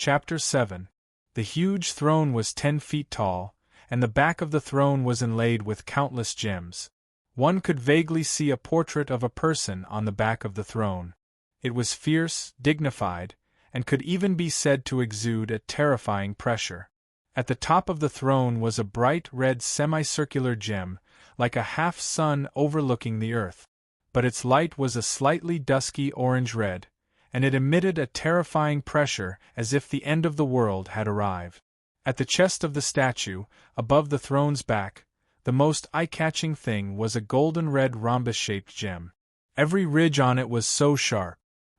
Chapter 7. The huge throne was 10 feet tall, and the back of the throne was inlaid with countless gems. One could vaguely see a portrait of a person on the back of the throne. It was fierce, dignified, and could even be said to exude a terrifying pressure. At the top of the throne was a bright red semicircular gem, like a half-sun overlooking the earth. But its light was a slightly dusky orange-red, and it emitted a terrifying pressure as if the end of the world had arrived. At the chest of the statue, above the throne's back, the most eye-catching thing was a golden-red rhombus-shaped gem. Every ridge on it was so sharp.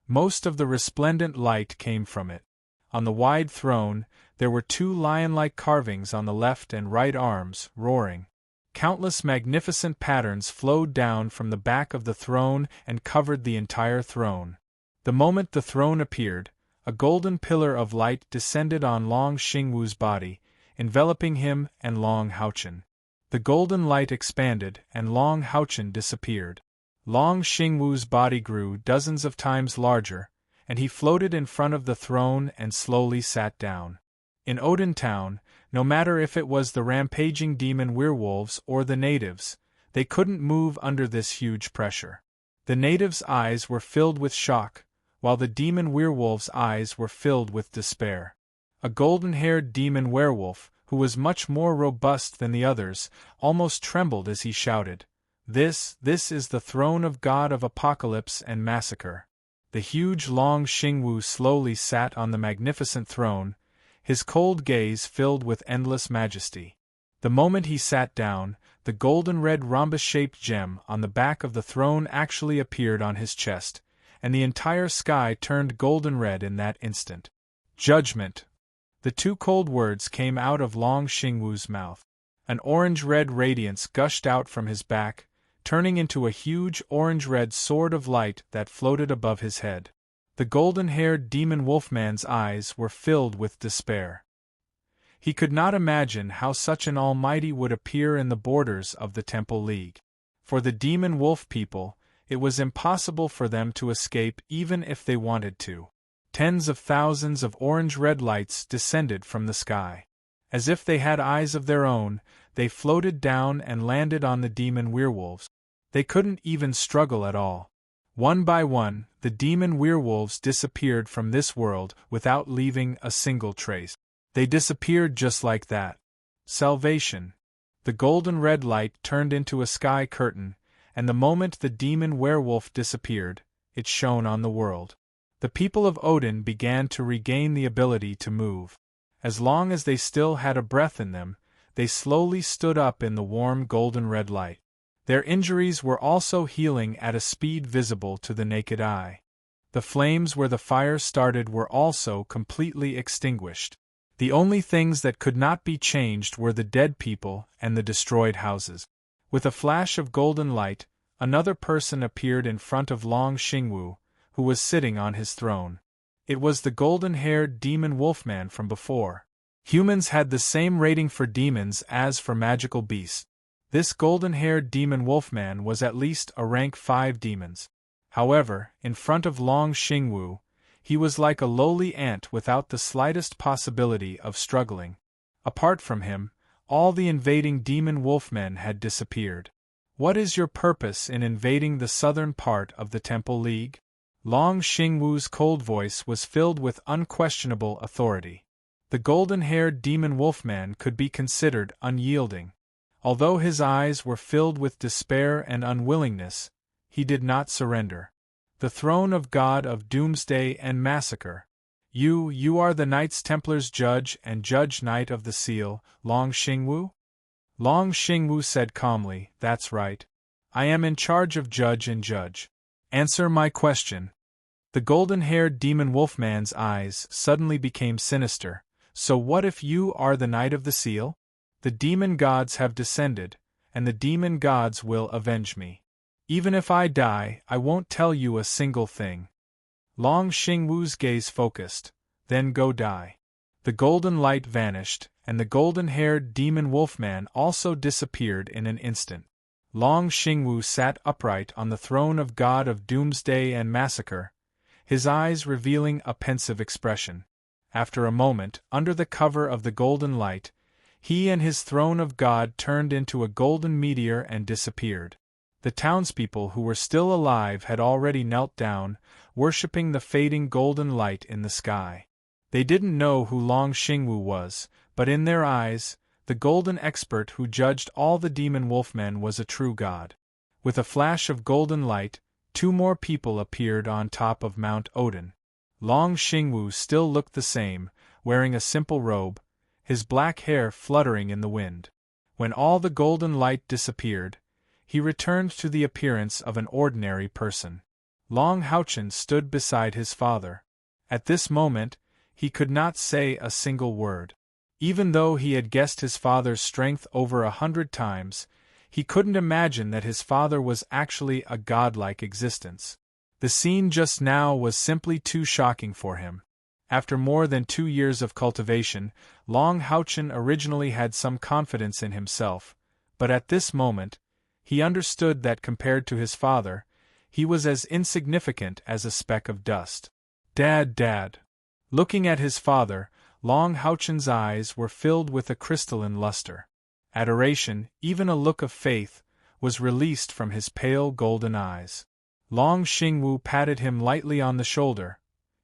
Most of the resplendent light came from it. On the wide throne, there were 2 lion-like carvings on the left and right arms, roaring. Countless magnificent patterns flowed down from the back of the throne and covered the entire throne. The moment the throne appeared, a golden pillar of light descended on Long Xingwu's body, enveloping him and Long Haochen. The golden light expanded, and Long Haochen disappeared. Long Xingwu's body grew dozens of times larger, and he floated in front of the throne and slowly sat down. In Odin Town, no matter if it was the rampaging demon werewolves or the natives, they couldn't move under this huge pressure. The natives' eyes were filled with shock, while the demon werewolves' eyes were filled with despair. A golden-haired demon werewolf, who was much more robust than the others, almost trembled as he shouted, This is the throne of God of Apocalypse and Massacre." The huge Long Xingwu slowly sat on the magnificent throne, his cold gaze filled with endless majesty. The moment he sat down, the golden-red rhombus-shaped gem on the back of the throne actually appeared on his chest, and the entire sky turned golden-red in that instant. Judgment! The 2 cold words came out of Long Xingwu's mouth. An orange-red radiance gushed out from his back, turning into a huge orange-red sword of light that floated above his head. The golden-haired demon wolfman's eyes were filled with despair. He could not imagine how such an almighty would appear in the borders of the Temple League. For the demon wolf people, it was impossible for them to escape even if they wanted to. Tens of thousands of orange-red lights descended from the sky. As if they had eyes of their own, they floated down and landed on the demon werewolves. They couldn't even struggle at all. One by one, the demon werewolves disappeared from this world without leaving a single trace. They disappeared just like that. Salvation. The golden-red light turned into a sky curtain, and the moment the demon werewolf disappeared, it shone on the world. The people of Odin began to regain the ability to move. As long as they still had a breath in them, they slowly stood up in the warm golden-red light. Their injuries were also healing at a speed visible to the naked eye. The flames where the fire started were also completely extinguished. The only things that could not be changed were the dead people and the destroyed houses. With a flash of golden light, another person appeared in front of Long Xingwu, who was sitting on his throne. It was the golden-haired demon wolfman from before. Humans had the same rating for demons as for magical beasts. This golden-haired demon wolfman was at least a rank 5 demons. However, in front of Long Xingwu, he was like a lowly ant without the slightest possibility of struggling. Apart from him, all the invading demon wolfmen had disappeared. "What is your purpose in invading the southern part of the Temple League?" Long Xingwu's cold voice was filled with unquestionable authority. The golden-haired demon wolfman could be considered unyielding. Although his eyes were filled with despair and unwillingness, he did not surrender. "The throne of God of Doomsday and Massacre. You are the Knights Templar's judge and judge knight of the seal, Long Xingwu?" Long Xingwu said calmly, "That's right. I am in charge of judge and judge. Answer my question." The golden-haired demon wolfman's eyes suddenly became sinister. "So what if you are the Knight of the Seal? The demon gods have descended, and the demon gods will avenge me. Even if I die, I won't tell you a single thing." Long Xingwu's gaze focused. "Then go die." The golden light vanished, and the golden-haired demon wolfman also disappeared in an instant. Long Xingwu sat upright on the throne of God of Doomsday and Massacre, his eyes revealing a pensive expression. After a moment, under the cover of the golden light, he and his throne of God turned into a golden meteor and disappeared. The townspeople who were still alive had already knelt down, worshipping the fading golden light in the sky. They didn't know who Long Xingwu was, but in their eyes, the golden expert who judged all the demon wolfmen was a true god. With a flash of golden light, 2 more people appeared on top of Mount Odin. Long Xingwu still looked the same, wearing a simple robe, his black hair fluttering in the wind. When all the golden light disappeared, he returned to the appearance of an ordinary person. Long Houchen stood beside his father. At this moment, he could not say a single word. Even though he had guessed his father's strength over 100 times, he couldn't imagine that his father was actually a godlike existence. The scene just now was simply too shocking for him. After more than 2 years of cultivation, Long Houchen originally had some confidence in himself, but at this moment, he understood that compared to his father, he was as insignificant as a speck of dust. Dad. Looking at his father, Long Houchen's eyes were filled with a crystalline luster. Adoration, even a look of faith, was released from his pale golden eyes. Long Xingwu patted him lightly on the shoulder.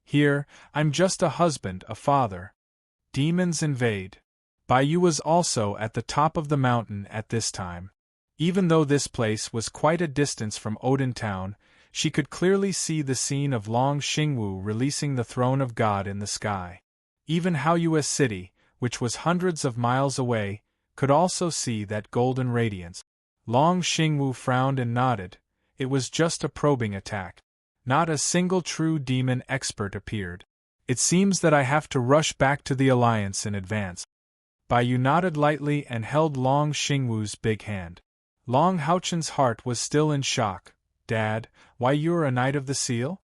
Here, I'm just a husband, a father. Demons invade. Baiyu was also at the top of the mountain at this time. Even though this place was quite a distance from Odin town, she could clearly see the scene of Long Xingwu releasing the throne of God in the sky. Even Haoyu's city, which was hundreds of miles away, could also see that golden radiance. Long Xingwu frowned and nodded. It was just a probing attack. Not a single true demon expert appeared. It seems that I have to rush back to the Alliance in advance. Baiyu nodded lightly and held Long Xingwu's big hand. Long Houchen's heart was still in shock. Dad, why you're a Knight of the Seal?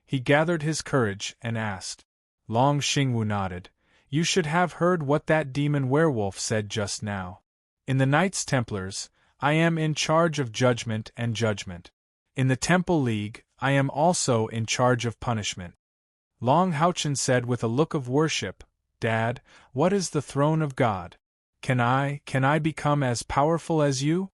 He gathered his courage and asked. Long Xingwu nodded. You should have heard what that demon werewolf said just now. In the Knights Templars, I am in charge of judgment and judgment. In the Temple League, I am also in charge of punishment. Long Houchen said with a look of worship, Dad, what is the throne of God? Can I become as powerful as you?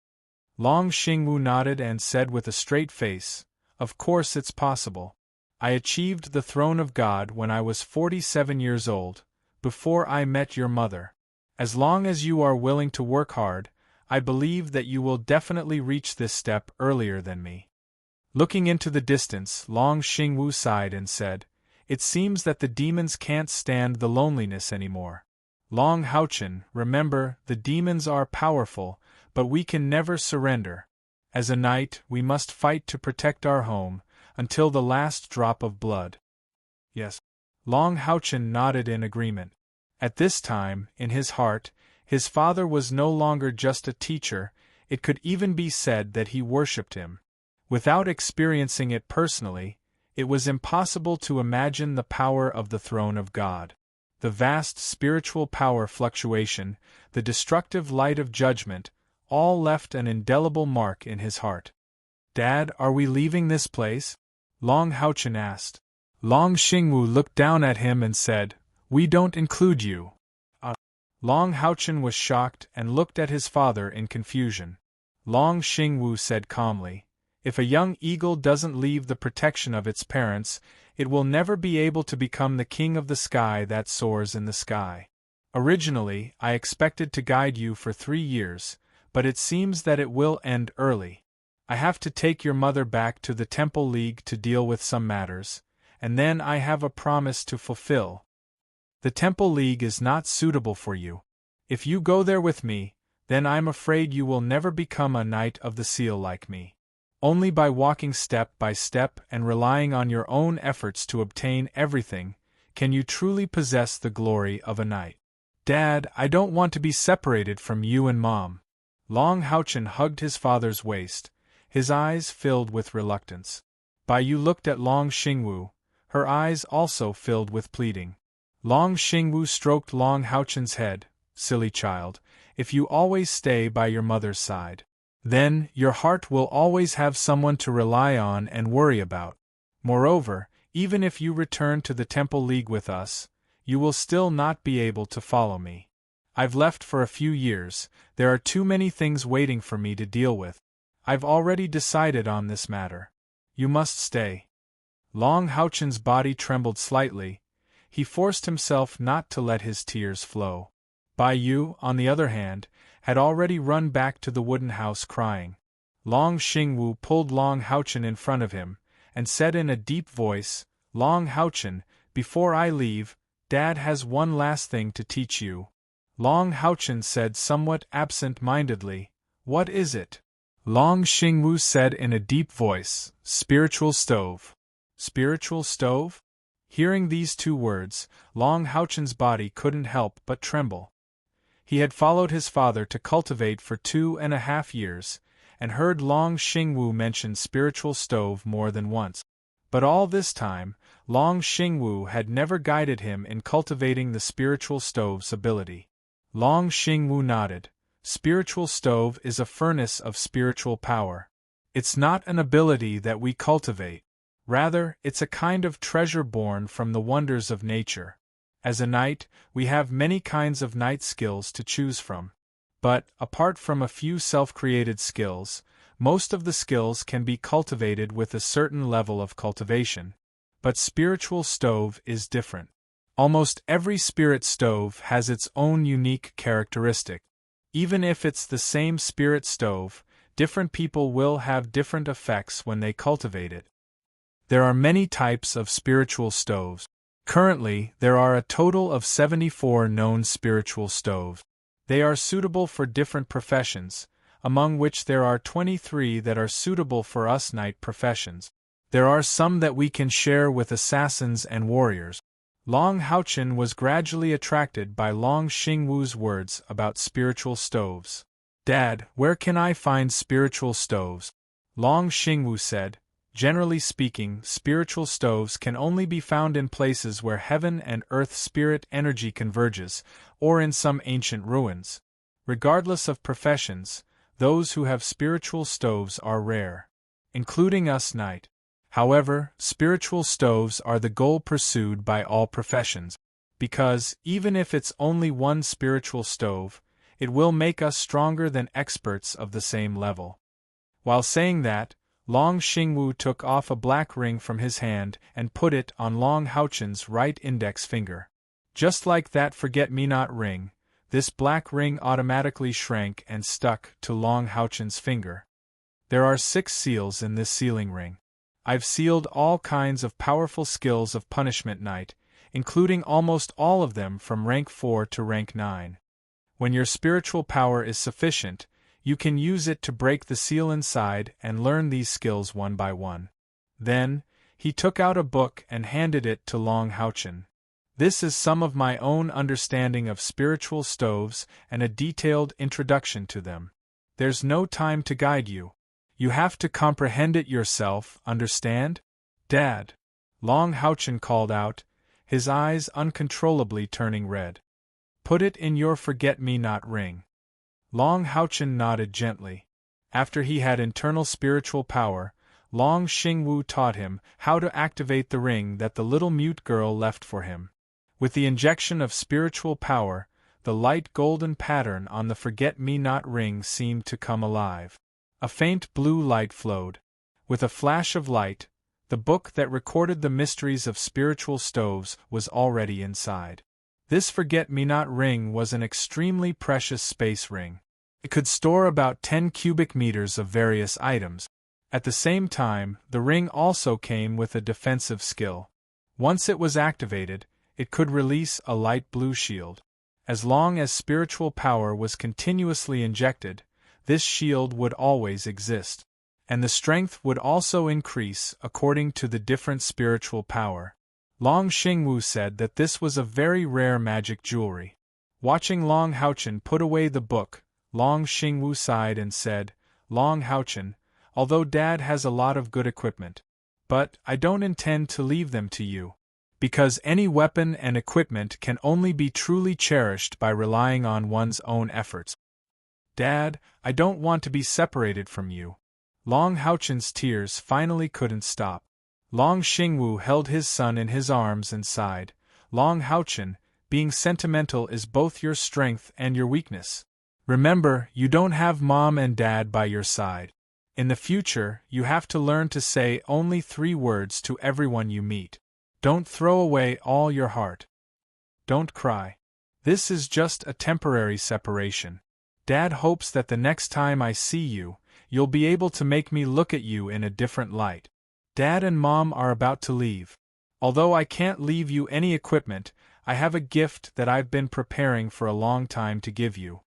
Long Xingwu nodded and said with a straight face, Of course it's possible. I achieved the throne of God when I was 47 years old, before I met your mother. As long as you are willing to work hard, I believe that you will definitely reach this step earlier than me. Looking into the distance, Long Xingwu sighed and said, It seems that the demons can't stand the loneliness anymore. Long Houchen, remember, the demons are powerful, but we can never surrender. As a knight, we must fight to protect our home, until the last drop of blood. Yes. Long Houchen nodded in agreement. At this time, in his heart, his father was no longer just a teacher, it could even be said that he worshipped him. Without experiencing it personally, it was impossible to imagine the power of the throne of God. The vast spiritual power fluctuation, the destructive light of judgment, all left an indelible mark in his heart. Dad, are we leaving this place? Long Houchen asked. Long Xingwu looked down at him and said, We don't include you. Long Houchen was shocked and looked at his father in confusion. Long Xingwu said calmly, If a young eagle doesn't leave the protection of its parents, it will never be able to become the king of the sky that soars in the sky. Originally, I expected to guide you for 3 years, but it seems that it will end early. I have to take your mother back to the Temple League to deal with some matters, and then I have a promise to fulfill. The Temple League is not suitable for you. If you go there with me, then I'm afraid you will never become a Knight of the Seal like me. Only by walking step by step and relying on your own efforts to obtain everything, can you truly possess the glory of a knight. Dad, I don't want to be separated from you and Mom. Long Houchen hugged his father's waist, his eyes filled with reluctance. Baiyu looked at Long Xingwu, her eyes also filled with pleading. Long Xingwu stroked Long Houchen's head. Silly child, if you always stay by your mother's side, then your heart will always have someone to rely on and worry about. Moreover, even if you return to the Temple League with us, you will still not be able to follow me. I've left for a few years, there are too many things waiting for me to deal with. I've already decided on this matter. You must stay. Long Houchen's body trembled slightly. He forced himself not to let his tears flow. Bai Yu, on the other hand, had already run back to the wooden house crying. Long Xingwu pulled Long Houchen in front of him, and said in a deep voice, Long Houchen, before I leave, Dad has one last thing to teach you. Long Houchen said somewhat absent-mindedly, What is it? Long Xingwu said in a deep voice, Spiritual stove. Spiritual stove? Hearing these two words, Long Houchen's body couldn't help but tremble. He had followed his father to cultivate for 2.5 years, and heard Long Xingwu mention spiritual stove more than once. But all this time, Long Xingwu had never guided him in cultivating the spiritual stove's ability. Long Xingwu nodded. Spiritual stove is a furnace of spiritual power. It's not an ability that we cultivate. Rather, it's a kind of treasure born from the wonders of nature. As a knight, we have many kinds of knight skills to choose from. But, apart from a few self-created skills, most of the skills can be cultivated with a certain level of cultivation. But spiritual stove is different. Almost every spirit stove has its own unique characteristic. Even if it's the same spirit stove, different people will have different effects when they cultivate it. There are many types of spiritual stoves. Currently, there are a total of 74 known spiritual stoves. They are suitable for different professions, among which there are 23 that are suitable for us knight professions. There are some that we can share with assassins and warriors. Long Houchen was gradually attracted by Long Xingwu's words about spiritual stoves. Dad, where can I find spiritual stoves? Long Xingwu said, Generally speaking, spiritual stoves can only be found in places where heaven and earth spirit energy converges, or in some ancient ruins. Regardless of professions, those who have spiritual stoves are rare, including us knight. However, spiritual stoves are the goal pursued by all professions, because, even if it's only one spiritual stove, it will make us stronger than experts of the same level. While saying that, Long Xingwu took off a black ring from his hand and put it on Long Houchen's right index finger. Just like that forget-me-not ring, this black ring automatically shrank and stuck to Long Houchen's finger. There are 6 seals in this sealing ring. I've sealed all kinds of powerful skills of punishment knight, including almost all of them from rank 4 to rank 9. When your spiritual power is sufficient, you can use it to break the seal inside and learn these skills one by one. Then, he took out a book and handed it to Long Houchen. This is some of my own understanding of spiritual stoves and a detailed introduction to them. There's no time to guide you. You have to comprehend it yourself, understand? Dad! Long Houchen called out, his eyes uncontrollably turning red. Put it in your forget-me-not ring. Long Houchen nodded gently. After he had internal spiritual power, Long Xingwu taught him how to activate the ring that the little mute girl left for him. With the injection of spiritual power, the light golden pattern on the forget-me-not ring seemed to come alive. A faint blue light flowed. With a flash of light, the book that recorded the mysteries of spiritual stoves was already inside. This forget-me-not ring was an extremely precious space ring. It could store about 10 cubic meters of various items. At the same time, the ring also came with a defensive skill. Once it was activated, it could release a light blue shield. As long as spiritual power was continuously injected, this shield would always exist. And the strength would also increase according to the different spiritual power. Long Xingwu said that this was a very rare magic jewelry. Watching Long Houchen put away the book, Long Xingwu sighed and said, Long Houchen, although Dad has a lot of good equipment, but I don't intend to leave them to you. Because any weapon and equipment can only be truly cherished by relying on one's own efforts. Dad, I don't want to be separated from you. Long Houchen's tears finally couldn't stop. Long Xingwu held his son in his arms and sighed. Long Houchin, being sentimental is both your strength and your weakness. Remember, you don't have mom and dad by your side. In the future, you have to learn to say only 3 words to everyone you meet. Don't throw away all your heart. Don't cry. This is just a temporary separation. Dad hopes that the next time I see you, you'll be able to make me look at you in a different light. Dad and Mom are about to leave. Although I can't leave you any equipment, I have a gift that I've been preparing for a long time to give you.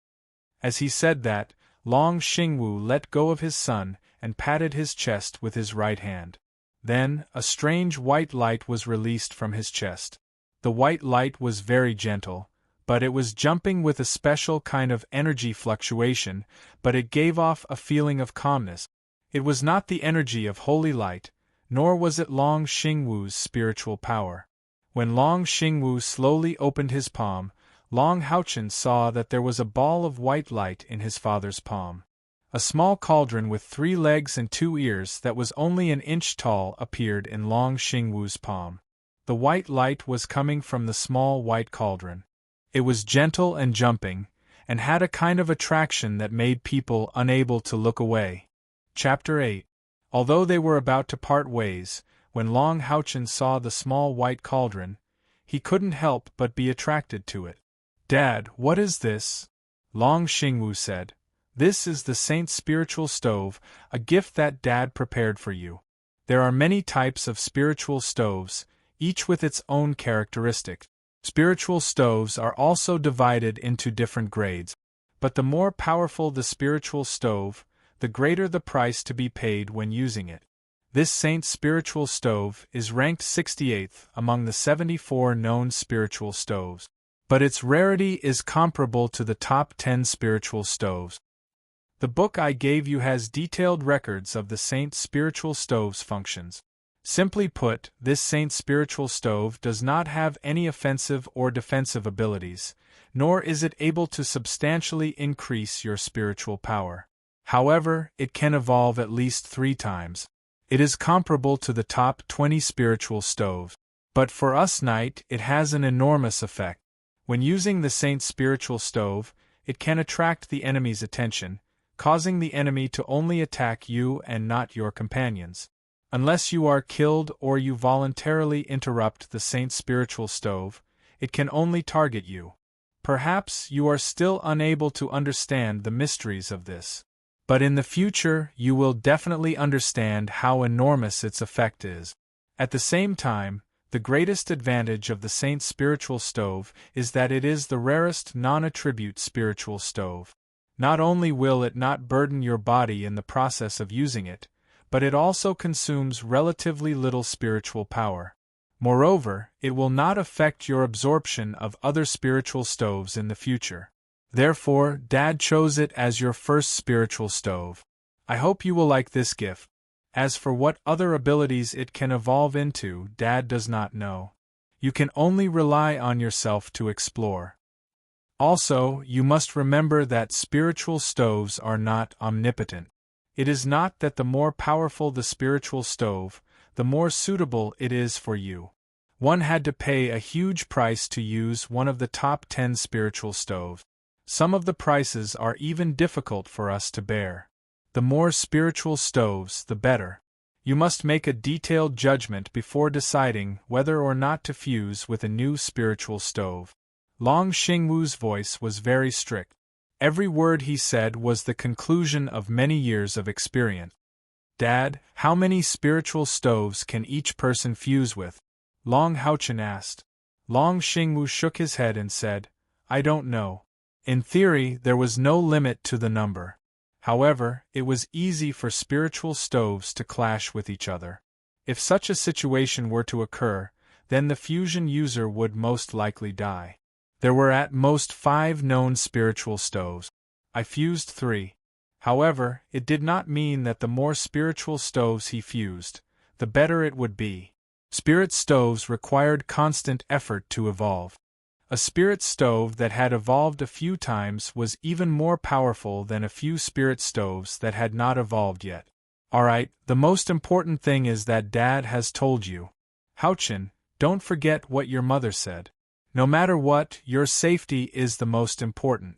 As he said that, Long Xingwu let go of his son and patted his chest with his right hand. Then, a strange white light was released from his chest. The white light was very gentle, but it was jumping with a special kind of energy fluctuation, but it gave off a feeling of calmness. It was not the energy of holy light, nor was it Long Xingwu's spiritual power. When Long Xingwu slowly opened his palm, Long Houchin saw that there was a ball of white light in his father's palm. A small cauldron with 3 legs and 2 ears that was only an inch tall appeared in Long Xingwu's palm. The white light was coming from the small white cauldron. It was gentle and jumping, and had a kind of attraction that made people unable to look away. Chapter 8. Although they were about to part ways, when Long Houchin saw the small white cauldron, he couldn't help but be attracted to it. "Dad, what is this?" Long Xingwu said. "This is the Saint's spiritual stove, a gift that Dad prepared for you. There are many types of spiritual stoves, each with its own characteristics. Spiritual stoves are also divided into different grades, but the more powerful the spiritual stove, the greater the price to be paid when using it. This Saint's spiritual stove is ranked 68th among the 74 known spiritual stoves, but its rarity is comparable to the top 10 spiritual stoves. The book I gave you has detailed records of the Saint's spiritual stove's functions. Simply put, this Saint's spiritual stove does not have any offensive or defensive abilities, nor is it able to substantially increase your spiritual power. However, it can evolve at least 3 times. It is comparable to the top 20 spiritual stoves. But for us knight, it has an enormous effect. When using the Saint's spiritual stove, it can attract the enemy's attention, causing the enemy to only attack you and not your companions. Unless you are killed or you voluntarily interrupt the Saint's spiritual stove, it can only target you. Perhaps you are still unable to understand the mysteries of this. But in the future, you will definitely understand how enormous its effect is. At the same time, the greatest advantage of the Saint's spiritual stove is that it is the rarest non-attribute spiritual stove. Not only will it not burden your body in the process of using it, but it also consumes relatively little spiritual power. Moreover, it will not affect your absorption of other spiritual stoves in the future. Therefore, Dad chose it as your first spiritual stove. I hope you will like this gift. As for what other abilities it can evolve into, Dad does not know. You can only rely on yourself to explore. Also, you must remember that spiritual stoves are not omnipotent. It is not that the more powerful the spiritual stove, the more suitable it is for you. One had to pay a huge price to use one of the top 10 spiritual stoves. Some of the prices are even difficult for us to bear. The more spiritual stoves, the better. You must make a detailed judgment before deciding whether or not to fuse with a new spiritual stove. Long Xingwu's voice was very strict. Every word he said was the conclusion of many years of experience. "Dad, how many spiritual stoves can each person fuse with?" Long Houchin asked. Long Xingwu shook his head and said, "I don't know. In theory, there was no limit to the number. However, it was easy for spiritual stoves to clash with each other. If such a situation were to occur, then the fusion user would most likely die. There were at most 5 known spiritual stoves. I fused 3. However, it did not mean that the more spiritual stoves he fused, the better it would be. Spirit stoves required constant effort to evolve. A spirit stove that had evolved a few times was even more powerful than a few spirit stoves that had not evolved yet. Alright, the most important thing is that Dad has told you. Houchin, don't forget what your mother said. No matter what, your safety is the most important.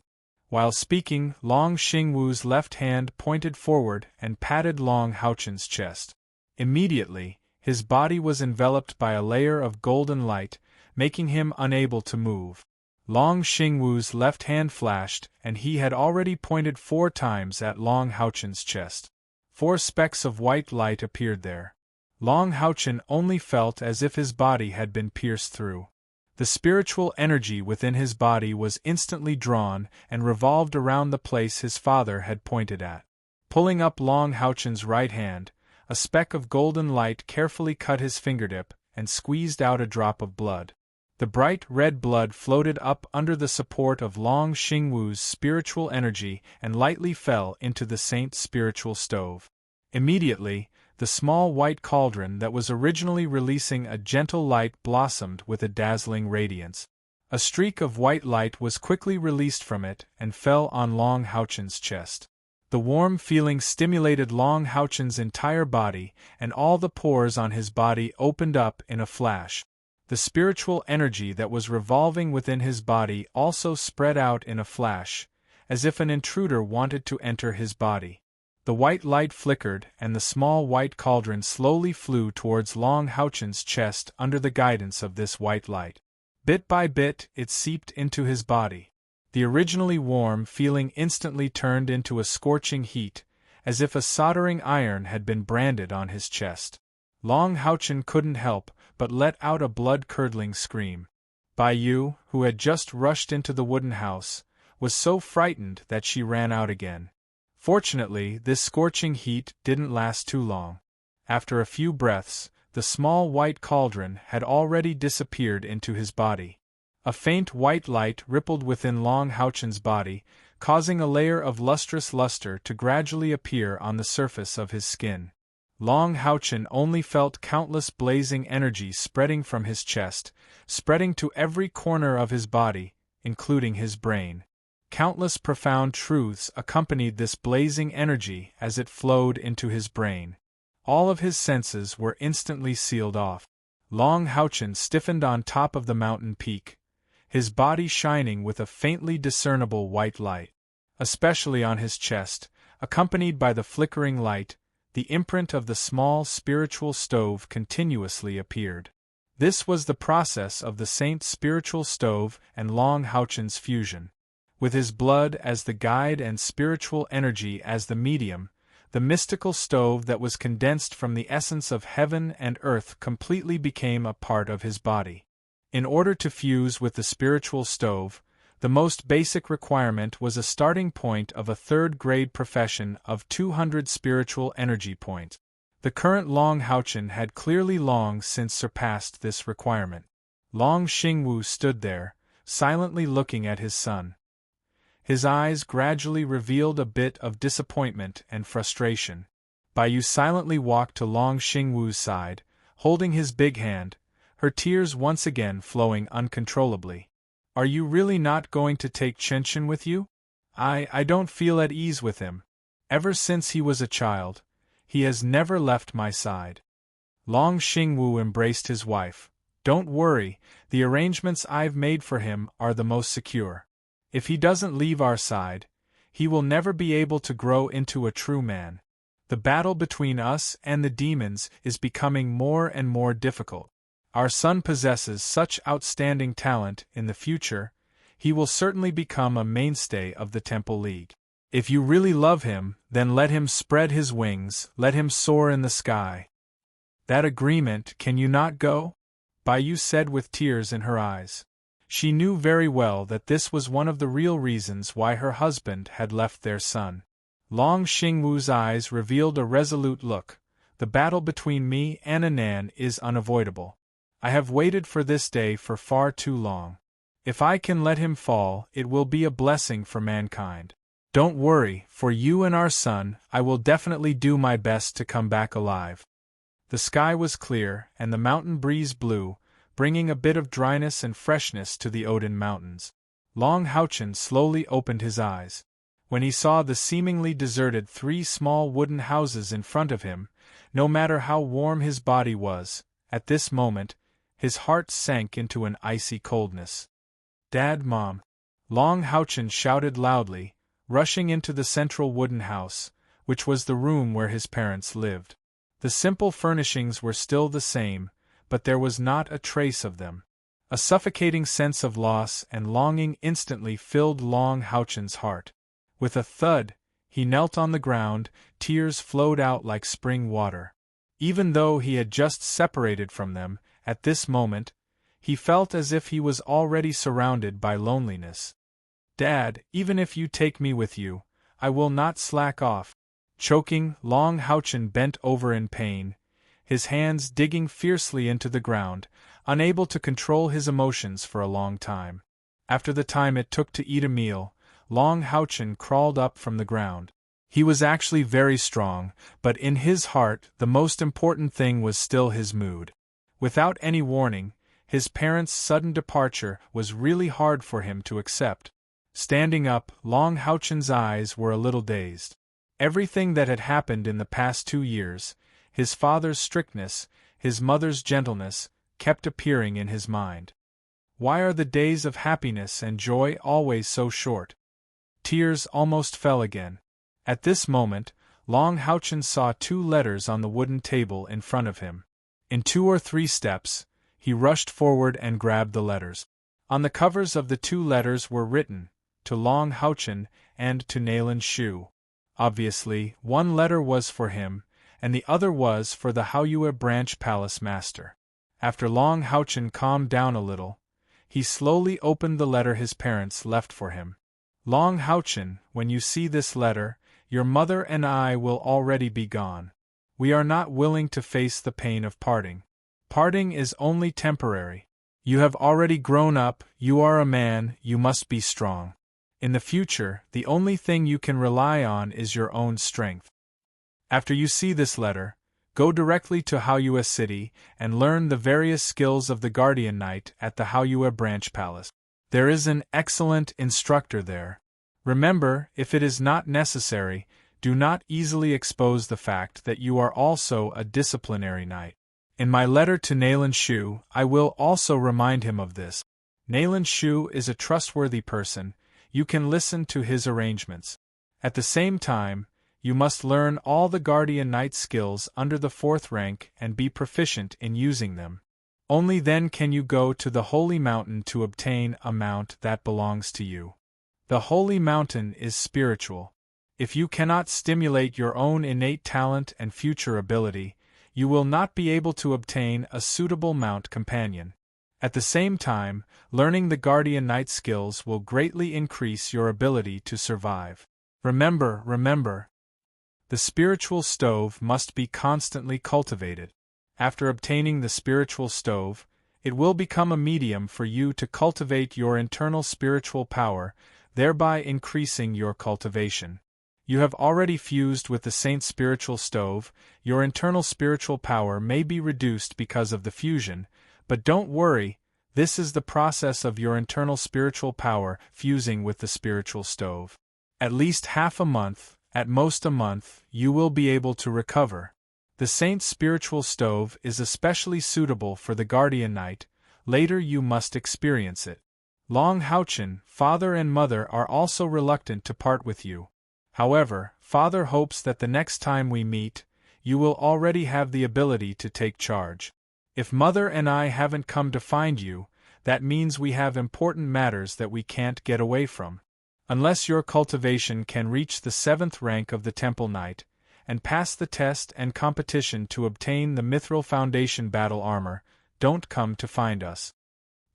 While speaking, Long Xingwu's left hand pointed forward and patted Long Haochen's chest. Immediately, his body was enveloped by a layer of golden light, making him unable to move. Long Xingwu's left hand flashed, and he had already pointed 4 times at Long Haochen's chest. 4 specks of white light appeared there. Long Haochen only felt as if his body had been pierced through. The spiritual energy within his body was instantly drawn and revolved around the place his father had pointed at. Pulling up Long Haochen's right hand, a speck of golden light carefully cut his fingertip and squeezed out a drop of blood. The bright red blood floated up under the support of Long Xingwu's spiritual energy and lightly fell into the saint's spiritual stove. Immediately, the small white cauldron that was originally releasing a gentle light blossomed with a dazzling radiance. A streak of white light was quickly released from it and fell on Long Haochen's chest. The warm feeling stimulated Long Haochen's entire body, and all the pores on his body opened up in a flash. The spiritual energy that was revolving within his body also spread out in a flash, as if an intruder wanted to enter his body. The white light flickered, and the small white cauldron slowly flew towards Long Haochen's chest under the guidance of this white light. Bit by bit, it seeped into his body. The originally warm feeling instantly turned into a scorching heat, as if a soldering iron had been branded on his chest. Long Haochen couldn't help but let out a blood-curdling scream. Bai Yu, who had just rushed into the wooden house, was so frightened that she ran out again. Fortunately, this scorching heat didn't last too long. After a few breaths, the small white cauldron had already disappeared into his body. A faint white light rippled within Long Haochen's body, causing a layer of lustrous luster to gradually appear on the surface of his skin. Long Haochen only felt countless blazing energies spreading from his chest, spreading to every corner of his body, including his brain. Countless profound truths accompanied this blazing energy as it flowed into his brain. All of his senses were instantly sealed off. Long Haochen stiffened on top of the mountain peak, his body shining with a faintly discernible white light. Especially on his chest, accompanied by the flickering light, the imprint of the small spiritual stove continuously appeared. This was the process of the saint's spiritual stove and Long Haochen's fusion. With his blood as the guide and spiritual energy as the medium, the mystical stove that was condensed from the essence of heaven and earth completely became a part of his body. In order to fuse with the spiritual stove, the most basic requirement was a starting point of a 3rd-grade profession of 200 spiritual energy points. The current Long Haochen had clearly long since surpassed this requirement. Long Xingwu stood there, silently looking at his son. His eyes gradually revealed a bit of disappointment and frustration. Bai Yu silently walked to Long Xingwu's side, holding his big hand, her tears once again flowing uncontrollably. "Are you really not going to take Chen with you? I don't feel at ease with him. Ever since he was a child, he has never left my side." Long Xingwu embraced his wife. "Don't worry, the arrangements I've made for him are the most secure. If he doesn't leave our side, he will never be able to grow into a true man. The battle between us and the demons is becoming more and more difficult. Our son possesses such outstanding talent. In the future, he will certainly become a mainstay of the Temple League. If you really love him, then let him spread his wings, let him soar in the sky." "That agreement, can you not go?" Bai Yu said with tears in her eyes. She knew very well that this was one of the real reasons why her husband had left their son. Long Xingwu's eyes revealed a resolute look. "The battle between me and Anan is unavoidable. I have waited for this day for far too long. If I can let him fall, it will be a blessing for mankind. Don't worry, for you and our son, I will definitely do my best to come back alive." The sky was clear, and the mountain breeze blew, bringing a bit of dryness and freshness to the Odin Mountains. Long Haochen slowly opened his eyes. When he saw the seemingly deserted 3 small wooden houses in front of him, no matter how warm his body was, at this moment, his heart sank into an icy coldness. Dad, Mom. Long Houchin shouted loudly, rushing into the central wooden house, which was the room where his parents lived. The simple furnishings were still the same, but there was not a trace of them. A suffocating sense of loss and longing instantly filled Long Houchin's heart. With a thud, he knelt on the ground, tears flowed out like spring water. Even though he had just separated from them, at this moment, he felt as if he was already surrounded by loneliness. Dad, even if you take me with you, I will not slack off. Choking, Long Houchin bent over in pain, his hands digging fiercely into the ground, unable to control his emotions for a long time. After the time it took to eat a meal, Long Houchin crawled up from the ground. He was actually very strong, but in his heart the most important thing was still his mood. Without any warning, his parents' sudden departure was really hard for him to accept. Standing up, Long Houchin's eyes were a little dazed. Everything that had happened in the past 2 years, his father's strictness, his mother's gentleness, kept appearing in his mind. Why are the days of happiness and joy always so short? Tears almost fell again. At this moment, Long Houchin saw 2 letters on the wooden table in front of him. In 2 or 3 steps, he rushed forward and grabbed the letters. On the covers of the 2 letters were written, to Long Houchin and to Nayland Shu. Obviously, one letter was for him, and the other was for the Haoyue Branch Palace Master. After Long Houchin calmed down a little, he slowly opened the letter his parents left for him. Long Houchin, when you see this letter, your mother and I will already be gone. We are not willing to face the pain of parting. Parting is only temporary. You have already grown up, you are a man, you must be strong. In the future, the only thing you can rely on is your own strength. After you see this letter, go directly to Haoyue City and learn the various skills of the Guardian Knight at the Haoyue Branch Palace. There is an excellent instructor there. Remember, if it is not necessary, do not easily expose the fact that you are also a disciplinary knight. In my letter to Nayland Shu, I will also remind him of this. Nayland Shu is a trustworthy person. You can listen to his arrangements. At the same time, you must learn all the Guardian Knight skills under the 4th rank and be proficient in using them. Only then can you go to the Holy Mountain to obtain a mount that belongs to you. The Holy Mountain is spiritual. If you cannot stimulate your own innate talent and future ability, you will not be able to obtain a suitable mount companion. At the same time, learning the Guardian Knight skills will greatly increase your ability to survive. Remember, the spiritual stove must be constantly cultivated. After obtaining the spiritual stove, it will become a medium for you to cultivate your internal spiritual power, thereby increasing your cultivation. You have already fused with the Saint's spiritual stove, your internal spiritual power may be reduced because of the fusion, but don't worry, this is the process of your internal spiritual power fusing with the spiritual stove. At least half a month, at most a month, you will be able to recover. The Saint's spiritual stove is especially suitable for the Guardian Knight, later you must experience it. Long Houchin, father and mother are also reluctant to part with you. However, father hopes that the next time we meet, you will already have the ability to take charge. If mother and I haven't come to find you, that means we have important matters that we can't get away from. Unless your cultivation can reach the 7th rank of the Temple Knight, and pass the test and competition to obtain the Mithril Foundation battle armor, don't come to find us.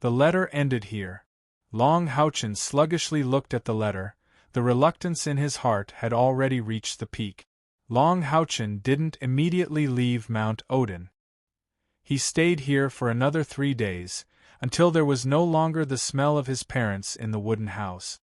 The letter ended here. Long Houchin sluggishly looked at the letter. The reluctance in his heart had already reached the peak. Long Houchin didn't immediately leave Mount Odin. He stayed here for another 3 days, until there was no longer the smell of his parents in the wooden house.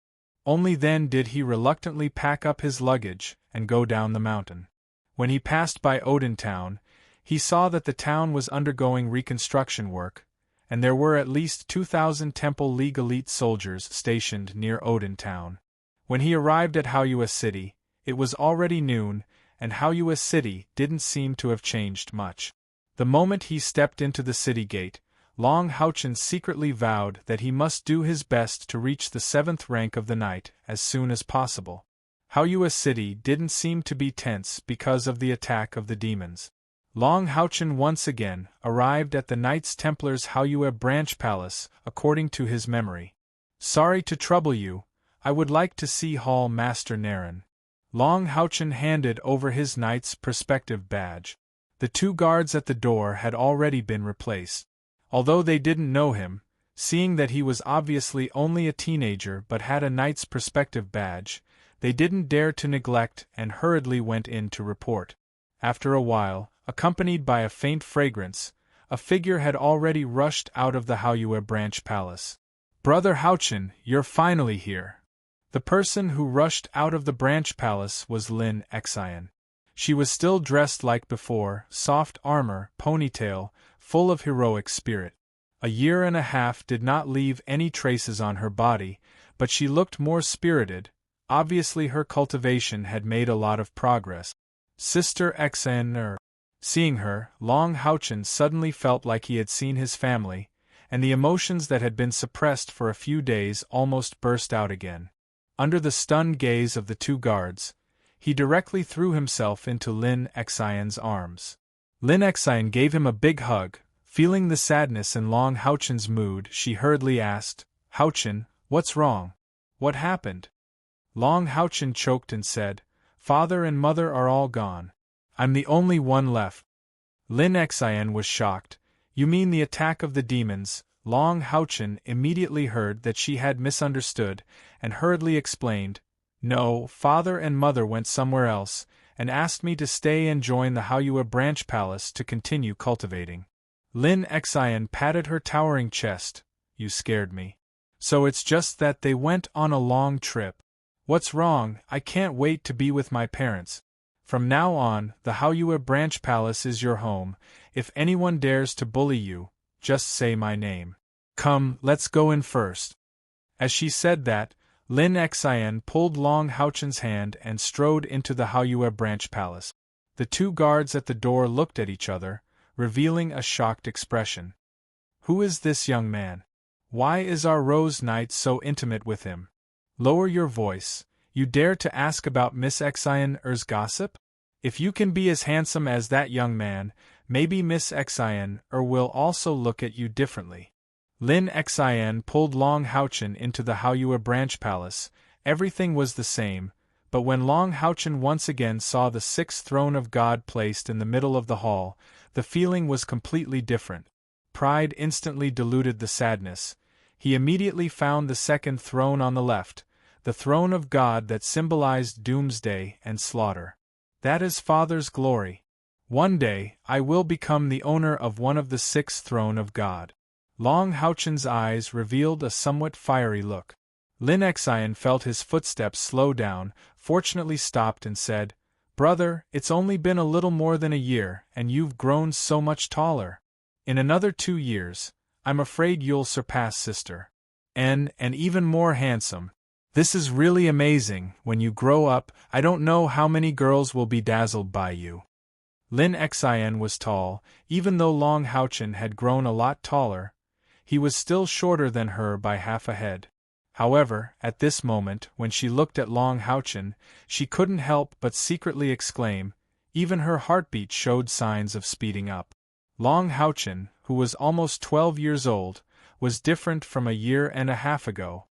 Only then did he reluctantly pack up his luggage and go down the mountain. When he passed by Odin Town, he saw that the town was undergoing reconstruction work, and there were at least 2,000 Temple League elite soldiers stationed near Odin Town. When he arrived at Haoyue City, it was already noon, and Haoyue City didn't seem to have changed much. The moment he stepped into the city gate, Long Houchen secretly vowed that he must do his best to reach the 7th rank of the night as soon as possible. Haoyue City didn't seem to be tense because of the attack of the demons. Long Houchen once again arrived at the Knights Templar's Haoyue branch palace according to his memory. "Sorry to trouble you, I would like to see Hall Master Naren." Long Houchen handed over his knight's perspective badge. The 2 guards at the door had already been replaced. Although they didn't know him, seeing that he was obviously only a teenager but had a knight's perspective badge, they didn't dare to neglect and hurriedly went in to report. After a while, accompanied by a faint fragrance, a figure had already rushed out of the Haoyue branch palace. "Brother Houchen, you're finally here." The person who rushed out of the branch palace was Lin Xian. She was still dressed like before, soft armor, ponytail, full of heroic spirit. A year and a half did not leave any traces on her body, but she looked more spirited. Obviously her cultivation had made a lot of progress. "Sister Xian." Seeing her, Long Houchen suddenly felt like he had seen his family, and the emotions that had been suppressed for a few days almost burst out again. Under the stunned gaze of the 2 guards, he directly threw himself into Lin Xian's arms. Lin Xian gave him a big hug. Feeling the sadness in Long Houchen's mood, she hurriedly asked, "Houchen, what's wrong? What happened?" Long Houchen choked and said, "Father and mother are all gone. I'm the only one left." Lin Xian was shocked. "You mean the attack of the demons?" Long Houchen immediately heard that she had misunderstood, and hurriedly explained, "No, father and mother went somewhere else, and asked me to stay and join the Haoyue branch palace to continue cultivating." Lin Xian patted her towering chest. "You scared me. So it's just that they went on a long trip. What's wrong? I can't wait to be with my parents. From now on, the Haoyue branch palace is your home. If anyone dares to bully you, just say my name. Come, let's go in first." As she said that, Lin Xian pulled Long Houchen's hand and strode into the Haoyue branch palace. The 2 guards at the door looked at each other, revealing a shocked expression. "Who is this young man? Why is our Rose Knight so intimate with him? Lower your voice. You dare to ask about Miss Xian's gossip? If you can be as handsome as that young man, maybe Miss Xian will also look at you differently." Lin Xian pulled Long Houchen into the Haoyue branch palace. Everything was the same, but when Long Houchen once again saw the 6th throne of God placed in the middle of the hall, the feeling was completely different. Pride instantly diluted the sadness. He immediately found the 2nd throne on the left, the throne of God that symbolized doomsday and slaughter. "That is Father's glory. One day, I will become the owner of one of the 6th throne of God." Long Houchen's eyes revealed a somewhat fiery look. Lin Xian felt his footsteps slow down, fortunately stopped and said, "Brother, it's only been a little more than a year, and you've grown so much taller. In another 2 years, I'm afraid you'll surpass sister. And even more handsome. This is really amazing. When you grow up, I don't know how many girls will be dazzled by you." Lin Xian was tall, even though Long Houchen had grown a lot taller. He was still shorter than her by half a head. However, at this moment, when she looked at Long Houchen, she couldn't help but secretly exclaim. Even her heartbeat showed signs of speeding up. Long Houchen, who was almost 12 years old, was different from a year and a half ago.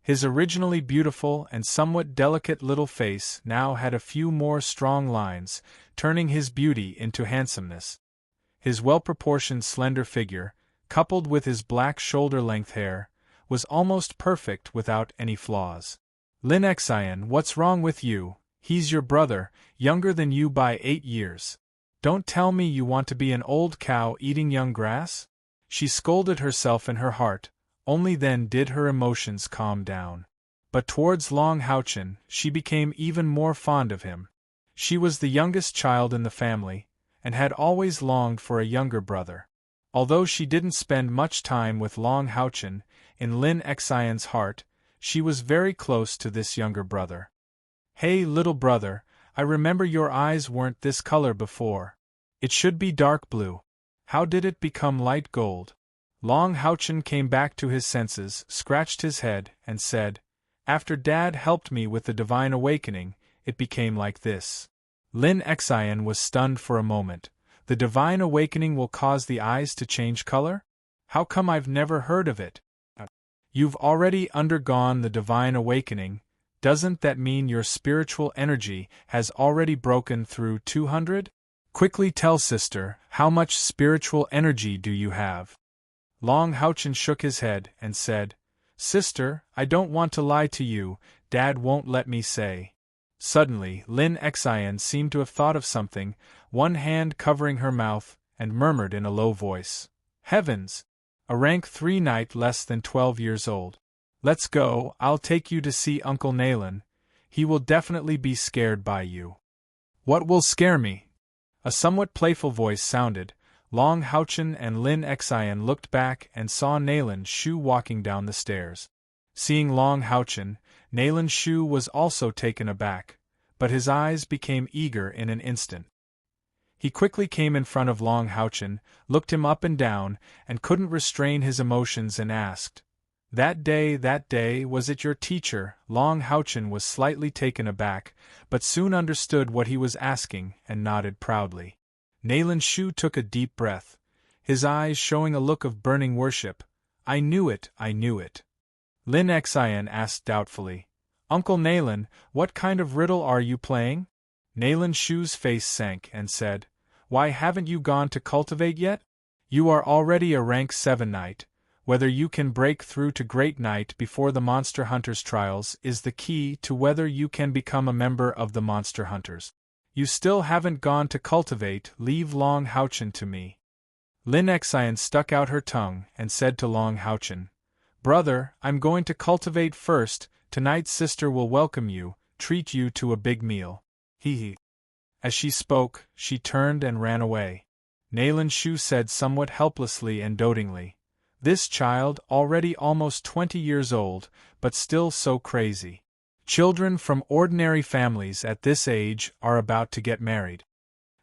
His originally beautiful and somewhat delicate little face now had a few more strong lines, turning his beauty into handsomeness. His well-proportioned slender figure, coupled with his black shoulder-length hair, was almost perfect without any flaws. "Lin Xian, what's wrong with you? He's your brother, younger than you by 8 years. Don't tell me you want to be an old cow eating young grass?" She scolded herself in her heart. Only then did her emotions calm down. But towards Long Houchen, she became even more fond of him. She was the youngest child in the family, and had always longed for a younger brother. Although she didn't spend much time with Long Houchen, in Lin Xian's heart, she was very close to this younger brother. "Hey, little brother, I remember your eyes weren't this color before. It should be dark blue. How did it become light gold?" Long Houchen came back to his senses, scratched his head, and said, "After Dad helped me with the divine awakening, it became like this." Lin Xian was stunned for a moment. The divine awakening will cause the eyes to change color? How come I've never heard of it? You've already undergone the divine awakening. Doesn't that mean your spiritual energy has already broken through 200? Quickly tell sister, how much spiritual energy do you have? Long Houchen shook his head and said, "Sister, I don't want to lie to you, Dad won't let me say." Suddenly, Lin Xian seemed to have thought of something, one hand covering her mouth, and murmured in a low voice, "Heavens! A rank 3 knight less than 12 years old. Let's go, I'll take you to see Uncle Naylan. He will definitely be scared by you." "What will scare me?" A somewhat playful voice sounded. Long Houchen and Lin Xian looked back and saw Naylan Shu walking down the stairs. Seeing Long Houchen, Naylan Shu was also taken aback, but his eyes became eager in an instant. He quickly came in front of Long Houchen, looked him up and down, and couldn't restrain his emotions and asked, that day, was it your teacher?" Long Houchen was slightly taken aback, but soon understood what he was asking and nodded proudly. Naylan Shu took a deep breath, his eyes showing a look of burning worship. I knew it. Lin Xian asked doubtfully, "Uncle Naylan, what kind of riddle are you playing?" Naylan Shu's face sank and said, "Why haven't you gone to cultivate yet? You are already a rank 7 knight. Whether you can break through to Great Knight before the Monster Hunters trials is the key to whether you can become a member of the Monster Hunters. You still haven't gone to cultivate, leave Long Houchen to me." Lin Xian stuck out her tongue and said to Long Houchen, "Brother, I'm going to cultivate first. Tonight sister will welcome you, treat you to a big meal. Hee." As she spoke, she turned and ran away. Naylan Shu said somewhat helplessly and dotingly, "This child, already almost 20 years old, but still so crazy. Children from ordinary families at this age are about to get married."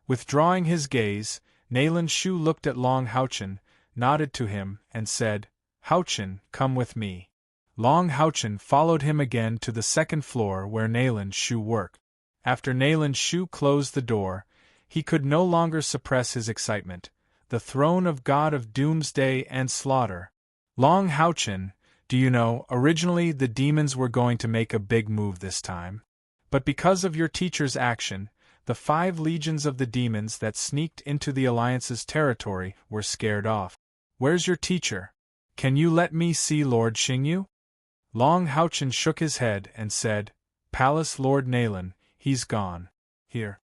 Withdrawing his gaze, Naylan Shu looked at Long Houchen, nodded to him, and said, "Houchen, come with me." Long Houchen followed him again to the second floor where Naylan Shu worked. After Naylan Shu closed the door, he could no longer suppress his excitement. The throne of God of Doomsday and Slaughter. Long Houchen, do you know, originally the demons were going to make a big move this time. But because of your teacher's action, the 5 legions of the demons that sneaked into the Alliance's territory were scared off. Where's your teacher? Can you let me see Lord Xingyu? Long Houchen shook his head and said, "Palace Lord Naylan, he's gone. Here."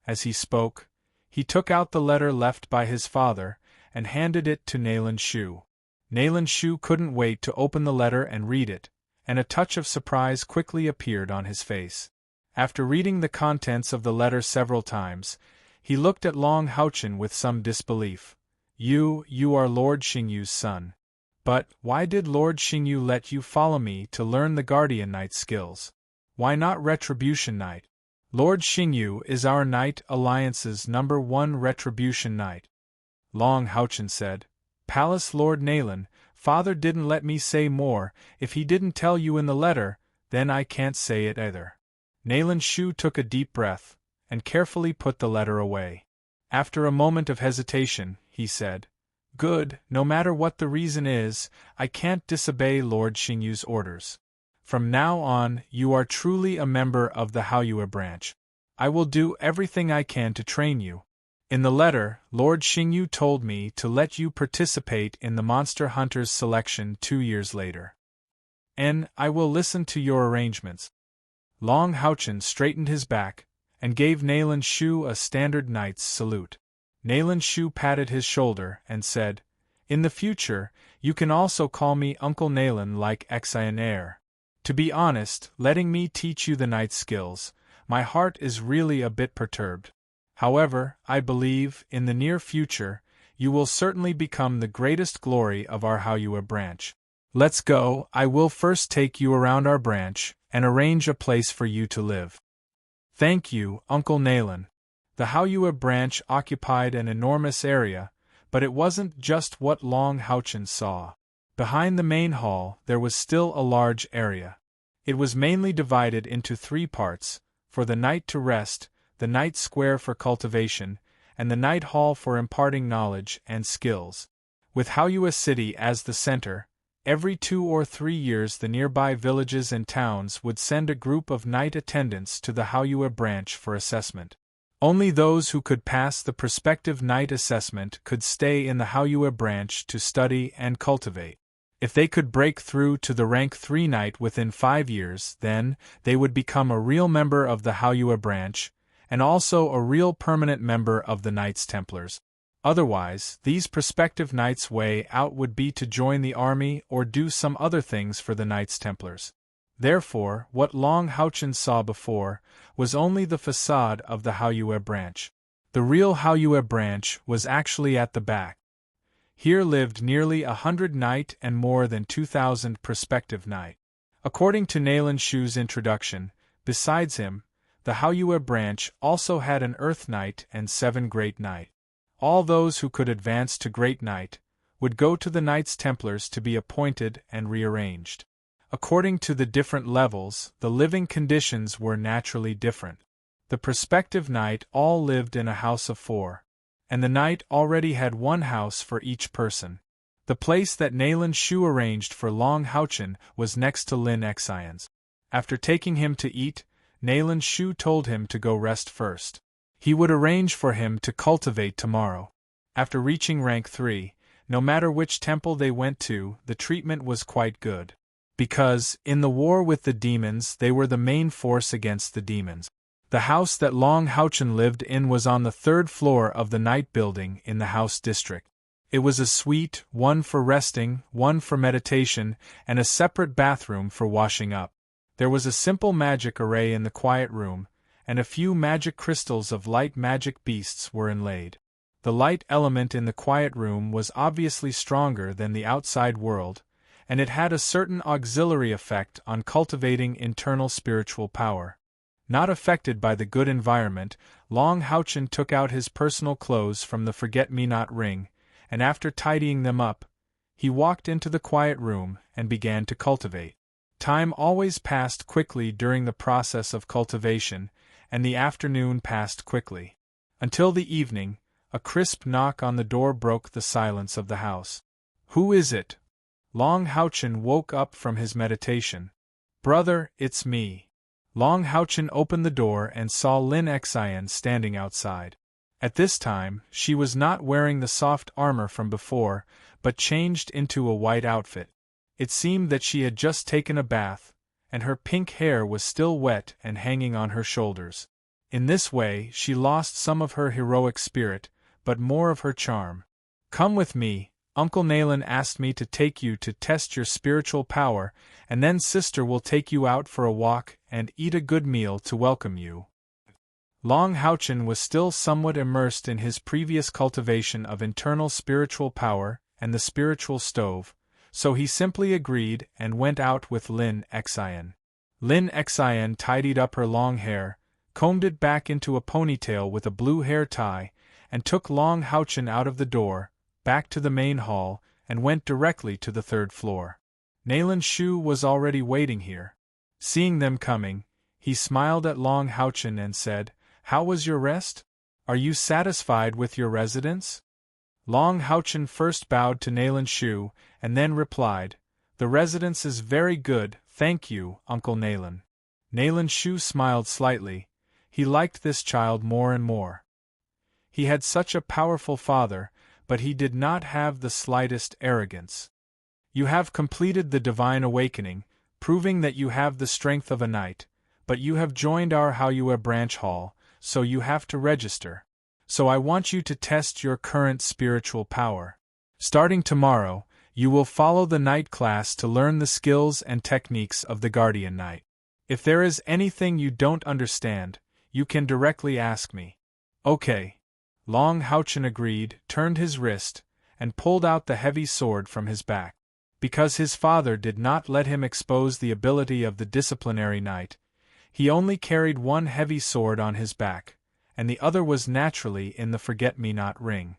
As he spoke, he took out the letter left by his father and handed it to Naylan Shu. Naylan Shu couldn't wait to open the letter and read it, and a touch of surprise quickly appeared on his face. After reading the contents of the letter several times, he looked at Long Houchen with some disbelief. You are Lord Xingyu's son. But why did Lord Xingyu let you follow me to learn the Guardian Knight skills? Why not Retribution Knight? Lord Xingyu is our Knight Alliance's #1 Retribution Knight." Long Houchen said, "Palace Lord Naylan, father didn't let me say more. If he didn't tell you in the letter, then I can't say it either." Naylan Shu took a deep breath, and carefully put the letter away. After a moment of hesitation, he said, "Good, no matter what the reason is, I can't disobey Lord Xingyu's orders. From now on, you are truly a member of the Haoyue branch. I will do everything I can to train you. In the letter, Lord Xingyu told me to let you participate in the Monster Hunters selection 2 years later. And I will listen to your arrangements." Long Houchen straightened his back, and gave Naylan Shu a standard knight's salute. Naylan Shu patted his shoulder and said, "In the future, you can also call me Uncle Naylan like Xian Air. To be honest, letting me teach you the knight skills, my heart is really a bit perturbed. However, I believe, in the near future, you will certainly become the greatest glory of our Haoyue branch. Let's go, I will first take you around our branch, and arrange a place for you to live." "Thank you, Uncle Naylan." The Haoyue branch occupied an enormous area, But it wasn't just what Long Houchen saw. Behind the main hall there was still a large area. It was mainly divided into 3 parts, for the night to rest, the night square for cultivation, and the night hall for imparting knowledge and skills. With Haoyue City as the center, every 2 or 3 years the nearby villages and towns would send a group of night attendants to the Haoyue branch for assessment. Only those who could pass the prospective night assessment could stay in the Haoyue branch to study and cultivate. If they could break through to the rank 3 knight within 5 years, then they would become a real member of the Haoyue branch, and also a real permanent member of the Knights Templars. Otherwise, these prospective knights' way out would be to join the army or do some other things for the Knights Templars. Therefore, what Long Houchen saw before was only the facade of the Haoyue branch. The real Haoyue branch was actually at the back. Here lived nearly 100 knight and more than 2,000 prospective knight. According to Nayland Shu's introduction, besides him, the Haoyue branch also had an Earth Knight and 7 Great Knight. All those who could advance to Great Knight would go to the Knights Templars to be appointed and rearranged. According to the different levels, the living conditions were naturally different. The prospective knight all lived in a house of 4. And the knight already had 1 house for each person. The place that Nayland Shu arranged for Long Houchen was next to Lin Xian's. After taking him to eat, Nayland Shu told him to go rest first. He would arrange for him to cultivate tomorrow. After reaching rank 3, no matter which temple they went to, the treatment was quite good. Because, in the war with the demons, they were the main force against the demons. The house that Long Houchen lived in was on the 3rd floor of the night building in the house district. It was a suite, 1 for resting, 1 for meditation, and a separate bathroom for washing up. There was a simple magic array in the quiet room, and a few magic crystals of light magic beasts were inlaid. The light element in the quiet room was obviously stronger than the outside world, and it had a certain auxiliary effect on cultivating internal spiritual power. Not affected by the good environment, Long Houchen took out his personal clothes from the forget-me-not ring, and after tidying them up, he walked into the quiet room and began to cultivate. Time always passed quickly during the process of cultivation, and the afternoon passed quickly. Until the evening, a crisp knock on the door broke the silence of the house. "Who is it?" Long Houchen woke up from his meditation. "Brother, it's me." Long Houchen opened the door and saw Lin Xian standing outside. At this time, she was not wearing the soft armor from before, but changed into a white outfit. It seemed that she had just taken a bath, and her pink hair was still wet and hanging on her shoulders. In this way, she lost some of her heroic spirit, but more of her charm. "Come with me. Uncle Nayland asked me to take you to test your spiritual power, and then Sister will take you out for a walk and eat a good meal to welcome you." Long Houchen was still somewhat immersed in his previous cultivation of internal spiritual power and the spiritual stove, so he simply agreed and went out with Lin Xian. Lin Xian tidied up her long hair, combed it back into a ponytail with a blue hair tie, and took Long Houchen out of the door, back to the main hall, and went directly to the 3rd floor. Nayland Shu was already waiting here. Seeing them coming, he smiled at Long Houchen and said, "How was your rest? Are you satisfied with your residence?" Long Houchen first bowed to Nayland Shu, and then replied, "The residence is very good, thank you, Uncle Nayland." Nayland Shu smiled slightly. He liked this child more and more. He had such a powerful father, but he did not have the slightest arrogance. "You have completed the divine awakening, proving that you have the strength of a knight, but you have joined our Haoyue branch hall, so you have to register. So I want you to test your current spiritual power. Starting tomorrow, you will follow the knight class to learn the skills and techniques of the guardian knight. If there is anything you don't understand, you can directly ask me." "Okay." Long Houchen agreed, turned his wrist, and pulled out the heavy sword from his back. Because his father did not let him expose the ability of the disciplinary knight, he only carried 1 heavy sword on his back, and the other was naturally in the forget-me-not ring.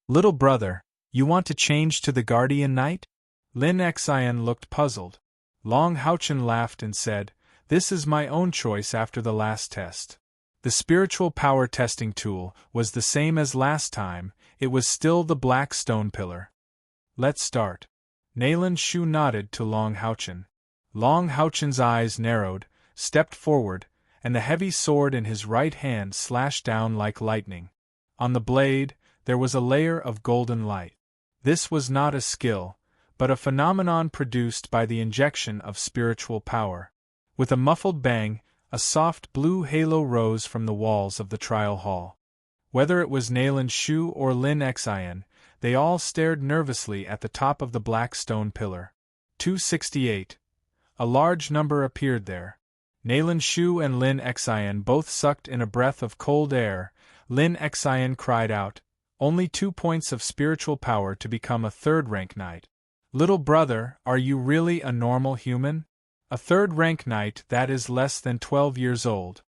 Little brother, you want to change to the guardian knight? Lin Xian looked puzzled. Long Houchen laughed and said, This is my own choice after the last test. The spiritual power testing tool was the same as last time, it was still the black stone pillar. Let's start. Nayland Shu nodded to Long Houchen. Long Houchen's eyes narrowed, stepped forward, and the heavy sword in his right hand slashed down like lightning. On the blade, there was a layer of golden light. This was not a skill, but a phenomenon produced by the injection of spiritual power. With a muffled bang, a soft blue halo rose from the walls of the trial hall. Whether it was Nayland Shu or Lin Xian, they all stared nervously at the top of the black stone pillar. 268. A large number appeared there. Nayland Shu and Lin Xian both sucked in a breath of cold air. Lin Xian cried out, Only 2 points of spiritual power to become a third-rank knight. Little brother, are you really a normal human? A third-rank knight that is less than 12 years old.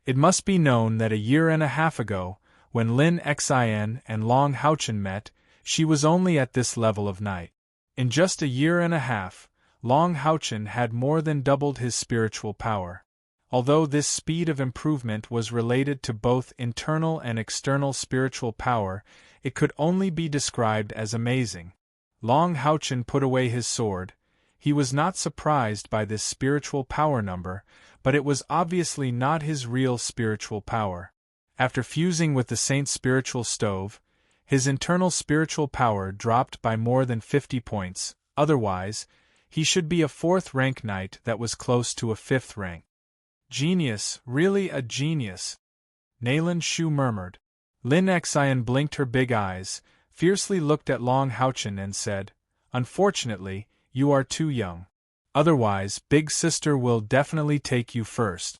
It must be known that a year and a half ago, when Lin Xian and Long Houchen met, she was only at this level of knight. In just a year and a half, Long Houchen had more than doubled his spiritual power. Although this speed of improvement was related to both internal and external spiritual power, it could only be described as amazing. Long Houchen put away his sword. He was not surprised by this spiritual power number, but it was obviously not his real spiritual power. After fusing with the saint's spiritual stove, his internal spiritual power dropped by more than 50 points, otherwise, he should be a 4th-rank knight that was close to a 5th rank. Genius, really a genius. Nayland Shu murmured. Lin Xian blinked her big eyes, fiercely looked at Long Houchen and said, Unfortunately, you are too young. Otherwise, big sister will definitely take you first.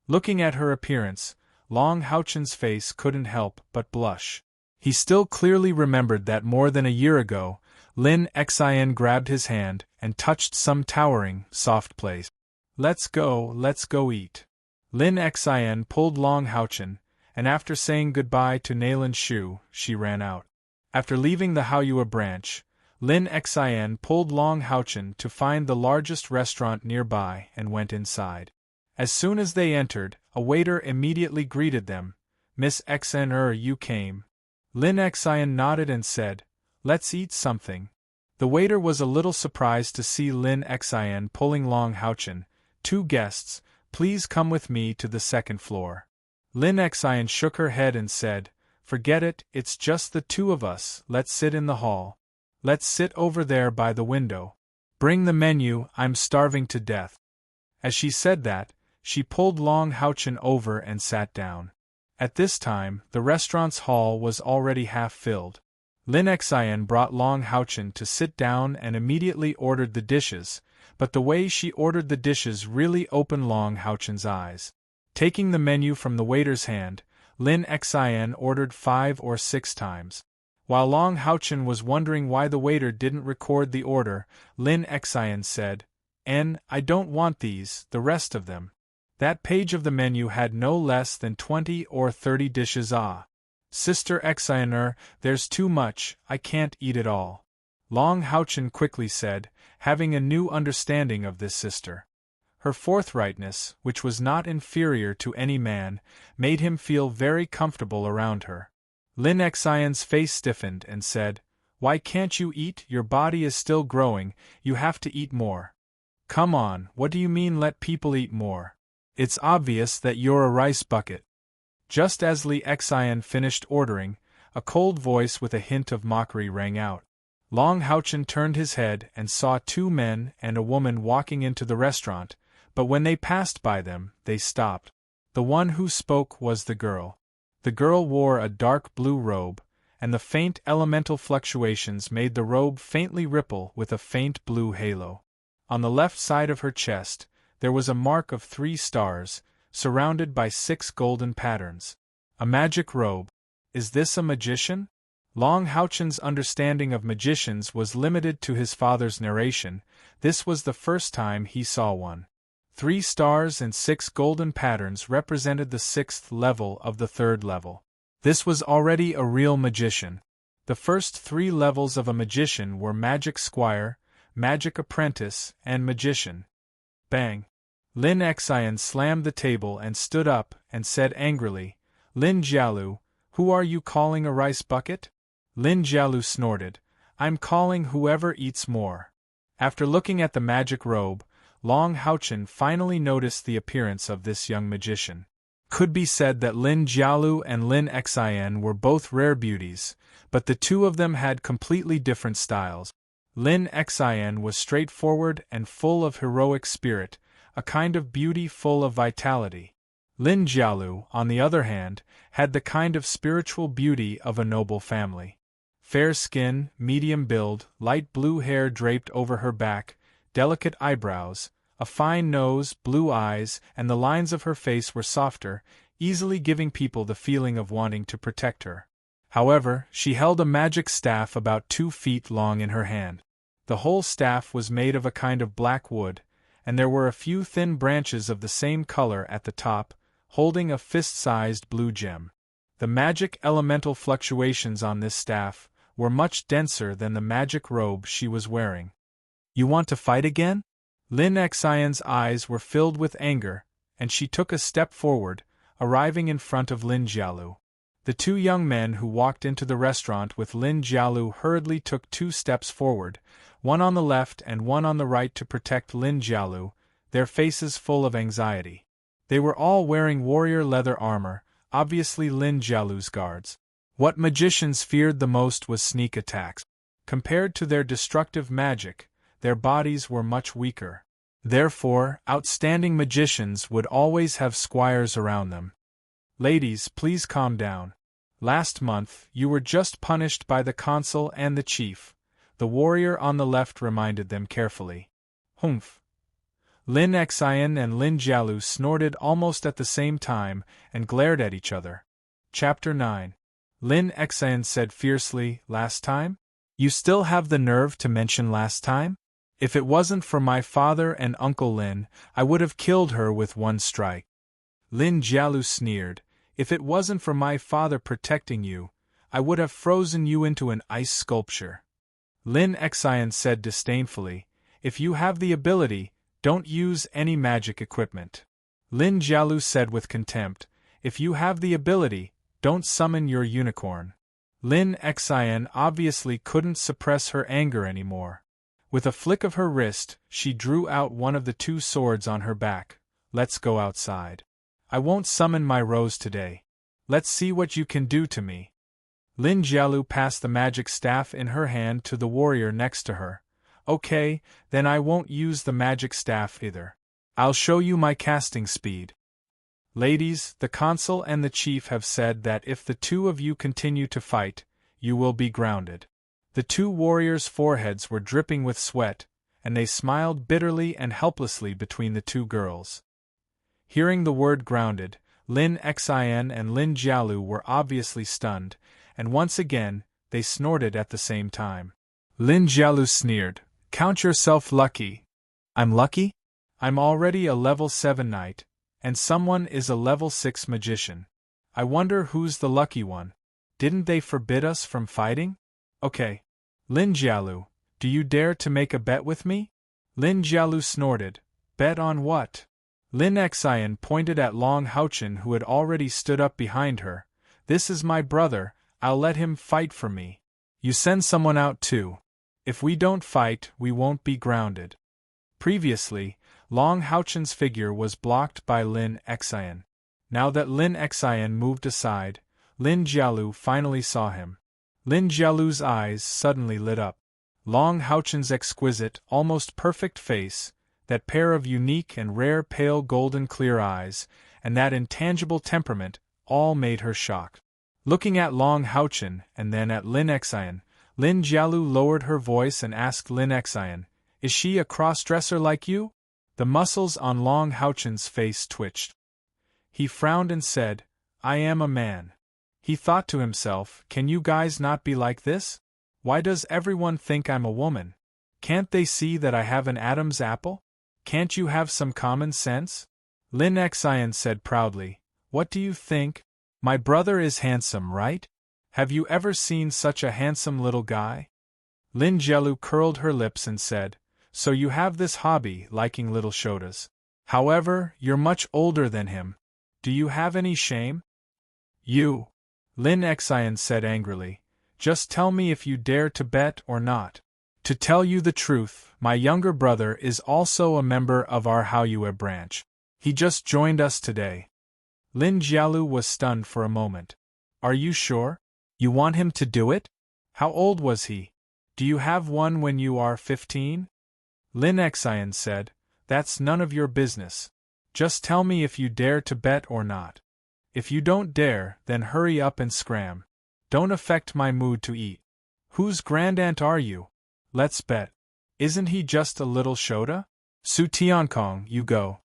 Looking at her appearance, Long Houchen's face couldn't help but blush. He still clearly remembered that more than a year ago, Lin Xian grabbed his hand and touched some towering, soft place. Let's go eat. Lin Xian pulled Long Houchen, and after saying goodbye to Nayland Shu, she ran out. After leaving the Haoyue branch, Lin Xian pulled Long Houchen to find the largest restaurant nearby and went inside. As soon as they entered, a waiter immediately greeted them. Miss Xn you came. Lin Xian nodded and said, Let's eat something. The waiter was a little surprised to see Lin Xian pulling Long Houchen. 2 guests, please come with me to the 2nd floor. Lin Xian shook her head and said, Forget it, it's just the 2 of us, let's sit in the hall. Let's sit over there by the window. Bring the menu, I'm starving to death. As she said that, she pulled Long Houchen over and sat down. At this time, the restaurant's hall was already half filled. Lin Xian brought Long Houchen to sit down and immediately ordered the dishes, but the way she ordered the dishes really opened Long Houchen's eyes. Taking the menu from the waiter's hand, Lin Xian ordered 5 or 6 times. While Long Houchen was wondering why the waiter didn't record the order, Lin Xian said, I don't want these, the rest of them. That page of the menu had no less than 20 or 30 dishes. Sister Xianer, there's too much, I can't eat it all. Long Houchen quickly said, having a new understanding of this sister. Her forthrightness, which was not inferior to any man, made him feel very comfortable around her. Lin Xian's face stiffened and said, Why can't you eat? Your body is still growing, you have to eat more. Come on, what do you mean let people eat more? It's obvious that you're a rice bucket. Just as Li Xian finished ordering, a cold voice with a hint of mockery rang out. Long Houchen turned his head and saw 2 men and a woman walking into the restaurant, but when they passed by them, they stopped. The one who spoke was the girl. The girl wore a dark blue robe, and the faint elemental fluctuations made the robe faintly ripple with a faint blue halo. On the left side of her chest, there was a mark of 3 stars, surrounded by 6 golden patterns. A magic robe. Is this a magician? Long Houchen's understanding of magicians was limited to his father's narration. This was the first time he saw one. 3 stars and 6 golden patterns represented the 6th level of the 3rd level. This was already a real magician. The first 3 levels of a magician were Magic Squire, Magic Apprentice, and Magician. Bang! Lin Xian slammed the table and stood up and said angrily, "Lin Jialu, who are you calling a rice bucket?" Lin Jialu snorted, "I'm calling whoever eats more." After looking at the magic robe, Long Haochen finally noticed the appearance of this young magician. Could be said that Lin Jialu and Lin Xian were both rare beauties, but the two of them had completely different styles. Lin Xian was straightforward and full of heroic spirit, a kind of beauty full of vitality. Lin Jialu, on the other hand, had the kind of spiritual beauty of a noble family. Fair skin, medium build, light blue hair draped over her back, delicate eyebrows, a fine nose, blue eyes, and the lines of her face were softer, easily giving people the feeling of wanting to protect her. However, she held a magic staff about 2 feet long in her hand. The whole staff was made of a kind of black wood, and there were a few thin branches of the same color at the top, holding a fist-sized blue gem. The magic elemental fluctuations on this staff were much denser than the magic robe she was wearing. "You want to fight again?" Lin Xian's eyes were filled with anger, and she took a step forward, arriving in front of Lin Jialu. The 2 young men who walked into the restaurant with Lin Jialu hurriedly took 2 steps forward, one on the left and one on the right to protect Lin Jialu, their faces full of anxiety. They were all wearing warrior leather armor, obviously Lin Jialu's guards. What magicians feared the most was sneak attacks. Compared to their destructive magic, their bodies were much weaker. Therefore, outstanding magicians would always have squires around them. "Ladies, please calm down. Last month, you were just punished by the consul and the chief," the warrior on the left reminded them carefully. "Humph." Lin Xian and Lin Jialu snorted almost at the same time and glared at each other. Chapter 9. Lin Xian said fiercely, "Last time? You still have the nerve to mention last time? If it wasn't for my father and Uncle Lin, I would have killed her with one strike." Lin Jialu sneered, "If it wasn't for my father protecting you, I would have frozen you into an ice sculpture." Lin Xian said disdainfully, "If you have the ability, don't use any magic equipment." Lin Jialu said with contempt, "If you have the ability, don't summon your unicorn." Lin Xian obviously couldn't suppress her anger anymore. With a flick of her wrist, she drew out one of the 2 swords on her back. "Let's go outside. I won't summon my rose today. Let's see what you can do to me." Lin Jialu passed the magic staff in her hand to the warrior next to her. "Okay, then I won't use the magic staff either. I'll show you my casting speed." "Ladies, the consul and the chief have said that if the 2 of you continue to fight, you will be grounded." The 2 warriors' foreheads were dripping with sweat, and they smiled bitterly and helplessly between the 2 girls. Hearing the word grounded, Lin Xian and Lin Jialu were obviously stunned, and once again, they snorted at the same time. Lin Jialu sneered, "Count yourself lucky." "I'm lucky? I'm already a level 7 knight, and someone is a level 6 magician. I wonder who's the lucky one. Didn't they forbid us from fighting? Okay. Lin Jialu, do you dare to make a bet with me?" Lin Jialu snorted, "Bet on what?" Lin Xian pointed at Long Haochen, who had already stood up behind her. "This is my brother, I'll let him fight for me. You send someone out too. If we don't fight, we won't be grounded." Previously, Long Haochen's figure was blocked by Lin Xian. Now that Lin Xian moved aside, Lin Jialu finally saw him. Lin Jialu's eyes suddenly lit up. Long Haochen's exquisite, almost perfect face, that pair of unique and rare pale golden clear eyes, and that intangible temperament, all made her shocked. Looking at Long Haochen and then at Lin Xian, Lin Jialu lowered her voice and asked Lin Xian, "Is she a cross-dresser like you?" The muscles on Long Haochen's face twitched. He frowned and said, "I am a man." He thought to himself, "Can you guys not be like this? Why does everyone think I'm a woman? Can't they see that I have an Adam's apple? Can't you have some common sense?" Lin Xian said proudly, "What do you think? My brother is handsome, right? Have you ever seen such a handsome little guy? Lin Jielu curled her lips and said, So you have this hobby, liking little shotas. However, you're much older than him. Do you have any shame? You! Lin Xian said angrily. Just tell me if you dare to bet or not. To tell you the truth, my younger brother is also a member of our Haoyue branch. He just joined us today. Lin Jielu was stunned for a moment. Are you sure? You want him to do it? How old was he? Do you have one when you are 15? Lin Xian said, That's none of your business. Just tell me if you dare to bet or not. If you don't dare, then hurry up and scram. Don't affect my mood to eat. Whose grandaunt are you? Let's bet. Isn't he just a little shota? Su Tiankong, you go.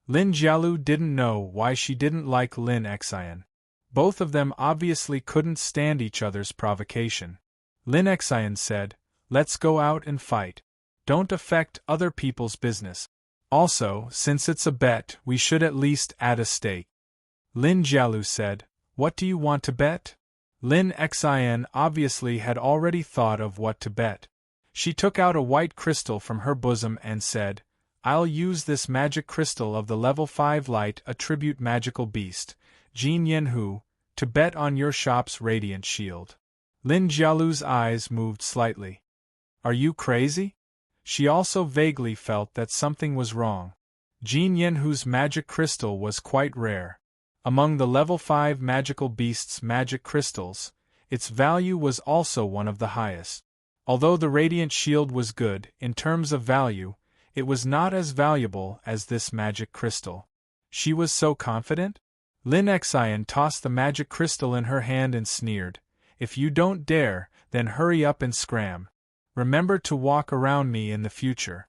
Lin Jielu didn't know why she didn't like Lin Xian. Both of them obviously couldn't stand each other's provocation. Lin Xian said, Let's go out and fight. Don't affect other people's business. Also, since it's a bet, we should at least add a stake. Lin Jielu said, What do you want to bet? Lin Xian obviously had already thought of what to bet. She took out a white crystal from her bosom and said, I'll use this magic crystal of the level 5 light attribute magical beast, Jin Yanhu, to bet on your shop's radiant shield. Lin Jialu's eyes moved slightly. Are you crazy? She also vaguely felt that something was wrong. Jin Yanhu's magic crystal was quite rare. Among the level 5 magical beast's magic crystals, its value was also one of the highest. Although the radiant shield was good, in terms of value, it was not as valuable as this magic crystal. She was so confident? Lin Xian tossed the magic crystal in her hand and sneered, If you don't dare, then hurry up and scram. Remember to walk around me in the future.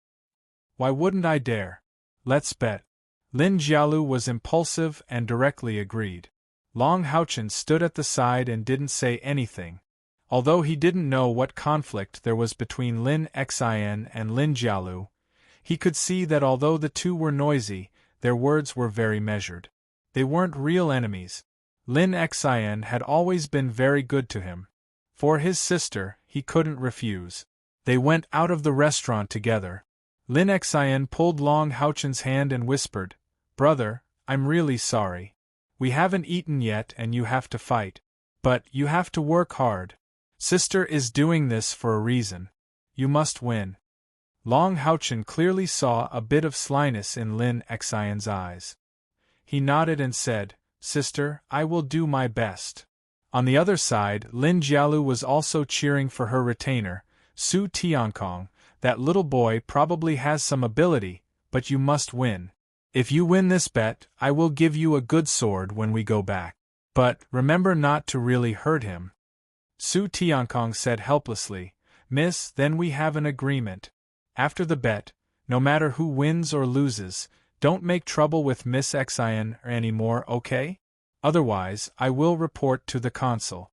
Why wouldn't I dare? Let's bet. Lin Jielu was impulsive and directly agreed. Long Haochen stood at the side and didn't say anything. Although he didn't know what conflict there was between Lin Xian and Lin Jielu, he could see that although the two were noisy, their words were very measured. They weren't real enemies. Lin Xian had always been very good to him. For his sister, he couldn't refuse. They went out of the restaurant together. Lin Xian pulled Long Haochen's hand and whispered, Brother, I'm really sorry. We haven't eaten yet and you have to fight. But you have to work hard. Sister is doing this for a reason. You must win. Long Haochen clearly saw a bit of slyness in Lin Xian's eyes. He nodded and said, Sister, I will do my best. On the other side, Lin Jielu was also cheering for her retainer, Su Tiankong. That little boy probably has some ability, but you must win. If you win this bet, I will give you a good sword when we go back. But remember not to really hurt him. Su Tiankong said helplessly, Miss, then we have an agreement. After the bet, no matter who wins or loses, don't make trouble with Miss Xian anymore, okay? Otherwise, I will report to the consul.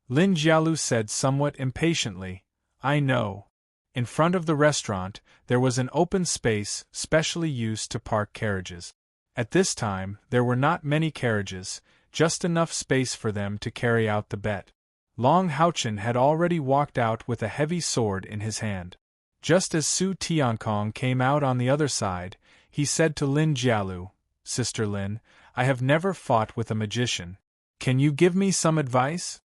Lin Jielu said somewhat impatiently, I know. In front of the restaurant, there was an open space specially used to park carriages. At this time, there were not many carriages, just enough space for them to carry out the bet. Long Haochen had already walked out with a heavy sword in his hand. Just as Su Tiankong came out on the other side, he said to Lin Jielu, Sister Lin, I have never fought with a magician. Can you give me some advice?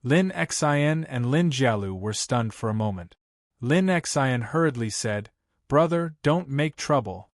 Lin Xian and Lin Jielu were stunned for a moment. Lin Xian hurriedly said, Brother, don't make trouble.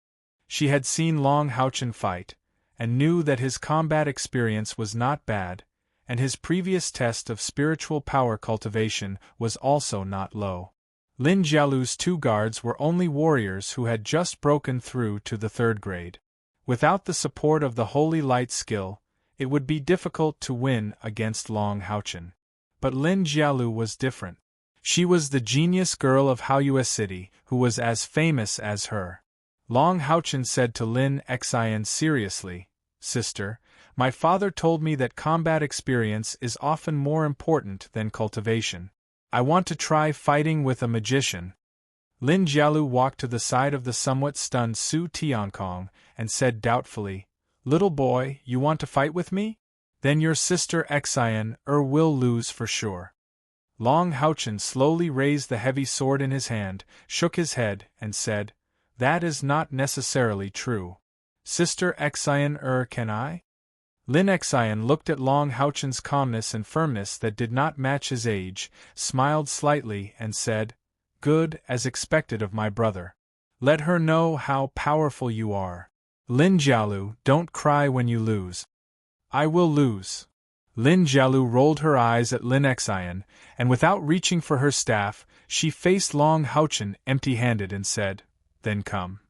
She had seen Long Haochen fight, and knew that his combat experience was not bad, and his previous test of spiritual power cultivation was also not low. Lin Jialu's two guards were only warriors who had just broken through to the 3rd grade. Without the support of the Holy Light skill, it would be difficult to win against Long Haochen. But Lin Jielu was different. She was the genius girl of Haoyue City, who was as famous as her. Long Haochen said to Lin Xian seriously, Sister, my father told me that combat experience is often more important than cultivation. I want to try fighting with a magician. Lin Jielu walked to the side of the somewhat stunned Su Tiankong and said doubtfully, Little boy, you want to fight with me? Then your sister Exhilarating will lose for sure. Long Houchen slowly raised the heavy sword in his hand, shook his head, and said, That is not necessarily true. Sister Exhilarating can I? Lin Exhilarating looked at Long Houchen's calmness and firmness that did not match his age, smiled slightly, and said, Good, as expected of my brother. Let her know how powerful you are. Lin Jialu, don't cry when you lose. I will lose. Lin Jialu rolled her eyes at Lin Exhilarating, and without reaching for her staff, she faced Long Houchen empty-handed and said, Then come.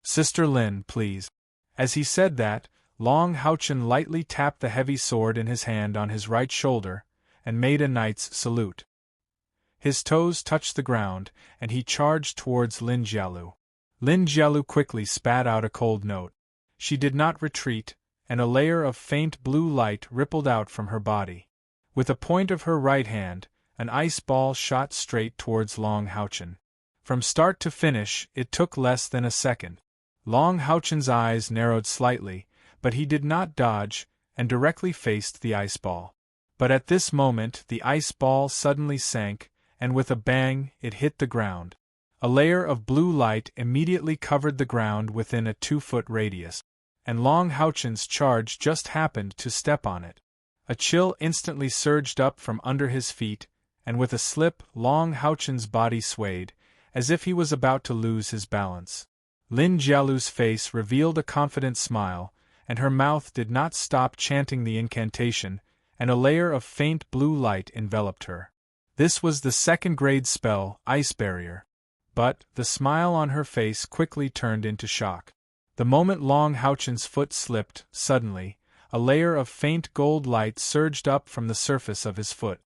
Sister Lin, please. As he said that, Long Houchen lightly tapped the heavy sword in his hand on his right shoulder, and made a knight's salute. His toes touched the ground, and he charged towards Lin Jialu. Lin Jialu quickly spat out a cold note. She did not retreat, and a layer of faint blue light rippled out from her body. With the point of her right hand, an ice ball shot straight towards Long Houchen. From start to finish, it took less than a second. Long Houchen's eyes narrowed slightly, but he did not dodge, and directly faced the ice ball. But at this moment the ice ball suddenly sank, and with a bang it hit the ground. A layer of blue light immediately covered the ground within a 2-foot radius, and Long Houchen's charge just happened to step on it. A chill instantly surged up from under his feet, and with a slip Long Houchen's body swayed, as if he was about to lose his balance. Lin Jialu's face revealed a confident smile, and her mouth did not stop chanting the incantation, and a layer of faint blue light enveloped her. This was the second-grade spell, Ice Barrier. But the smile on her face quickly turned into shock. The moment Long Houchen's foot slipped, suddenly, a layer of faint gold light surged up from the surface of his foot.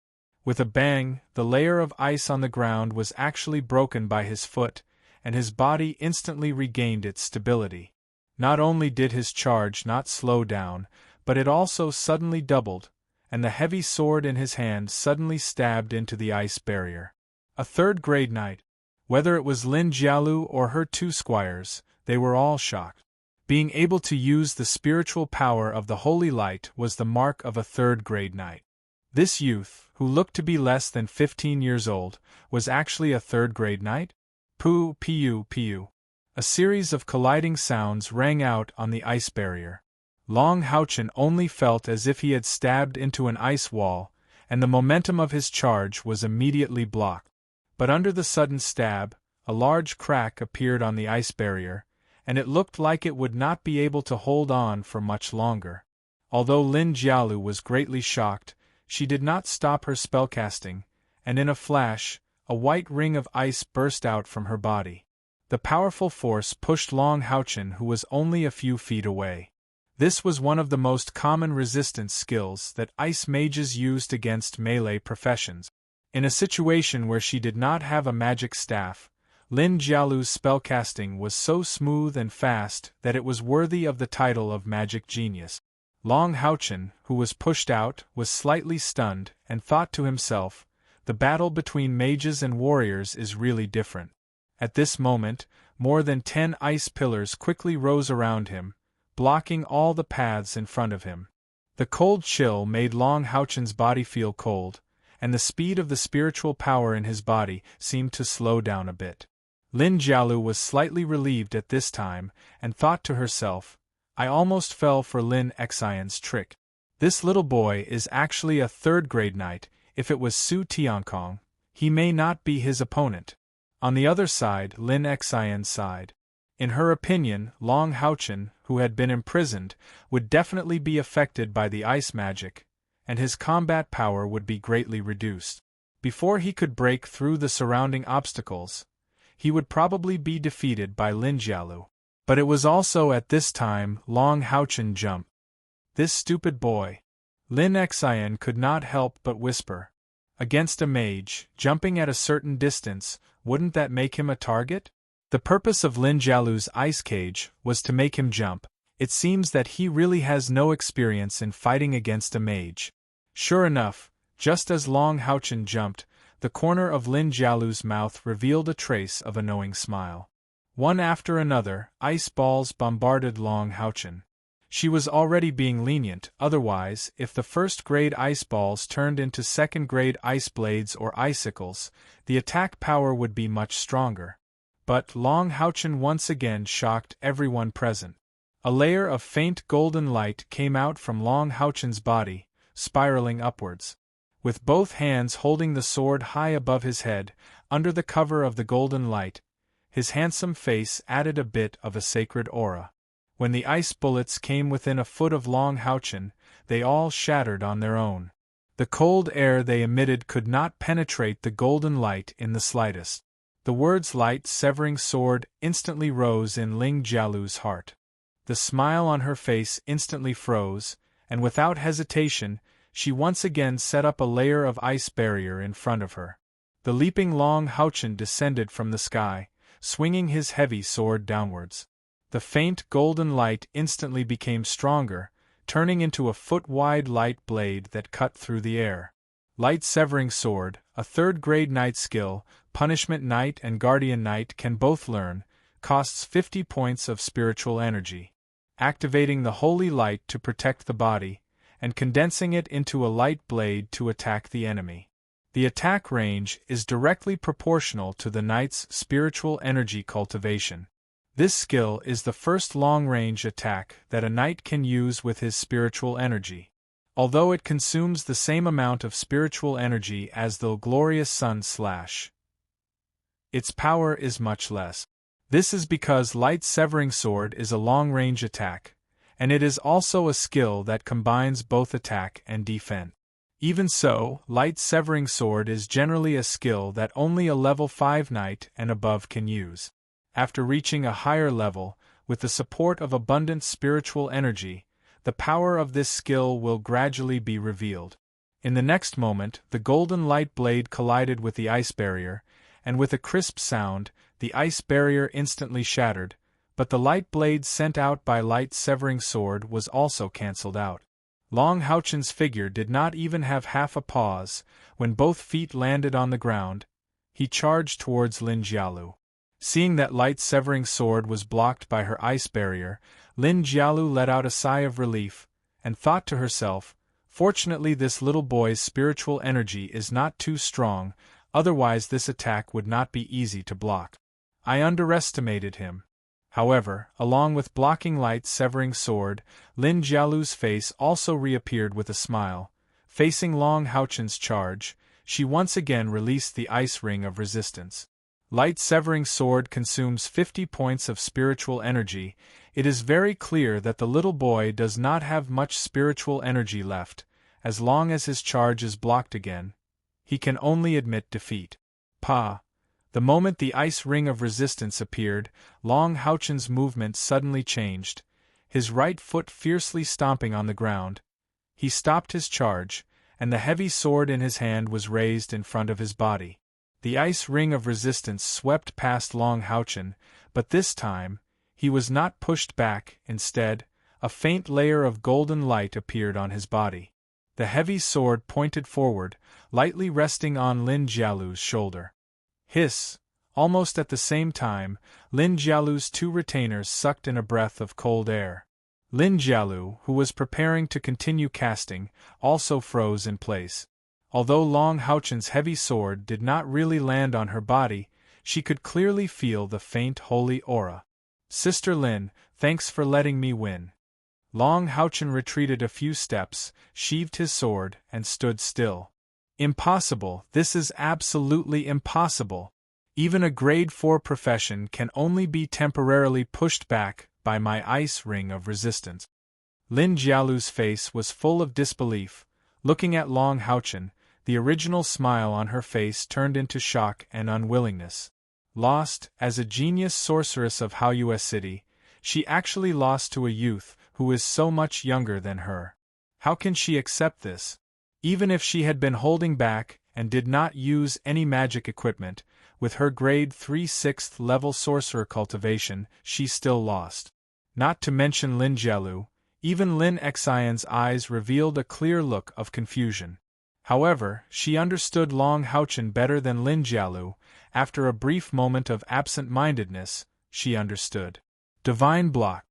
With a bang, the layer of ice on the ground was actually broken by his foot, and his body instantly regained its stability. Not only did his charge not slow down, but it also suddenly doubled, and the heavy sword in his hand suddenly stabbed into the ice barrier. A third-grade knight. Whether it was Lin Jialu or her 2 squires, they were all shocked. Being able to use the spiritual power of the holy light was the mark of a third-grade knight. This youth, who looked to be less than 15 years old, was actually a third-grade knight? Poo, piu, piu. A series of colliding sounds rang out on the ice barrier. Long Houchen only felt as if he had stabbed into an ice wall, and the momentum of his charge was immediately blocked. But under the sudden stab, a large crack appeared on the ice barrier, and it looked like it would not be able to hold on for much longer. Although Lin Jialu was greatly shocked, she did not stop her spellcasting, and in a flash, a white ring of ice burst out from her body. The powerful force pushed Long Houchen, who was only a few feet away. This was one of the most common resistance skills that ice mages used against melee professions. In a situation where she did not have a magic staff, Lin Jialu's spellcasting was so smooth and fast that it was worthy of the title of magic genius. Long Houchen, who was pushed out, was slightly stunned, and thought to himself, the battle between mages and warriors is really different. At this moment, more than 10 ice pillars quickly rose around him, blocking all the paths in front of him. The cold chill made Long Houchen's body feel cold, and the speed of the spiritual power in his body seemed to slow down a bit. Lin Jialu was slightly relieved at this time, and thought to herself, I almost fell for Lin Exhilarating's trick. This little boy is actually a third-grade knight. If it was Su Tiankong, he may not be his opponent. On the other side, Lin Exhilarating sighed. In her opinion, Long Houchen, who had been imprisoned, would definitely be affected by the ice magic, and his combat power would be greatly reduced. Before he could break through the surrounding obstacles, he would probably be defeated by Lin Jialu. But it was also at this time Long Houchen jumped. This stupid boy. Lin Exhilarating could not help but whisper. Against a mage, jumping at a certain distance, wouldn't that make him a target? The purpose of Lin Jialu's ice cage was to make him jump. It seems that he really has no experience in fighting against a mage. Sure enough, just as Long Houchen jumped, the corner of Lin Jialu's mouth revealed a trace of a knowing smile. One after another, ice balls bombarded Long Houchen. She was already being lenient, otherwise, if the first-grade ice balls turned into second-grade ice blades or icicles, the attack power would be much stronger. But Long Houchen once again shocked everyone present. A layer of faint golden light came out from Long Houchen's body, spiraling upwards. With both hands holding the sword high above his head, under the cover of the golden light, his handsome face added a bit of a sacred aura. When the ice bullets came within a foot of Long Houchen, they all shattered on their own. The cold air they emitted could not penetrate the golden light in the slightest. The words light-severing sword instantly rose in Ling Jialu's heart. The smile on her face instantly froze, and without hesitation, she once again set up a layer of ice barrier in front of her. The leaping Long Houchen descended from the sky, swinging his heavy sword downwards. The faint golden light instantly became stronger, turning into a foot-wide light blade that cut through the air. Light-severing sword, a third-grade knight skill, Punishment Knight and Guardian Knight can both learn, costs 50 points of spiritual energy. Activating the holy light to protect the body, and condensing it into a light blade to attack the enemy. The attack range is directly proportional to the knight's spiritual energy cultivation. This skill is the first long-range attack that a knight can use with his spiritual energy. Although it consumes the same amount of spiritual energy as the glorious sun slash, its power is much less. This is because light-severing sword is a long-range attack, and it is also a skill that combines both attack and defense. Even so, light-severing sword is generally a skill that only a level 5 knight and above can use. After reaching a higher level, with the support of abundant spiritual energy, the power of this skill will gradually be revealed. In the next moment, the golden light blade collided with the ice barrier, and with a crisp sound, the ice barrier instantly shattered, but the light blade sent out by light-severing sword was also cancelled out. Long Houchen's figure did not even have half a pause. When both feet landed on the ground, he charged towards Lin Jialu. Seeing that light-severing sword was blocked by her ice barrier, Lin Jialu let out a sigh of relief, and thought to herself, fortunately this little boy's spiritual energy is not too strong, otherwise this attack would not be easy to block. I underestimated him. However, along with blocking light-severing sword, Lin Jialu's face also reappeared with a smile. Facing Long Houchen's charge, she once again released the ice ring of resistance. Light-severing sword consumes 50 points of spiritual energy. It is very clear that the little boy does not have much spiritual energy left. As long as his charge is blocked again, he can only admit defeat. Pa! The moment the ice ring of resistance appeared, Long Houchen's movement suddenly changed, his right foot fiercely stomping on the ground. He stopped his charge, and the heavy sword in his hand was raised in front of his body. The ice ring of resistance swept past Long Houchen, but this time, he was not pushed back. Instead, a faint layer of golden light appeared on his body. The heavy sword pointed forward, lightly resting on Lin Jialu's shoulder. Hiss! Almost at the same time, Lin Jialu's 2 retainers sucked in a breath of cold air. Lin Jialu, who was preparing to continue casting, also froze in place. Although Long Houchen's heavy sword did not really land on her body, she could clearly feel the faint holy aura. Sister Lin, thanks for letting me win. Long Houchen retreated a few steps, sheathed his sword, and stood still. Impossible, this is absolutely impossible. Even a grade 4 profession can only be temporarily pushed back by my ice ring of resistance. Lin Jialu's face was full of disbelief. Looking at Long Houchen, the original smile on her face turned into shock and unwillingness. Lost, as a genius sorceress of Haoyue City, she actually lost to a youth who is so much younger than her. How can she accept this? Even if she had been holding back and did not use any magic equipment, with her grade 3 6th level sorcerer cultivation, she still lost. Not to mention Lin Jialu, even Lin Xian's eyes revealed a clear look of confusion. However, she understood Long Houchen better than Lin Jialu. After a brief moment of absent-mindedness, she understood. Divine block.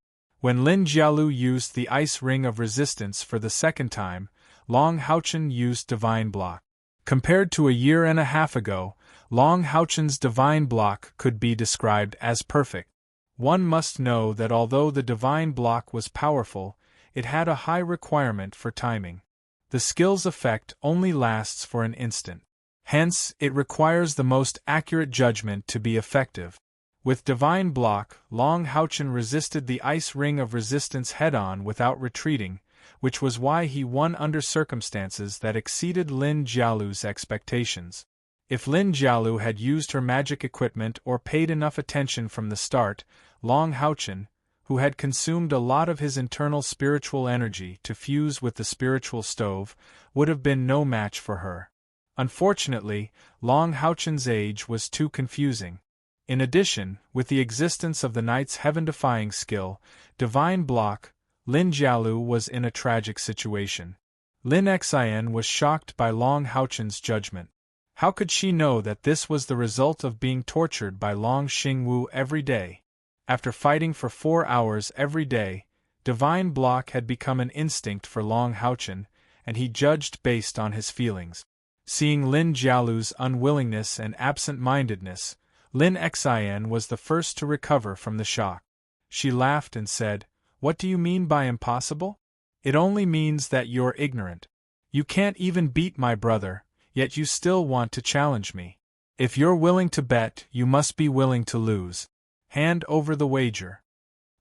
When Lin Jialu used the ice ring of resistance for the second time, Long Haochen used divine block. Compared to a year and a half ago, Long Haochen's divine block could be described as perfect. One must know that although the divine block was powerful, it had a high requirement for timing. The skill's effect only lasts for an instant. Hence, it requires the most accurate judgment to be effective. With divine block, Long Haochen resisted the ice ring of resistance head-on without retreating, which was why he won under circumstances that exceeded Lin Jialu's expectations. If Lin Jialu had used her magic equipment or paid enough attention from the start, Long Haochen, who had consumed a lot of his internal spiritual energy to fuse with the spiritual stove, would have been no match for her. Unfortunately, Long Haochen's age was too confusing. In addition, with the existence of the knight's heaven-defying skill, divine block, Lin Jialu was in a tragic situation. Lin Xian was shocked by Long Haochen's judgment. How could she know that this was the result of being tortured by Long Xingwu every day? After fighting for 4 hours every day, divine block had become an instinct for Long Haochen, and he judged based on his feelings. Seeing Lin Jialu's unwillingness and absent-mindedness, Lin Xian was the first to recover from the shock. She laughed and said, "What do you mean by impossible? It only means that you're ignorant. You can't even beat my brother, yet you still want to challenge me. If you're willing to bet, you must be willing to lose. Hand over the wager."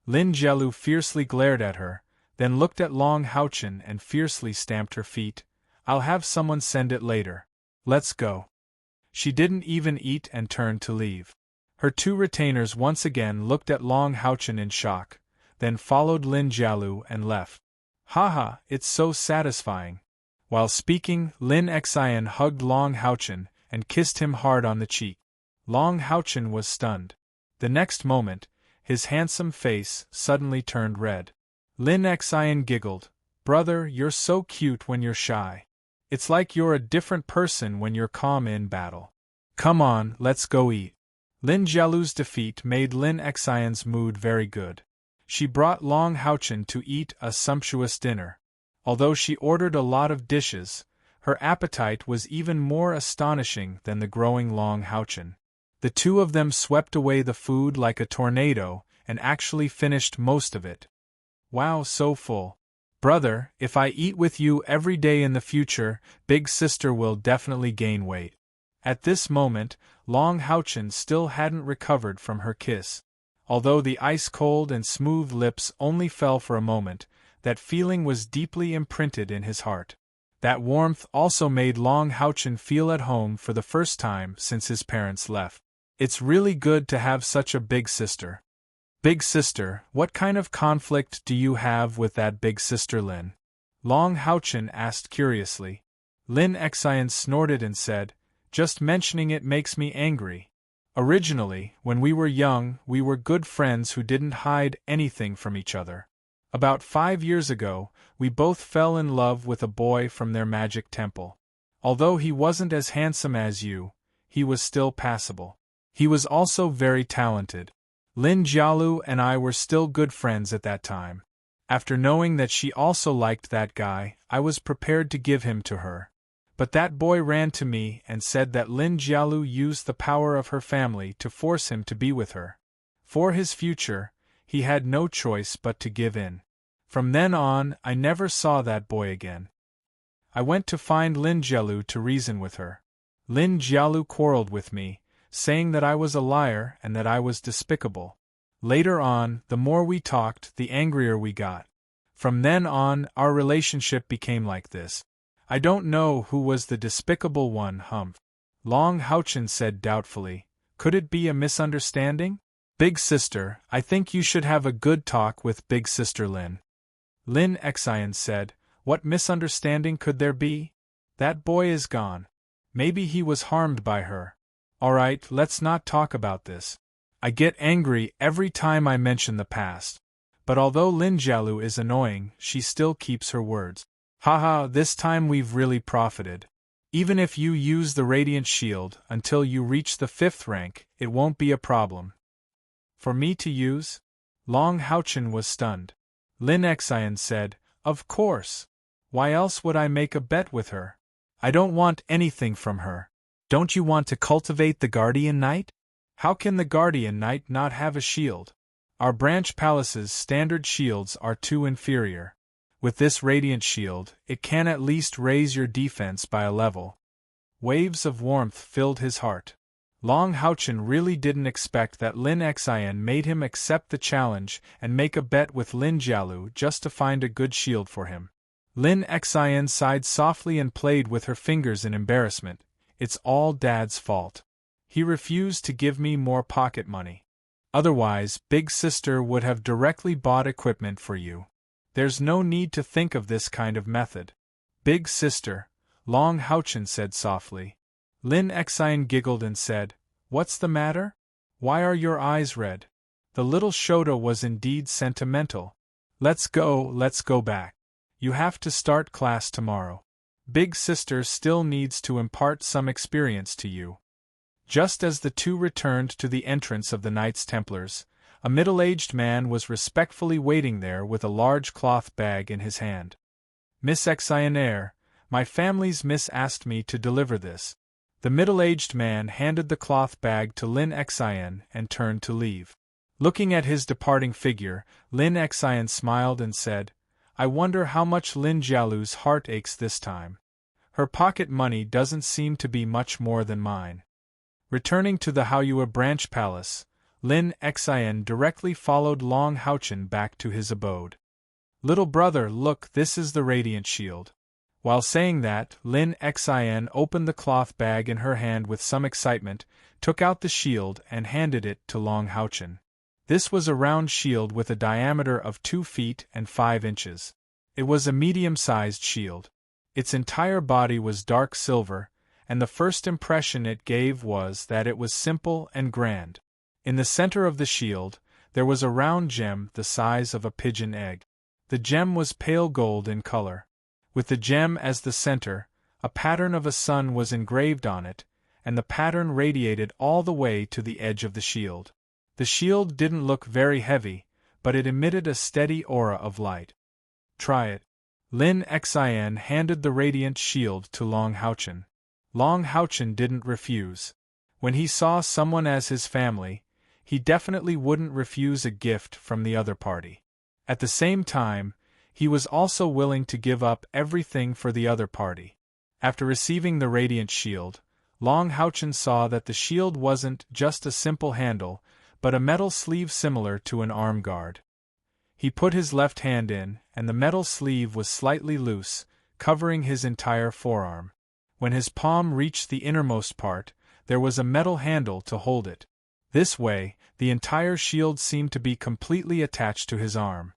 Lin Jialu fiercely glared at her, then looked at Long Haochen and fiercely stamped her feet. "I'll have someone send it later. Let's go." She didn't even eat and turned to leave. Her 2 retainers once again looked at Long Haochen in shock, then followed Lin Jialu and left. "Haha, it's so satisfying." While speaking, Lin Xian hugged Long Haochen and kissed him hard on the cheek. Long Haochen was stunned. The next moment, his handsome face suddenly turned red. Lin Xian giggled, "Brother, you're so cute when you're shy. It's like you're a different person when you're calm in battle. Come on, let's go eat." Lin Jialu's defeat made Lin Xian's mood very good. She brought Long Haochen to eat a sumptuous dinner. Although she ordered a lot of dishes, her appetite was even more astonishing than the growing Long Haochen. The 2 of them swept away the food like a tornado and actually finished most of it. "Wow, so full. Brother, if I eat with you every day in the future, big sister will definitely gain weight." At this moment, Long Haochen still hadn't recovered from her kiss. Although the ice-cold and smooth lips only fell for a moment, that feeling was deeply imprinted in his heart. That warmth also made Long Haochen feel at home for the first time since his parents left. It's really good to have such a big sister. "Big sister, what kind of conflict do you have with that big sister Lin?" Long Haochen asked curiously. Lin Xian snorted and said, "Just mentioning it makes me angry. Originally, when we were young, we were good friends who didn't hide anything from each other. About 5 years ago, we both fell in love with a boy from their magic temple. Although he wasn't as handsome as you, he was still passable. He was also very talented. Lin Jialu and I were still good friends at that time. After knowing that she also liked that guy, I was prepared to give him to her. But that boy ran to me and said that Lin Jialu used the power of her family to force him to be with her. For his future, he had no choice but to give in. From then on, I never saw that boy again. I went to find Lin Jialu to reason with her. Lin Jialu quarreled with me, saying that I was a liar and that I was despicable. Later on, the more we talked, the angrier we got. From then on, our relationship became like this. I don't know who was the despicable one, humph." Long Haochen said doubtfully, "Could it be a misunderstanding? Big sister, I think you should have a good talk with big sister Lin." Lin Xian said, "What misunderstanding could there be? That boy is gone. Maybe he was harmed by her. Alright, let's not talk about this. I get angry every time I mention the past. But although Lin Jialu is annoying, she still keeps her words. Haha, this time we've really profited. Even if you use the Radiant Shield until you reach the 5th rank, it won't be a problem." "For me to use?" Long Houchen was stunned. Lin Xian said, "Of course. Why else would I make a bet with her? I don't want anything from her. Don't you want to cultivate the Guardian Knight? How can the Guardian Knight not have a shield? Our branch palace's standard shields are too inferior. With this radiant shield, it can at least raise your defense by a level." Waves of warmth filled his heart. Long Houchen really didn't expect that Lin Xian made him accept the challenge and make a bet with Lin Jialu just to find a good shield for him. Lin Xian sighed softly and played with her fingers in embarrassment. "It's all Dad's fault. He refused to give me more pocket money. Otherwise, Big Sister would have directly bought equipment for you. There's no need to think of this kind of method." "Big Sister," Long Houchen said softly. Lin Xian giggled and said, "What's the matter? Why are your eyes red?" The little Shota was indeed sentimental. Let's go back. You have to start class tomorrow. Big Sister still needs to impart some experience to you." Just as the two returned to the entrance of the Knights Templars, a middle-aged man was respectfully waiting there with a large cloth bag in his hand. "Miss Xian, my family's miss asked me to deliver this." The middle-aged man handed the cloth bag to Lin Xian and turned to leave. Looking at his departing figure, Lin Xian smiled and said, "I wonder how much Lin Jialu's heart aches this time. Her pocket money doesn't seem to be much more than mine." Returning to the Haoyue branch palace, Lin Xian directly followed Long Houchen back to his abode. "Little brother, look, this is the radiant shield." While saying that, Lin Xian opened the cloth bag in her hand with some excitement, took out the shield and handed it to Long Houchen. This was a round shield with a diameter of 2 feet and 5 inches. It was a medium-sized shield. Its entire body was dark silver, and the first impression it gave was that it was simple and grand. In the center of the shield, there was a round gem the size of a pigeon egg. The gem was pale gold in color. With the gem as the center, a pattern of a sun was engraved on it, and the pattern radiated all the way to the edge of the shield. The shield didn't look very heavy, but it emitted a steady aura of light. "Try it." Lin Xian handed the radiant shield to Long Houchen. Long Houchen didn't refuse. When he saw someone as his family, he definitely wouldn't refuse a gift from the other party. At the same time, he was also willing to give up everything for the other party. After receiving the radiant shield, Long Houchen saw that the shield wasn't just a simple handle, but a metal sleeve similar to an arm guard. He put his left hand in, and the metal sleeve was slightly loose, covering his entire forearm. When his palm reached the innermost part, there was a metal handle to hold it. This way, the entire shield seemed to be completely attached to his arm.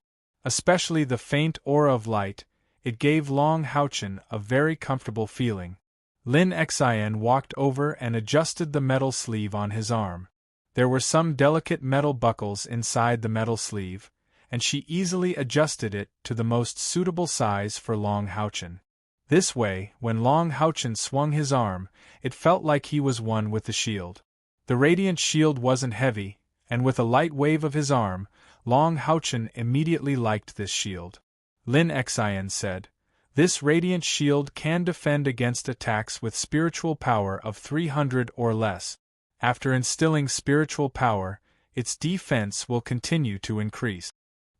Especially the faint aura of light, it gave Long Houchen a very comfortable feeling. Lin Xian walked over and adjusted the metal sleeve on his arm. There were some delicate metal buckles inside the metal sleeve, and she easily adjusted it to the most suitable size for Long Houchen. This way, when Long Houchen swung his arm, it felt like he was one with the shield. The radiant shield wasn't heavy, and with a light wave of his arm, Long Houchen immediately liked this shield. Lin Xian said, "This radiant shield can defend against attacks with spiritual power of 300 or less. After instilling spiritual power, its defense will continue to increase.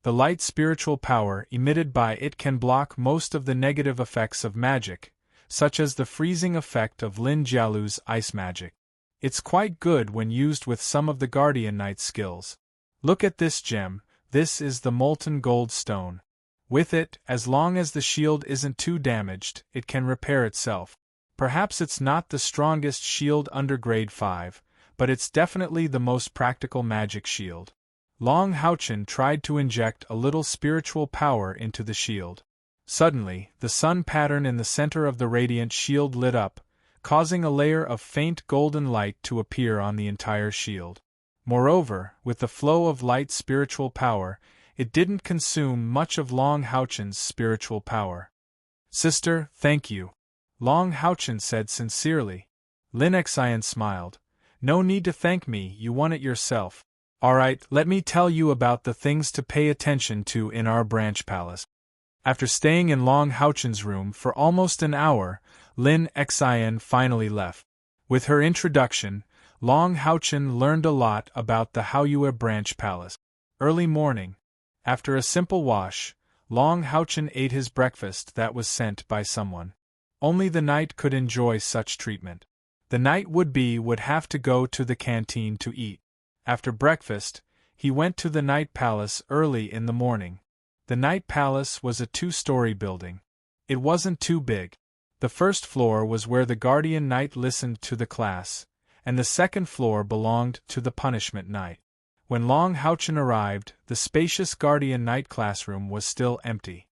The light spiritual power emitted by it can block most of the negative effects of magic, such as the freezing effect of Lin Jialu's ice magic. It's quite good when used with some of the Guardian Knight skills. Look at this gem, this is the molten gold stone. With it, as long as the shield isn't too damaged, it can repair itself. Perhaps it's not the strongest shield under grade 5, but it's definitely the most practical magic shield." Long Houchen tried to inject a little spiritual power into the shield. Suddenly, the sun pattern in the center of the radiant shield lit up, causing a layer of faint golden light to appear on the entire shield. Moreover, with the flow of light spiritual power, it didn't consume much of Long Houchen's spiritual power. "Sister, thank you," Long Houchen said sincerely. Lin Xian smiled. "No need to thank me, you won it yourself. Alright, let me tell you about the things to pay attention to in our branch palace. After staying in Long Houchen's room for almost an hour, Lin Xin finally left. With her introduction, Long Houchen learned a lot about the Haoyue branch palace. Early morning. After a simple wash, Long Houchen ate his breakfast that was sent by someone. Only the knight could enjoy such treatment. The knight would-be would have to go to the canteen to eat. After breakfast, he went to the night palace early in the morning. The night palace was a 2-story building. It wasn't too big. The first floor was where the guardian knight listened to the class, and the second floor belonged to the punishment knight. When Long Houchen arrived, the spacious guardian knight classroom was still empty.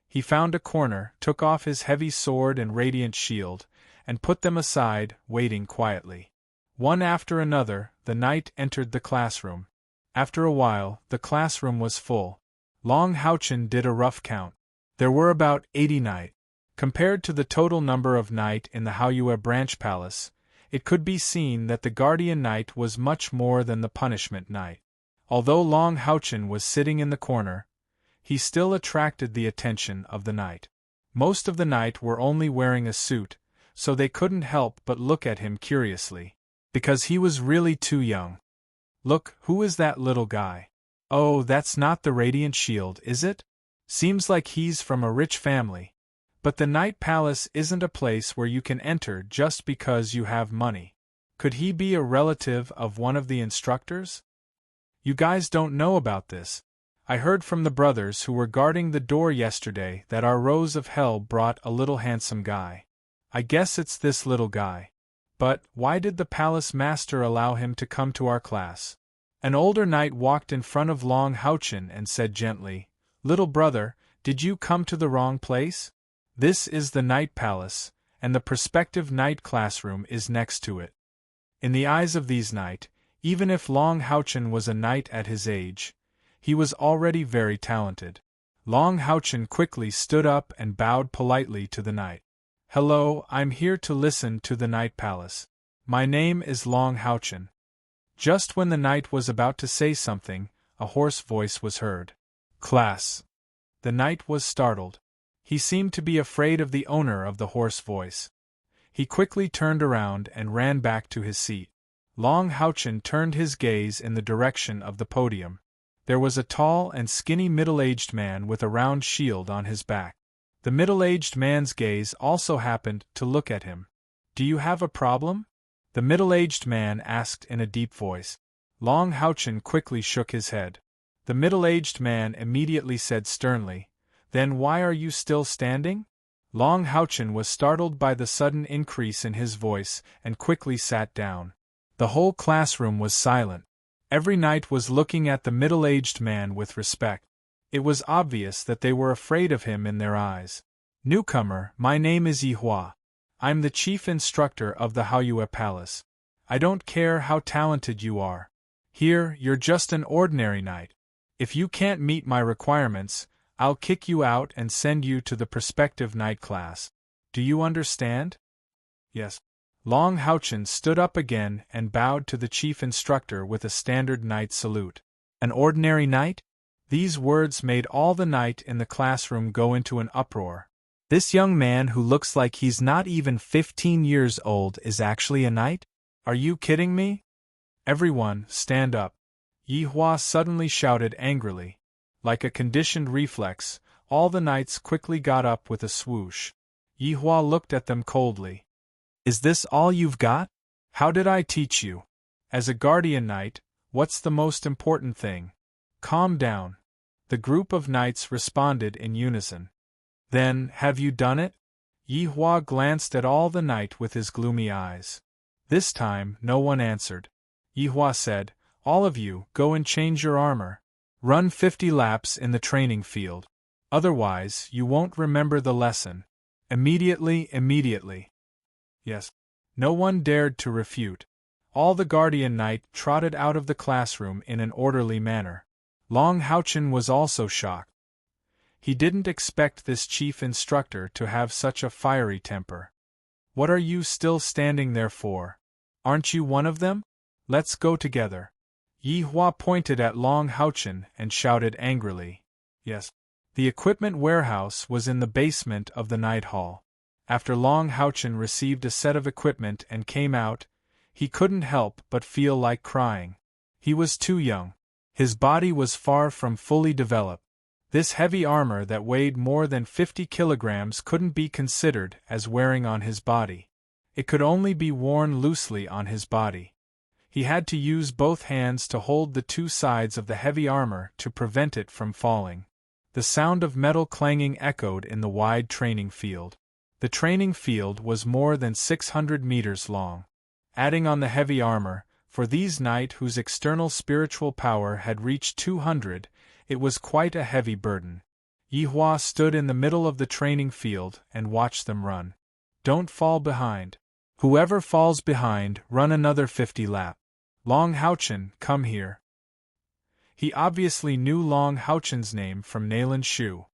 He found a corner, took off his heavy sword and radiant shield, and put them aside, waiting quietly. One after another, the knight entered the classroom. After a while, the classroom was full. Long Houchen did a rough count. There were about 80 knight. Compared to the total number of knight in the Haoyue branch palace, it could be seen that the guardian knight was much more than the punishment knight. Although Long Houchen was sitting in the corner, he still attracted the attention of the knight. Most of the knight were only wearing a suit, so they couldn't help but look at him curiously. Because he was really too young. Look, who is that little guy? Oh, that's not the Radiant Shield, is it? Seems like he's from a rich family. But the Night Palace isn't a place where you can enter just because you have money. Could he be a relative of one of the instructors? You guys don't know about this. I heard from the brothers who were guarding the door yesterday that our Rose of Hell brought a little handsome guy. I guess it's this little guy. But, why did the palace master allow him to come to our class? An older knight walked in front of Long Houchen and said gently, "Little brother, did you come to the wrong place? This is the night palace, and the prospective night classroom is next to it." In the eyes of these knight, even if Long Houchen was a knight at his age, he was already very talented. Long Houchen quickly stood up and bowed politely to the knight. "Hello, I'm here to listen to the Night Palace. My name is Long Houchen." Just when the knight was about to say something, a hoarse voice was heard. "Class." The knight was startled. He seemed to be afraid of the owner of the hoarse voice. He quickly turned around and ran back to his seat. Long Houchen turned his gaze in the direction of the podium. There was a tall and skinny middle-aged man with a round shield on his back. The middle-aged man's gaze also happened to look at him. "Do you have a problem?" the middle-aged man asked in a deep voice. Long Houchen quickly shook his head. The middle-aged man immediately said sternly, "Then why are you still standing?" Long Houchen was startled by the sudden increase in his voice and quickly sat down. The whole classroom was silent. Every knight was looking at the middle-aged man with respect. It was obvious that they were afraid of him in their eyes. "Newcomer, my name is Yihua. I'm the chief instructor of the Haoyue Palace. I don't care how talented you are. Here, you're just an ordinary knight. If you can't meet my requirements, I'll kick you out and send you to the prospective knight class. Do you understand?" "Yes." Long Houchen stood up again and bowed to the chief instructor with a standard knight salute. "An ordinary knight?" These words made all the knight in the classroom go into an uproar. This young man who looks like he's not even 15 years old is actually a knight? Are you kidding me? Everyone, stand up. Yihua suddenly shouted angrily. Like a conditioned reflex, all the knights quickly got up with a swoosh. Yihua looked at them coldly. "Is this all you've got? How did I teach you? As a guardian knight, what's the most important thing? Calm down." The group of knights responded in unison. "Then, have you done it?" Yihua glanced at all the knight with his gloomy eyes. This time, no one answered. Yihua said, "All of you, go and change your armor. Run 50 laps in the training field. Otherwise, you won't remember the lesson. Immediately." Yes. No one dared to refute. All the guardian knight trotted out of the classroom in an orderly manner. Long Houchen was also shocked. He didn't expect this chief instructor to have such a fiery temper. "What are you still standing there for? Aren't you one of them? Let's go together." Yi Hua pointed at Long Houchen and shouted angrily. Yes. The equipment warehouse was in the basement of the night hall. After Long Houchen received a set of equipment and came out, he couldn't help but feel like crying. He was too young. His body was far from fully developed. This heavy armor that weighed more than 50 kilograms couldn't be considered as wearing on his body. It could only be worn loosely on his body. He had to use both hands to hold the two sides of the heavy armor to prevent it from falling. The sound of metal clanging echoed in the wide training field. The training field was more than 600 meters long. Adding on the heavy armor, for these knights whose external spiritual power had reached 200, it was quite a heavy burden. Yi Hua stood in the middle of the training field and watched them run. Don't fall behind. Whoever falls behind, run another 50 laps. Long Houchen, come here. He obviously knew Long Houchen's name from Nayland Shu.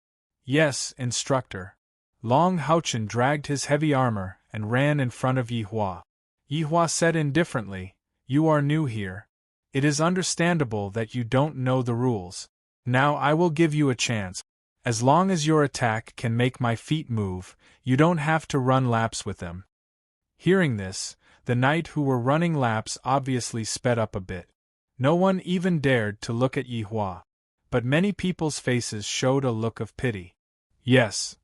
Yes, instructor. Long Houchen dragged his heavy armor and ran in front of Yi Hua. Yi Hua said indifferently, "You are new here. It is understandable that you don't know the rules. Now I will give you a chance. As long as your attack can make my feet move, you don't have to run laps with them." Hearing this, the knight who were running laps obviously sped up a bit. No one even dared to look at Yi Hua. But many people's faces showed a look of pity. Yes.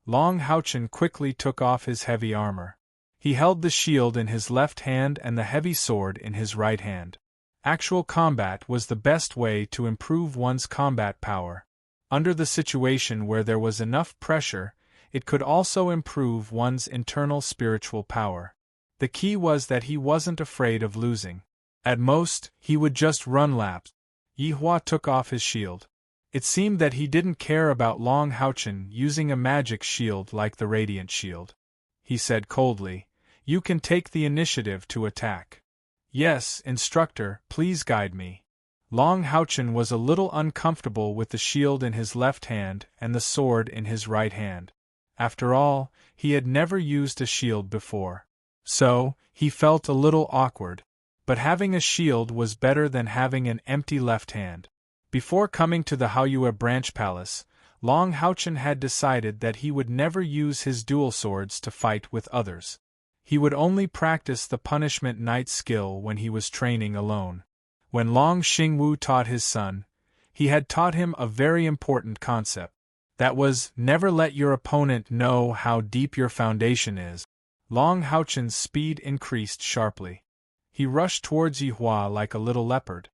Long Houchen quickly took off his heavy armor. He held the shield in his left hand and the heavy sword in his right hand. Actual combat was the best way to improve one's combat power. Under the situation where there was enough pressure, it could also improve one's internal spiritual power. The key was that he wasn't afraid of losing. At most, he would just run laps. Yi Hua took off his shield. It seemed that he didn't care about Long Houchen using a magic shield like the Radiant Shield. He said coldly, "You can take the initiative to attack." "Yes, instructor, please guide me." Long Houchen was a little uncomfortable with the shield in his left hand and the sword in his right hand. After all, he had never used a shield before. So, he felt a little awkward. But having a shield was better than having an empty left hand. Before coming to the Haoyue Branch Palace, Long Houchen had decided that he would never use his dual swords to fight with others. He would only practice the punishment knight skill when he was training alone. When Long Xingwu taught his son, he had taught him a very important concept. That was, never let your opponent know how deep your foundation is. Long Houchen's speed increased sharply. He rushed towards Yi Hua like a little leopard.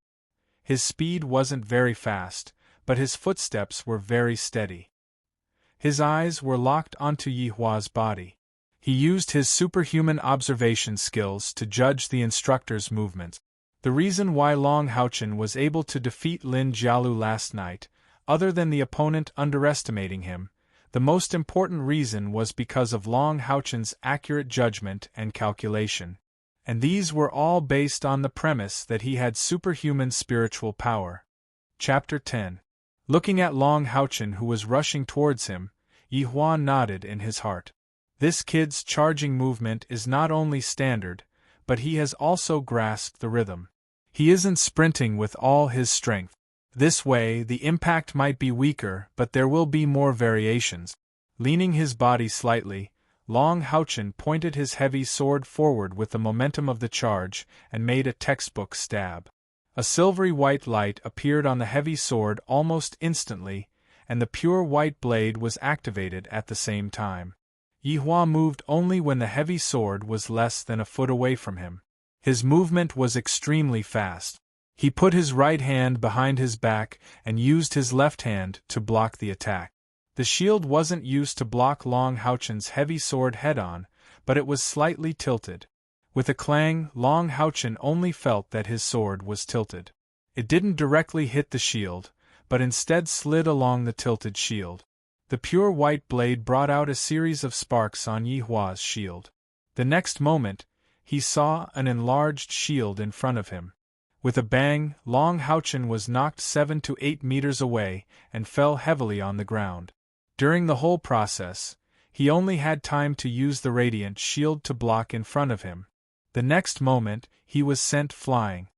His speed wasn't very fast, but his footsteps were very steady. His eyes were locked onto Yi Hua's body. He used his superhuman observation skills to judge the instructor's movements. The reason why Long Houchen was able to defeat Lin Jialu last night, other than the opponent underestimating him, the most important reason was because of Long Houchen's accurate judgment and calculation. And these were all based on the premise that he had superhuman spiritual power. Chapter 10. Looking at Long Houchen who was rushing towards him, Yi Hua nodded in his heart. This kid's charging movement is not only standard, but he has also grasped the rhythm. He isn't sprinting with all his strength. This way, the impact might be weaker, but there will be more variations. Leaning his body slightly, Long Houchen pointed his heavy sword forward with the momentum of the charge and made a textbook stab. A silvery white light appeared on the heavy sword almost instantly, and the pure white blade was activated at the same time. Yi Hua moved only when the heavy sword was less than a foot away from him. His movement was extremely fast. He put his right hand behind his back and used his left hand to block the attack. The shield wasn't used to block Long Houchen's heavy sword head-on, but it was slightly tilted. With a clang, Long Houchen only felt that his sword was tilted. It didn't directly hit the shield, but instead slid along the tilted shield. The pure white blade brought out a series of sparks on Yi Hua's shield. The next moment, he saw an enlarged shield in front of him. With a bang, Long Houchen was knocked 7 to 8 meters away and fell heavily on the ground. During the whole process, he only had time to use the radiant shield to block in front of him. The next moment, he was sent flying.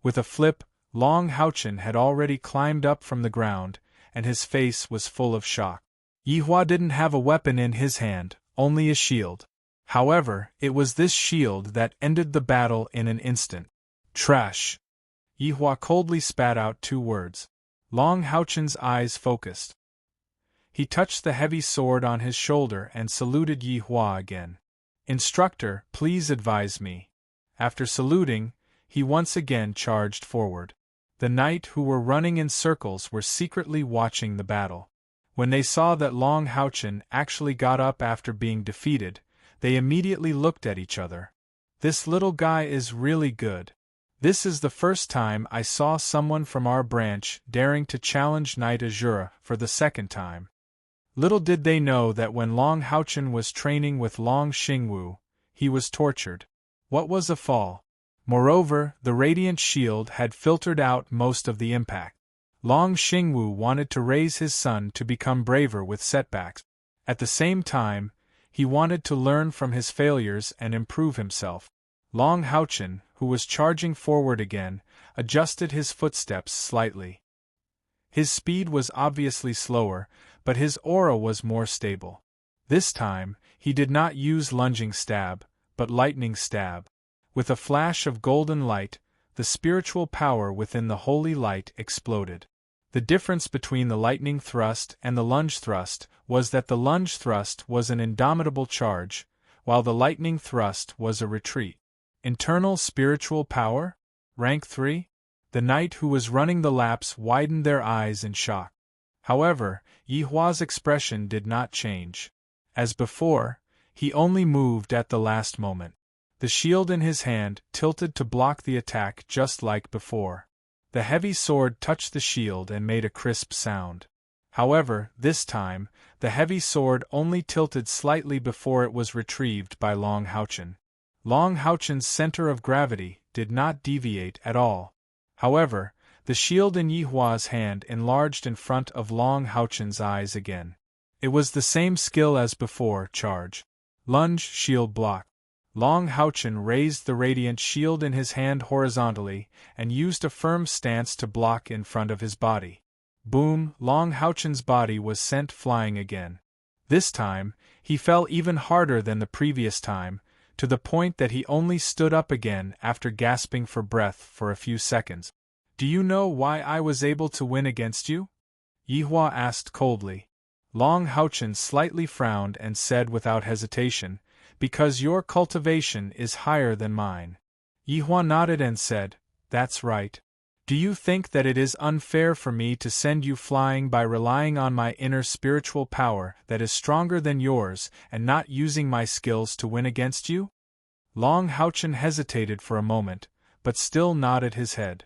With a flip, Long Houchen had already climbed up from the ground, and his face was full of shock. Yihua didn't have a weapon in his hand, only a shield. However, it was this shield that ended the battle in an instant. Trash! Yihua coldly spat out 2 words. Long Houchen's eyes focused. He touched the heavy sword on his shoulder and saluted Yihua again. Instructor, please advise me. After saluting, he once again charged forward. The knight who were running in circles were secretly watching the battle. When they saw that Long Houchen actually got up after being defeated, they immediately looked at each other. This little guy is really good. This is the first time I saw someone from our branch daring to challenge Knight Azura for the second time. Little did they know that when Long Houchen was training with Long Xingwu, he was tortured. What was a fall? Moreover, the radiant shield had filtered out most of the impact. Long Xingwu wanted to raise his son to become braver with setbacks. At the same time, he wanted to learn from his failures and improve himself. Long Houchen, who was charging forward again, adjusted his footsteps slightly. His speed was obviously slower, but his aura was more stable. This time, he did not use lunging stab, but lightning stab. With a flash of golden light, the spiritual power within the holy light exploded. The difference between the lightning thrust and the lunge thrust was that the lunge thrust was an indomitable charge, while the lightning thrust was a retreat. Internal spiritual power? Rank 3? The knight who was running the laps widened their eyes in shock. However, Yihua's expression did not change. As before, he only moved at the last moment. The shield in his hand tilted to block the attack just like before. The heavy sword touched the shield and made a crisp sound. However, this time, the heavy sword only tilted slightly before it was retrieved by Long Houchen. Long Houchen's center of gravity did not deviate at all. However, the shield in Yihua's hand enlarged in front of Long Houchen's eyes again. It was the same skill as before: charge, lunge, shield block. Long Houchen raised the radiant shield in his hand horizontally and used a firm stance to block in front of his body. Boom! Long Houchen's body was sent flying again. This time, he fell even harder than the previous time, to the point that he only stood up again after gasping for breath for a few seconds. Do you know why I was able to win against you? Yihua asked coldly. Long Houchen slightly frowned and said without hesitation, because your cultivation is higher than mine. Yihua nodded and said, that's right. Do you think that it is unfair for me to send you flying by relying on my inner spiritual power that is stronger than yours and not using my skills to win against you? Long Houchen hesitated for a moment, but still nodded his head.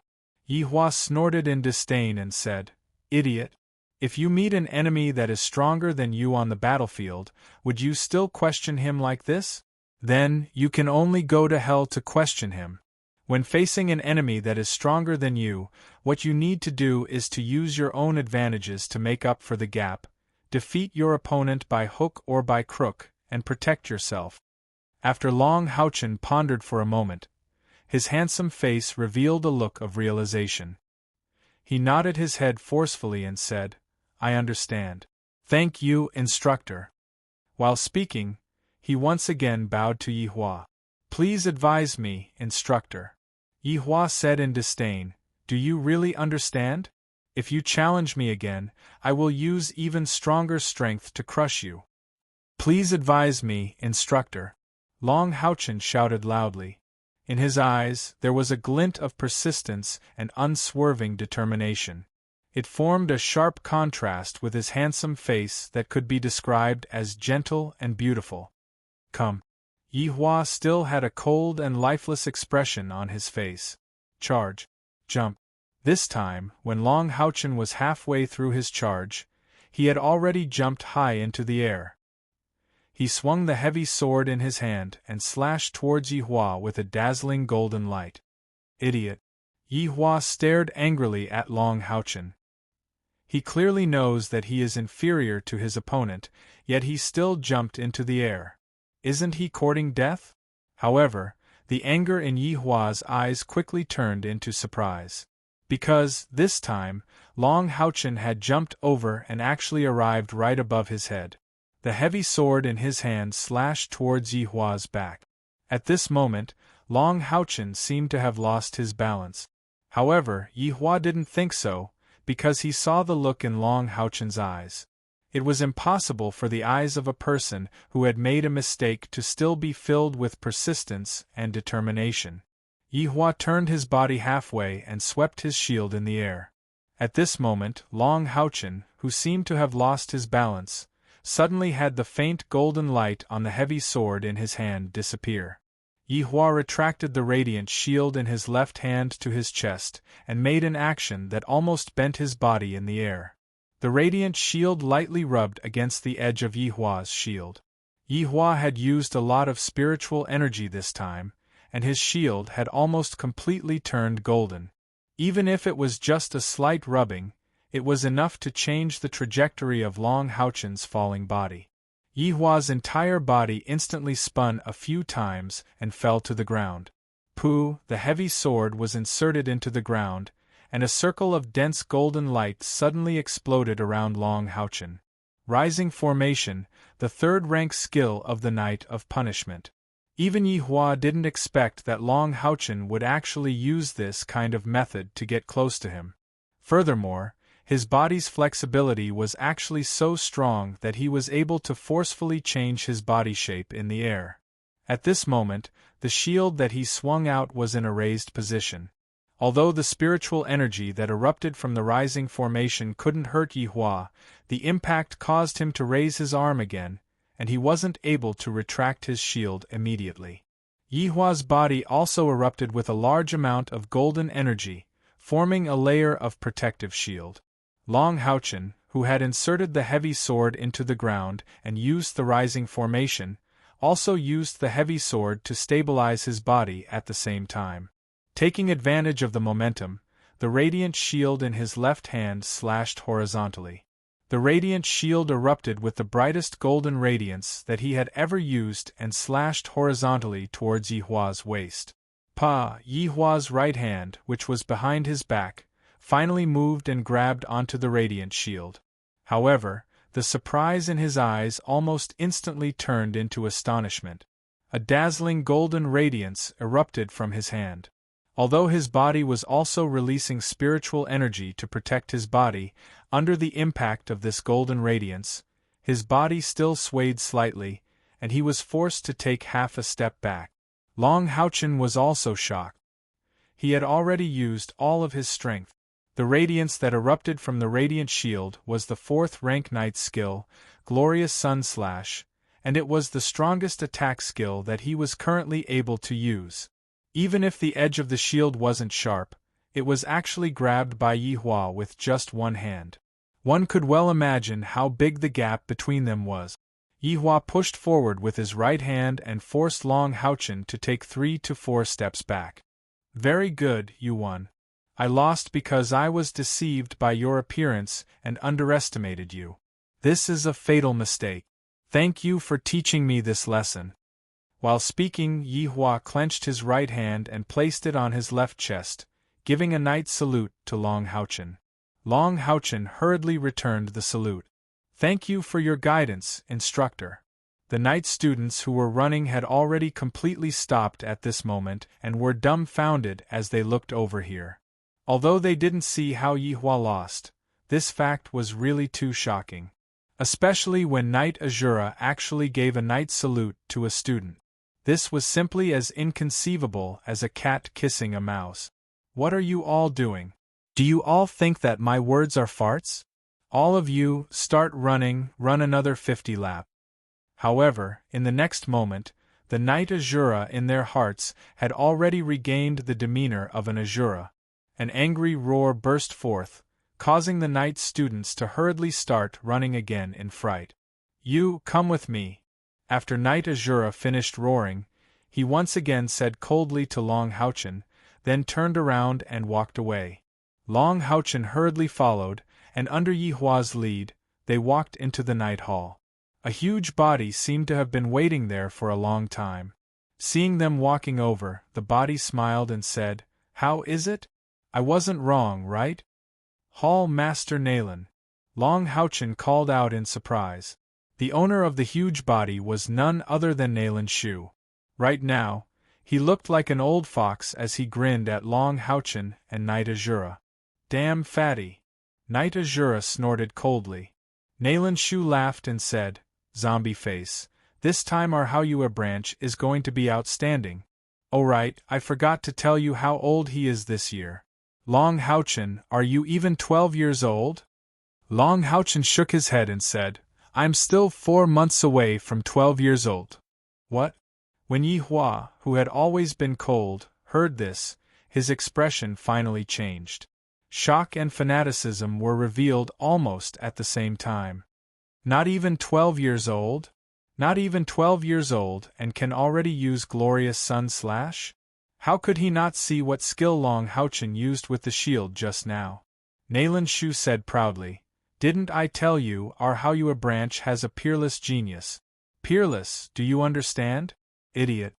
Yihua snorted in disdain and said, idiot. If you meet an enemy that is stronger than you on the battlefield, would you still question him like this? Then, you can only go to hell to question him. When facing an enemy that is stronger than you, what you need to do is to use your own advantages to make up for the gap, defeat your opponent by hook or by crook, and protect yourself. After Long Houchen pondered for a moment, his handsome face revealed a look of realization. He nodded his head forcefully and said, I understand. Thank you, instructor. While speaking, he once again bowed to Yihua. Please advise me, instructor. Yihua said in disdain, do you really understand? If you challenge me again, I will use even stronger strength to crush you. Please advise me, instructor. Long Houchen shouted loudly. In his eyes, there was a glint of persistence and unswerving determination. It formed a sharp contrast with his handsome face that could be described as gentle and beautiful. Come. Yihua still had a cold and lifeless expression on his face. Charge. Jump. This time, when Long Houchen was halfway through his charge, he had already jumped high into the air. He swung the heavy sword in his hand and slashed towards Yihua with a dazzling golden light. Idiot. Yihua stared angrily at Long Houchen. He clearly knows that he is inferior to his opponent, yet he still jumped into the air. Isn't he courting death? However, the anger in Yihua's eyes quickly turned into surprise. because, this time, Long Houchen had jumped over and actually arrived right above his head. The heavy sword in his hand slashed towards Yi Hua's back. At this moment, Long Houchen seemed to have lost his balance. However, Yi Hua didn't think so, because he saw the look in Long Houchen's eyes. It was impossible for the eyes of a person who had made a mistake to still be filled with persistence and determination. Yi Hua turned his body halfway and swept his shield in the air. At this moment, Long Houchen, who seemed to have lost his balance, suddenly had the faint golden light on the heavy sword in his hand disappear. Yi Hua retracted the radiant shield in his left hand to his chest and made an action that almost bent his body in the air. The radiant shield lightly rubbed against the edge of Yi Hua's shield. Yi Hua had used a lot of spiritual energy this time, and his shield had almost completely turned golden. Even if it was just a slight rubbing, it was enough to change the trajectory of Long Houchen's falling body. Yi Hua's entire body instantly spun a few times and fell to the ground. Pooh! The heavy sword was inserted into the ground, and a circle of dense golden light suddenly exploded around Long Houchen. Rising formation, the third-rank skill of the Knight of Punishment. Even Yi Hua didn't expect that Long Houchen would actually use this kind of method to get close to him. Furthermore, his body's flexibility was actually so strong that he was able to forcefully change his body shape in the air. At this moment, the shield that he swung out was in a raised position. Although the spiritual energy that erupted from the rising formation couldn't hurt Yi Hua, the impact caused him to raise his arm again, and he wasn't able to retract his shield immediately. Yi Hua's body also erupted with a large amount of golden energy, forming a layer of protective shield. Long Houchen, who had inserted the heavy sword into the ground and used the rising formation, also used the heavy sword to stabilize his body at the same time. Taking advantage of the momentum, the radiant shield in his left hand slashed horizontally. The radiant shield erupted with the brightest golden radiance that he had ever used and slashed horizontally towards Yi Hua's waist. Yi Hua's right hand, which was behind his back, finally moved and grabbed onto the radiant shield. However, the surprise in his eyes almost instantly turned into astonishment. A dazzling golden radiance erupted from his hand. Although his body was also releasing spiritual energy to protect his body, under the impact of this golden radiance, his body still swayed slightly, and he was forced to take half a step back. Long Houchen was also shocked. He had already used all of his strength. The radiance that erupted from the radiant shield was the fourth-rank Knight skill, Glorious Sun Slash, and it was the strongest attack skill that he was currently able to use. Even if the edge of the shield wasn't sharp, it was actually grabbed by Yi Hua with just one hand. One could well imagine how big the gap between them was. Yi Hua pushed forward with his right hand and forced Long Houchen to take 3 to 4 steps back. Very good, you won. I lost because I was deceived by your appearance and underestimated you. This is a fatal mistake. Thank you for teaching me this lesson. While speaking, Yi Hua clenched his right hand and placed it on his left chest, giving a knight salute to Long Houchen. Long Houchen hurriedly returned the salute. Thank you for your guidance, instructor. The knight students who were running had already completely stopped at this moment and were dumbfounded as they looked over here. Although they didn't see how Yi Hua lost, this fact was really too shocking. Especially when Knight Azura actually gave a knight salute to a student. This was simply as inconceivable as a cat kissing a mouse. What are you all doing? Do you all think that my words are farts? All of you, start running, run another 50 laps. However, in the next moment, the Knight Azura in their hearts had already regained the demeanor of an Azura. An angry roar burst forth, causing the knight students to hurriedly start running again in fright. You, come with me. After Knight Azura finished roaring, he once again said coldly to Long Houchen, then turned around and walked away. Long Houchen hurriedly followed, and under Yi Hua's lead, they walked into the night hall. A huge body seemed to have been waiting there for a long time. Seeing them walking over, the body smiled and said, "How is it? I wasn't wrong, right? Hall Master Naylan. Long Houchen called out in surprise. The owner of the huge body was none other than Nayland Shu. Right now, he looked like an old fox as he grinned at Long Houchen and Knight Azura. Damn fatty. Knight Azura snorted coldly. Nayland Shu laughed and said, Zombie face, this time our Haoyue branch is going to be outstanding. Oh right, I forgot to tell you how old he is this year. Long Houchen, are you even 12 years old? Long Houchen shook his head and said, I'm still 4 months away from 12 years old. What? When Yi Hua, who had always been cold, heard this, his expression finally changed. Shock and fanaticism were revealed almost at the same time. Not even 12 years old? Not even 12 years old and can already use Glorious Sun Slash? How could he not see what skill Long Houchen used with the shield just now? Nayland Shu said proudly, Didn't I tell you our Haoyue branch has a peerless genius? Peerless, do you understand? Idiot.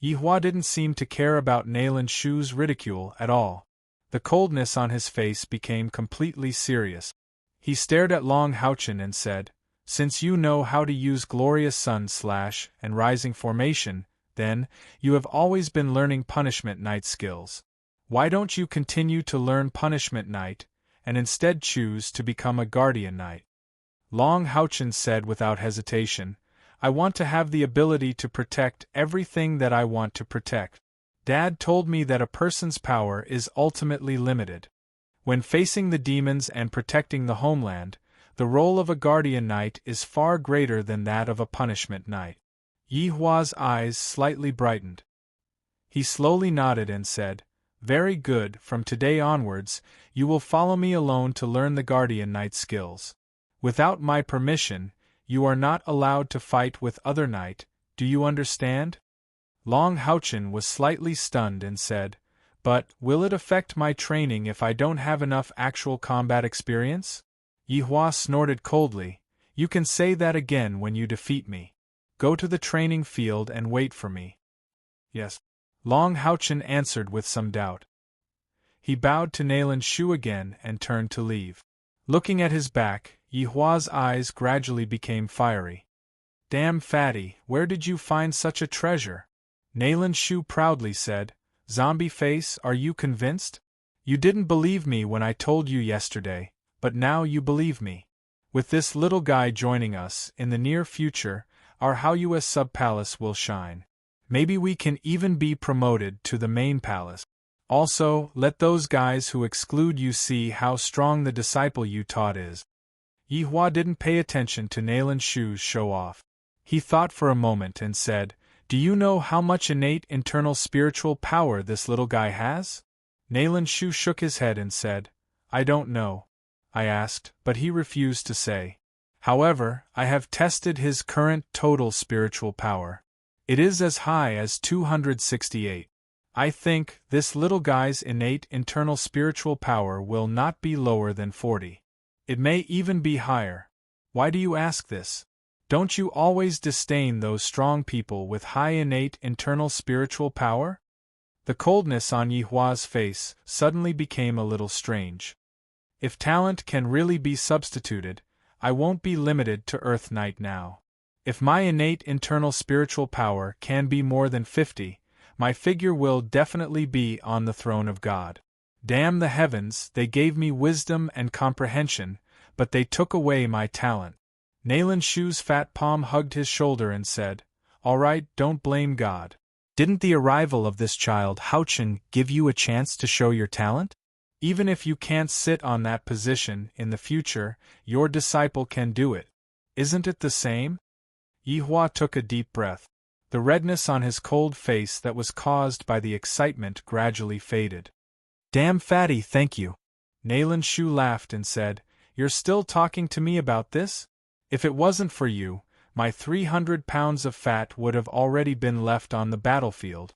Yi Hua didn't seem to care about Nayland Shu's ridicule at all. The coldness on his face became completely serious. He stared at Long Houchen and said, Since you know how to use Glorious Sun Slash and Rising Formation, then, you have always been learning Punishment Knight skills. Why don't you continue to learn Punishment Knight, and instead choose to become a Guardian Knight? Long Houchen said without hesitation, I want to have the ability to protect everything that I want to protect. Dad told me that a person's power is ultimately limited. When facing the demons and protecting the homeland, the role of a Guardian Knight is far greater than that of a Punishment Knight. Yi Hua's eyes slightly brightened. He slowly nodded and said, Very good, from today onwards, you will follow me alone to learn the Guardian Knight skills. Without my permission, you are not allowed to fight with other knight, do you understand? Long Houchen was slightly stunned and said, But, will it affect my training if I don't have enough actual combat experience? Yi Hua snorted coldly, You can say that again when you defeat me. Go to the training field and wait for me. Yes. Long Houchen answered with some doubt. He bowed to Nayland Shu again and turned to leave. Looking at his back, Yi Hua's eyes gradually became fiery. Damn fatty, where did you find such a treasure? Nayland Shu proudly said, Zombie face, are you convinced? You didn't believe me when I told you yesterday, but now you believe me. With this little guy joining us, in the near future, our Haoyue sub-palace will shine. Maybe we can even be promoted to the main palace. Also, let those guys who exclude you see how strong the disciple you taught is. Yi Hua didn't pay attention to Nayland Shu's show-off. He thought for a moment and said, Do you know how much innate internal spiritual power this little guy has? Nayland Shu shook his head and said, I don't know. I asked, but he refused to say. However, I have tested his current total spiritual power. It is as high as 268. I think this little guy's innate internal spiritual power will not be lower than 40. It may even be higher. Why do you ask this? Don't you always disdain those strong people with high innate internal spiritual power? The coldness on Yi Hua's face suddenly became a little strange. If talent can really be substituted, I won't be limited to Earth Knight now. If my innate internal spiritual power can be more than 50, my figure will definitely be on the throne of God. Damn the heavens, they gave me wisdom and comprehension, but they took away my talent. Nayland Shu's fat palm hugged his shoulder and said, All right, don't blame God. Didn't the arrival of this child Houchen give you a chance to show your talent? Even if you can't sit on that position in the future, your disciple can do it. Isn't it the same? Yi Hua took a deep breath. The redness on his cold face that was caused by the excitement gradually faded. Damn fatty, thank you. Nayland Shu laughed and said, You're still talking to me about this? If it wasn't for you, my 300 pounds of fat would have already been left on the battlefield.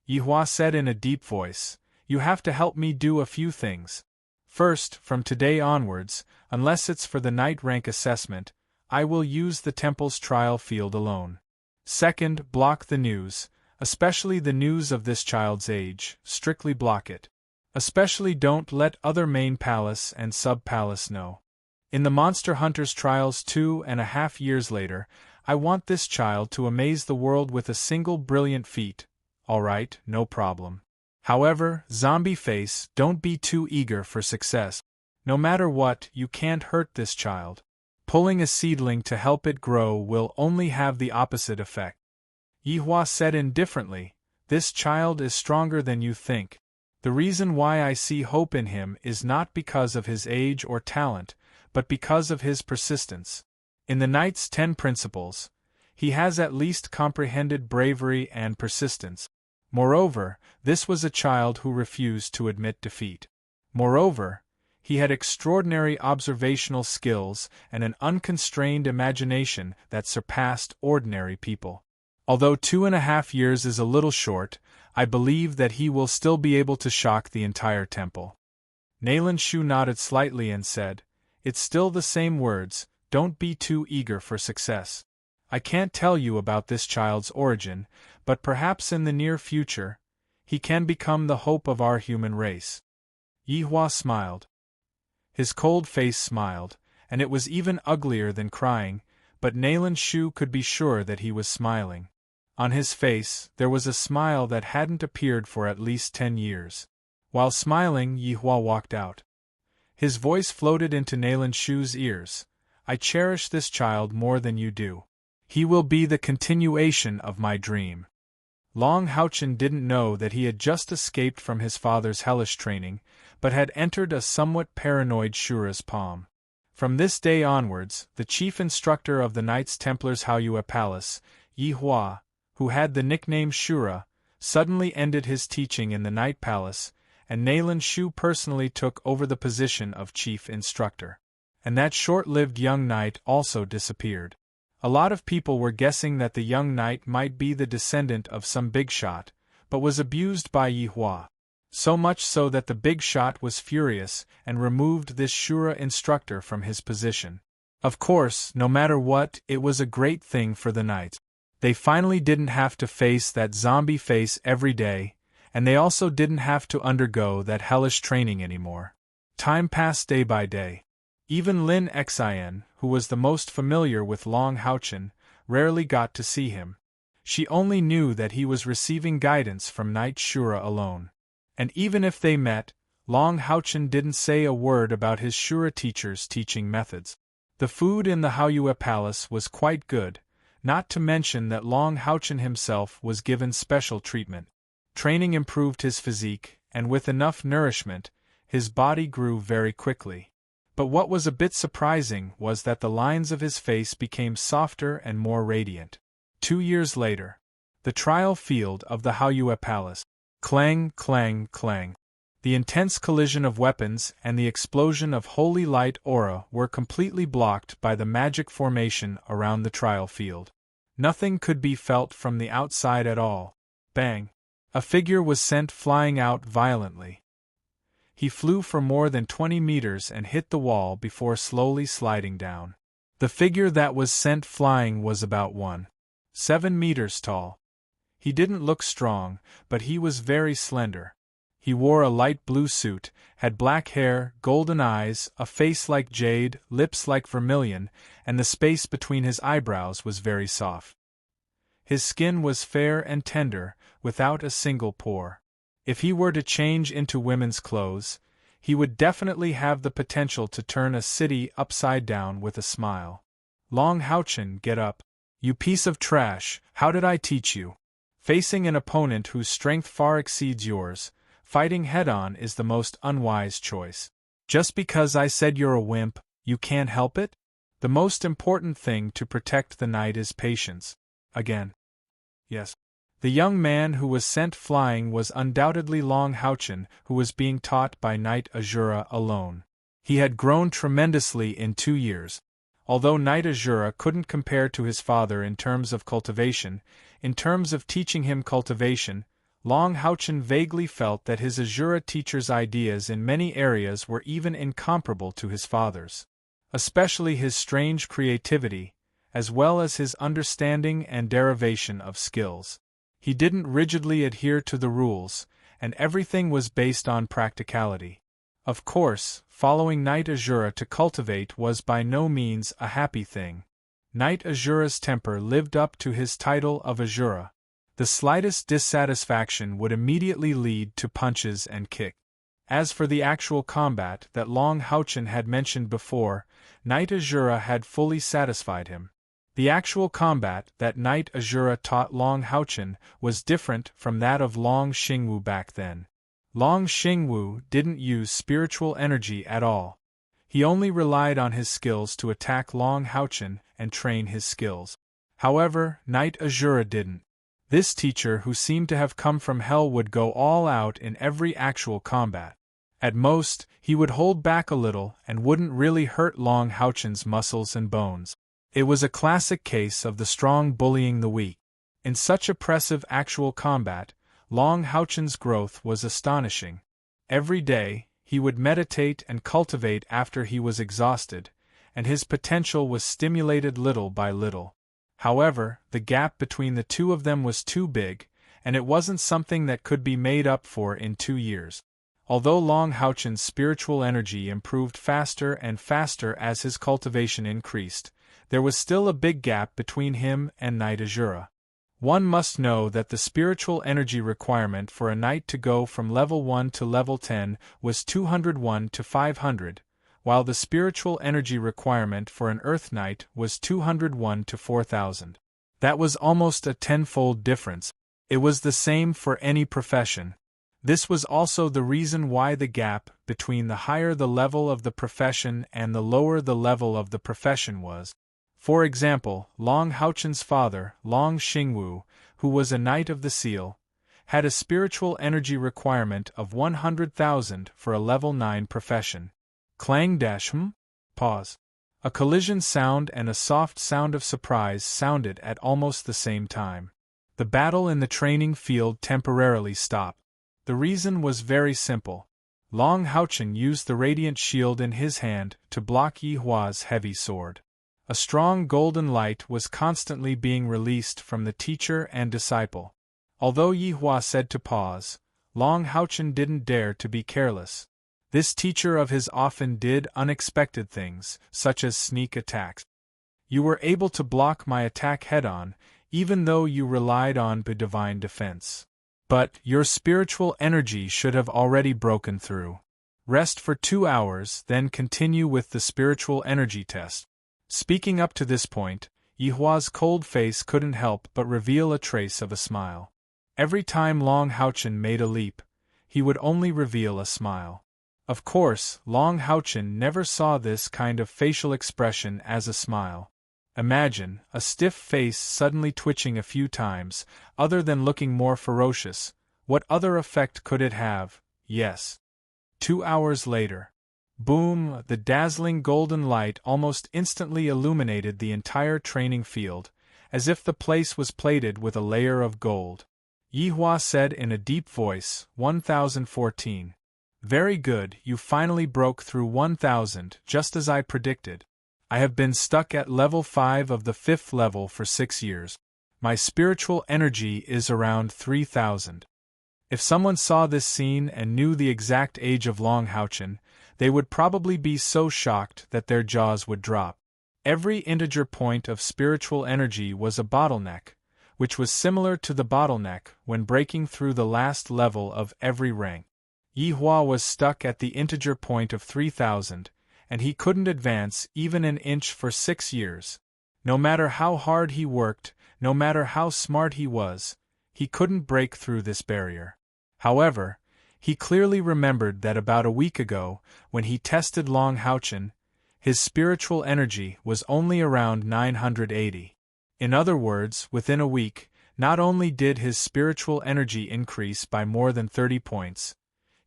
Yi Hua said in a deep voice, You have to help me do a few things. First, from today onwards, unless it's for the night rank assessment, I will use the temple's trial field alone. Second, block the news, especially the news of this child's age, strictly block it. Especially don't let other main palace and sub-palace know. In the Monster Hunter's trials 2.5 years later, I want this child to amaze the world with a single brilliant feat. Alright, no problem. However, zombie face, don't be too eager for success. No matter what, you can't hurt this child. Pulling a seedling to help it grow will only have the opposite effect. Yihua said indifferently, this child is stronger than you think. The reason why I see hope in him is not because of his age or talent, but because of his persistence. In the Knight's 10 principles, he has at least comprehended bravery and persistence. Moreover, this was a child who refused to admit defeat. Moreover, he had extraordinary observational skills and an unconstrained imagination that surpassed ordinary people. Although 2.5 years is a little short, I believe that he will still be able to shock the entire temple. Nayland Shu nodded slightly and said, it's still the same words, don't be too eager for success. I can't tell you about this child's origin, but perhaps in the near future, he can become the hope of our human race. Yihua smiled. His cold face smiled, and it was even uglier than crying, but Nayland Shu could be sure that he was smiling. On his face, there was a smile that hadn't appeared for at least 10 years. While smiling, Yihua walked out. His voice floated into Nayland Shu's ears. I cherish this child more than you do. He will be the continuation of my dream. Long Haochen didn't know that he had just escaped from his father's hellish training, but had entered a somewhat paranoid Shura's palm. From this day onwards, the chief instructor of the Knights Templars Haoyue Palace, Yihua, who had the nickname Shura, suddenly ended his teaching in the Night Palace, and Nayland Shu personally took over the position of chief instructor. And that short-lived young knight also disappeared. A lot of people were guessing that the young knight might be the descendant of some big shot, but was abused by Yihua. So much so that the big shot was furious and removed this Shura instructor from his position. Of course, no matter what, it was a great thing for the knights. They finally didn't have to face that zombie face every day, and they also didn't have to undergo that hellish training anymore. Time passed day by day. Even Lin Xin, who was the most familiar with Long Haochen, rarely got to see him. She only knew that he was receiving guidance from Knight Shura alone. And even if they met, Long Haochen didn't say a word about his Shura teacher's teaching methods. The food in the Haoyue Palace was quite good, not to mention that Long Haochen himself was given special treatment. Training improved his physique, and with enough nourishment, his body grew very quickly. But what was a bit surprising was that the lines of his face became softer and more radiant. 2 years later. The trial field of the Haoyue Palace. Clang, clang, clang. The intense collision of weapons and the explosion of holy light aura were completely blocked by the magic formation around the trial field. Nothing could be felt from the outside at all. Bang! A figure was sent flying out violently. He flew for more than 20 meters and hit the wall before slowly sliding down. The figure that was sent flying was about 1.7 meters tall. He didn't look strong, but he was very slender. He wore a light blue suit, had black hair, golden eyes, a face like jade, lips like vermilion, and the space between his eyebrows was very soft. His skin was fair and tender, without a single pore. If he were to change into women's clothes, he would definitely have the potential to turn a city upside down with a smile. Long Haochen, get up. You piece of trash, how did I teach you? Facing an opponent whose strength far exceeds yours, fighting head-on is the most unwise choice. Just because I said you're a wimp, you can't help it? The most important thing to protect the knight is patience. Again. Yes. The young man who was sent flying was undoubtedly Long Haochen, who was being taught by Knight Azura alone. He had grown tremendously in 2 years. Although Knight Azura couldn't compare to his father in terms of cultivation, in terms of teaching him cultivation, Long Haochen vaguely felt that his Azura teacher's ideas in many areas were even incomparable to his father's. Especially his strange creativity, as well as his understanding and derivation of skills. He didn't rigidly adhere to the rules, and everything was based on practicality. Of course, following Knight Azura to cultivate was by no means a happy thing. Knight Azura's temper lived up to his title of Azura. The slightest dissatisfaction would immediately lead to punches and kicks. As for the actual combat that Long Houchen had mentioned before, Knight Azura had fully satisfied him. The actual combat that Knight Azura taught Long Houchen was different from that of Long Xingwu back then. Long Xingwu didn't use spiritual energy at all. He only relied on his skills to attack Long Houchen and train his skills. However, Knight Azura didn't. This teacher who seemed to have come from hell would go all out in every actual combat. At most, he would hold back a little and wouldn't really hurt Long Houchen's muscles and bones. It was a classic case of the strong bullying the weak. In such oppressive actual combat, Long Houchen's growth was astonishing. Every day, he would meditate and cultivate after he was exhausted, and his potential was stimulated little by little. However, the gap between the two of them was too big, and it wasn't something that could be made up for in 2 years. Although Long Houchen's spiritual energy improved faster and faster as his cultivation increased, there was still a big gap between him and Knight Azura. One must know that the spiritual energy requirement for a knight to go from level 1 to level 10 was 201 to 500, while the spiritual energy requirement for an Earth Knight was 201 to 4000. That was almost a tenfold difference. It was the same for any profession. This was also the reason why the gap between the higher the level of the profession and the lower the level of the profession was. For example, Long Houchen's father, Long Xingwu, who was a Knight of the Seal, had a spiritual energy requirement of 100,000 for a level 9 profession. Clang pause. A collision sound and a soft sound of surprise sounded at almost the same time. The battle in the training field temporarily stopped. The reason was very simple. Long Houchen used the radiant shield in his hand to block Yi Hua's heavy sword. A strong golden light was constantly being released from the teacher and disciple. Although Yi Hua said to pause, Long Houchen didn't dare to be careless. This teacher of his often did unexpected things, such as sneak attacks. You were able to block my attack head-on, even though you relied on the divine defense. But your spiritual energy should have already broken through. Rest for 2 hours, then continue with the spiritual energy test. Speaking up to this point, Yi Hua's cold face couldn't help but reveal a trace of a smile. Every time Long Houchen made a leap, he would only reveal a smile. Of course, Long Houchen never saw this kind of facial expression as a smile. Imagine a stiff face suddenly twitching a few times, other than looking more ferocious. What other effect could it have? Yes. 2 hours later. Boom! The dazzling golden light almost instantly illuminated the entire training field, as if the place was plated with a layer of gold. Yi Hua said in a deep voice, 1014. Very good, you finally broke through 1000, just as I predicted. I have been stuck at level 5 of the 5th level for 6 years. My spiritual energy is around 3000. If someone saw this scene and knew the exact age of Long Houchen, they would probably be so shocked that their jaws would drop. Every integer point of spiritual energy was a bottleneck, which was similar to the bottleneck when breaking through the last level of every rank. Yi Hua was stuck at the integer point of 3000, and he couldn't advance even an inch for 6 years. No matter how hard he worked, no matter how smart he was, he couldn't break through this barrier. However, he clearly remembered that about a week ago, when he tested Long Houchen, his spiritual energy was only around 980. In other words, within a week, not only did his spiritual energy increase by more than 30 points,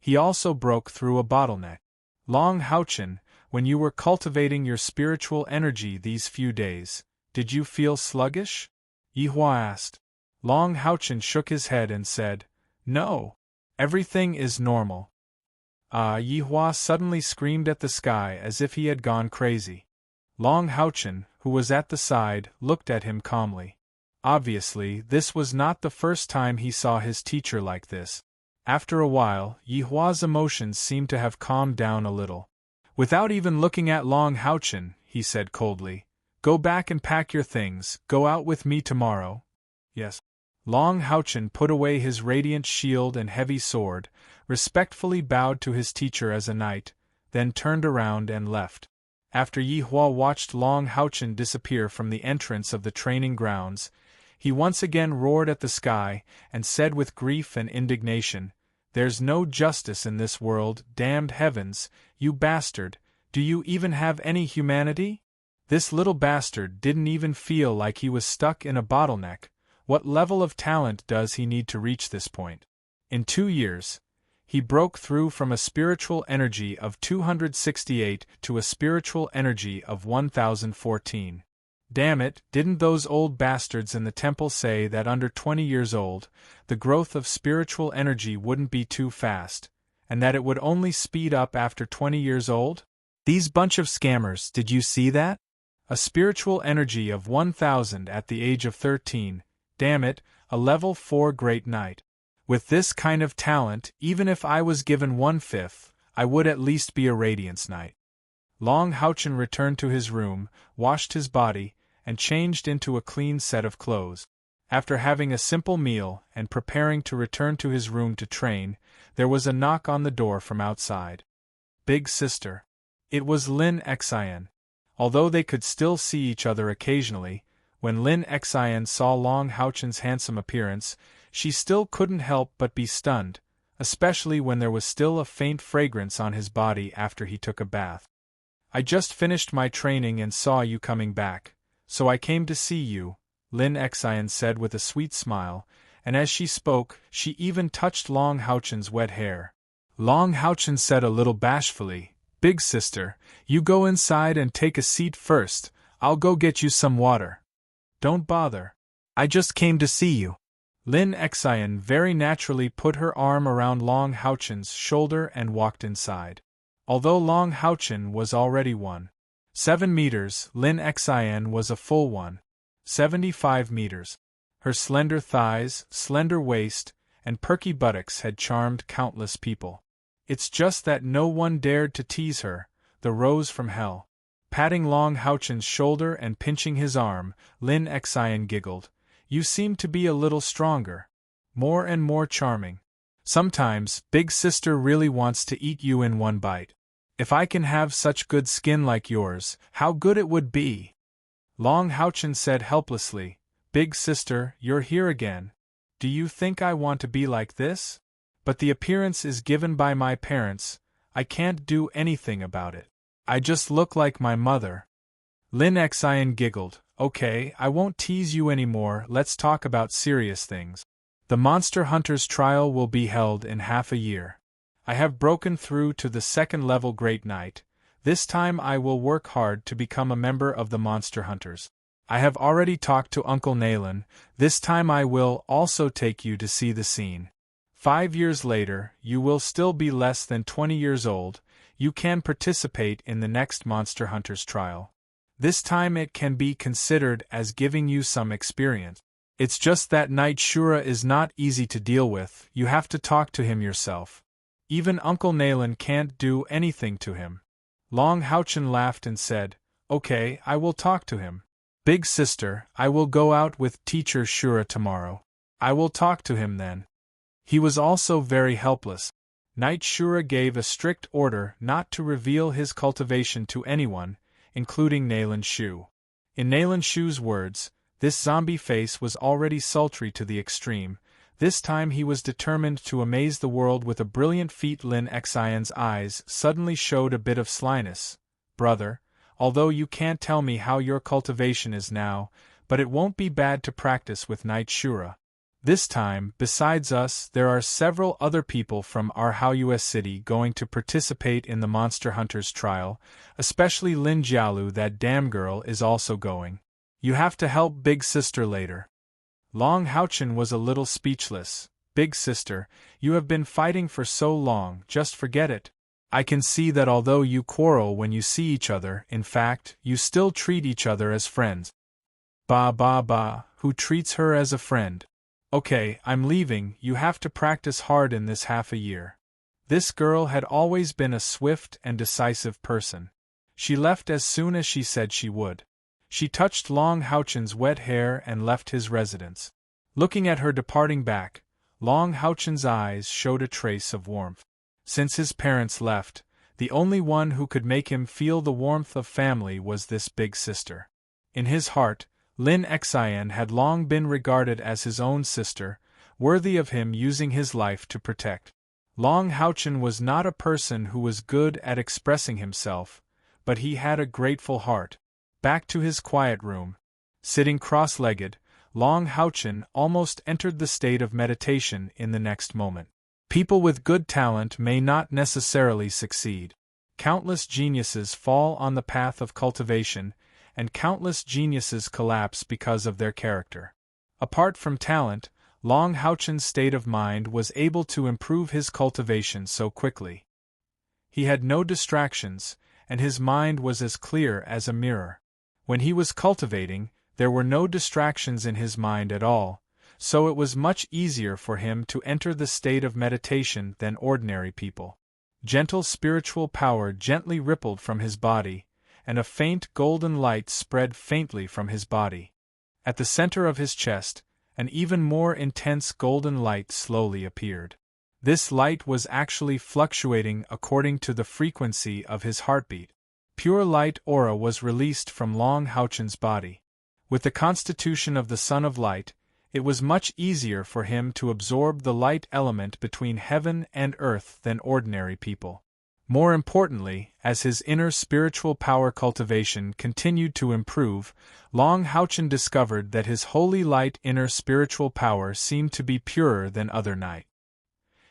he also broke through a bottleneck. Long Houchen, when you were cultivating your spiritual energy these few days, did you feel sluggish? Yi Hua asked. Long Houchen shook his head and said, No. Everything is normal. Yi Hua suddenly screamed at the sky as if he had gone crazy. Long Houchen, who was at the side, looked at him calmly. Obviously, this was not the first time he saw his teacher like this. After a while, Yi Hua's emotions seemed to have calmed down a little. Without even looking at Long Haochen, he said coldly, "Go back and pack your things, go out with me tomorrow." "Yes." Long Haochen put away his radiant shield and heavy sword, respectfully bowed to his teacher as a knight, then turned around and left. After Yi Hua watched Long Haochen disappear from the entrance of the training grounds, he once again roared at the sky and said with grief and indignation, "There's no justice in this world, damned heavens, you bastard, do you even have any humanity? This little bastard didn't even feel like he was stuck in a bottleneck. What level of talent does he need to reach this point?" In 2 years, he broke through from a spiritual energy of 268 to a spiritual energy of 1014. Damn it, didn't those old bastards in the temple say that under 20 years old, the growth of spiritual energy wouldn't be too fast, and that it would only speed up after 20 years old? These bunch of scammers, did you see that? A spiritual energy of 1000 at the age of 13, damn it, a level 4 great knight. With this kind of talent, even if I was given 1/5, I would at least be a Radiance Knight. Long Haochen returned to his room, washed his body, and changed into a clean set of clothes. After having a simple meal and preparing to return to his room to train, there was a knock on the door from outside. "Big sister." It was Lin Xian. Although they could still see each other occasionally, when Lin Xian saw Long Haochen's handsome appearance, she still couldn't help but be stunned, especially when there was still a faint fragrance on his body after he took a bath. "I just finished my training and saw you coming back, so I came to see you," Lin Xian said with a sweet smile, and as she spoke, she even touched Long Haochen's wet hair. Long Haochen said a little bashfully, "Big sister, you go inside and take a seat first, I'll go get you some water." "Don't bother. I just came to see you." Lin Xian very naturally put her arm around Long Haochen's shoulder and walked inside. Although Long Haochen was already 1.7 meters, Lin Xian was a full 1.75 meters. Her slender thighs, slender waist, and perky buttocks had charmed countless people. It's just that no one dared to tease her, the rose from hell. Patting Long Haochen's shoulder and pinching his arm, Lin Xian giggled. "You seem to be a little stronger. More and more charming. Sometimes, big sister really wants to eat you in one bite. If I can have such good skin like yours, how good it would be." Long Haochen said helplessly, "Big sister, you're here again. Do you think I want to be like this? But the appearance is given by my parents, I can't do anything about it. I just look like my mother." Lin Xian giggled. "Okay, I won't tease you anymore, let's talk about serious things. The Monster Hunter's trial will be held in half a year. I have broken through to the 2nd level Great Knight. This time I will work hard to become a member of the Monster Hunters. I have already talked to Uncle Nalen, this time I will also take you to see the scene. 5 years later, you will still be less than 20 years old, you can participate in the next Monster Hunters trial. This time it can be considered as giving you some experience. It's just that Knight Shura is not easy to deal with, you have to talk to him yourself. Even Uncle Nalen can't do anything to him." Long Haochen laughed and said, "Okay, I will talk to him. Big sister, I will go out with Teacher Shura tomorrow. I will talk to him then." He was also very helpless. Knight Shura gave a strict order not to reveal his cultivation to anyone, including Nalen Shu. In Nalen Shu's words, this zombie face was already sultry to the extreme. This time he was determined to amaze the world with a brilliant feat. Lin Xian's eyes suddenly showed a bit of slyness. "Brother, although you can't tell me how your cultivation is now, but it won't be bad to practice with Knight Shura. This time, besides us, there are several other people from our Haoyue city going to participate in the Monster Hunters trial, especially Lin Jialu, that damn girl, is also going. You have to help big sister later." Long Haochen was a little speechless. "Big sister, you have been fighting for so long, just forget it. I can see that although you quarrel when you see each other, in fact, you still treat each other as friends." "Bah, who treats her as a friend?" Okay, I'm leaving, you have to practice hard in this half a year. This girl had always been a swift and decisive person. She left as soon as she said she would. She touched Long Houchen's wet hair and left his residence. Looking at her departing back, Long Houchen's eyes showed a trace of warmth. Since his parents left, the only one who could make him feel the warmth of family was this big sister. In his heart, Lin Xian had long been regarded as his own sister, worthy of him using his life to protect. Long Houchen was not a person who was good at expressing himself, but he had a grateful heart. Back to his quiet room. Sitting cross-legged, Long Houchen almost entered the state of meditation in the next moment. People with good talent may not necessarily succeed. Countless geniuses fall on the path of cultivation, and countless geniuses collapse because of their character. Apart from talent, Long Houchen's state of mind was able to improve his cultivation so quickly. He had no distractions, and his mind was as clear as a mirror. When he was cultivating, there were no distractions in his mind at all, so it was much easier for him to enter the state of meditation than ordinary people. Gentle spiritual power gently rippled from his body, and a faint golden light spread faintly from his body. At the center of his chest, an even more intense golden light slowly appeared. This light was actually fluctuating according to the frequency of his heartbeat. Pure light aura was released from Long Houchen's body. With the constitution of the Son of Light, it was much easier for him to absorb the light element between heaven and earth than ordinary people. More importantly, as his inner spiritual power cultivation continued to improve, Long Houchen discovered that his holy light inner spiritual power seemed to be purer than other night.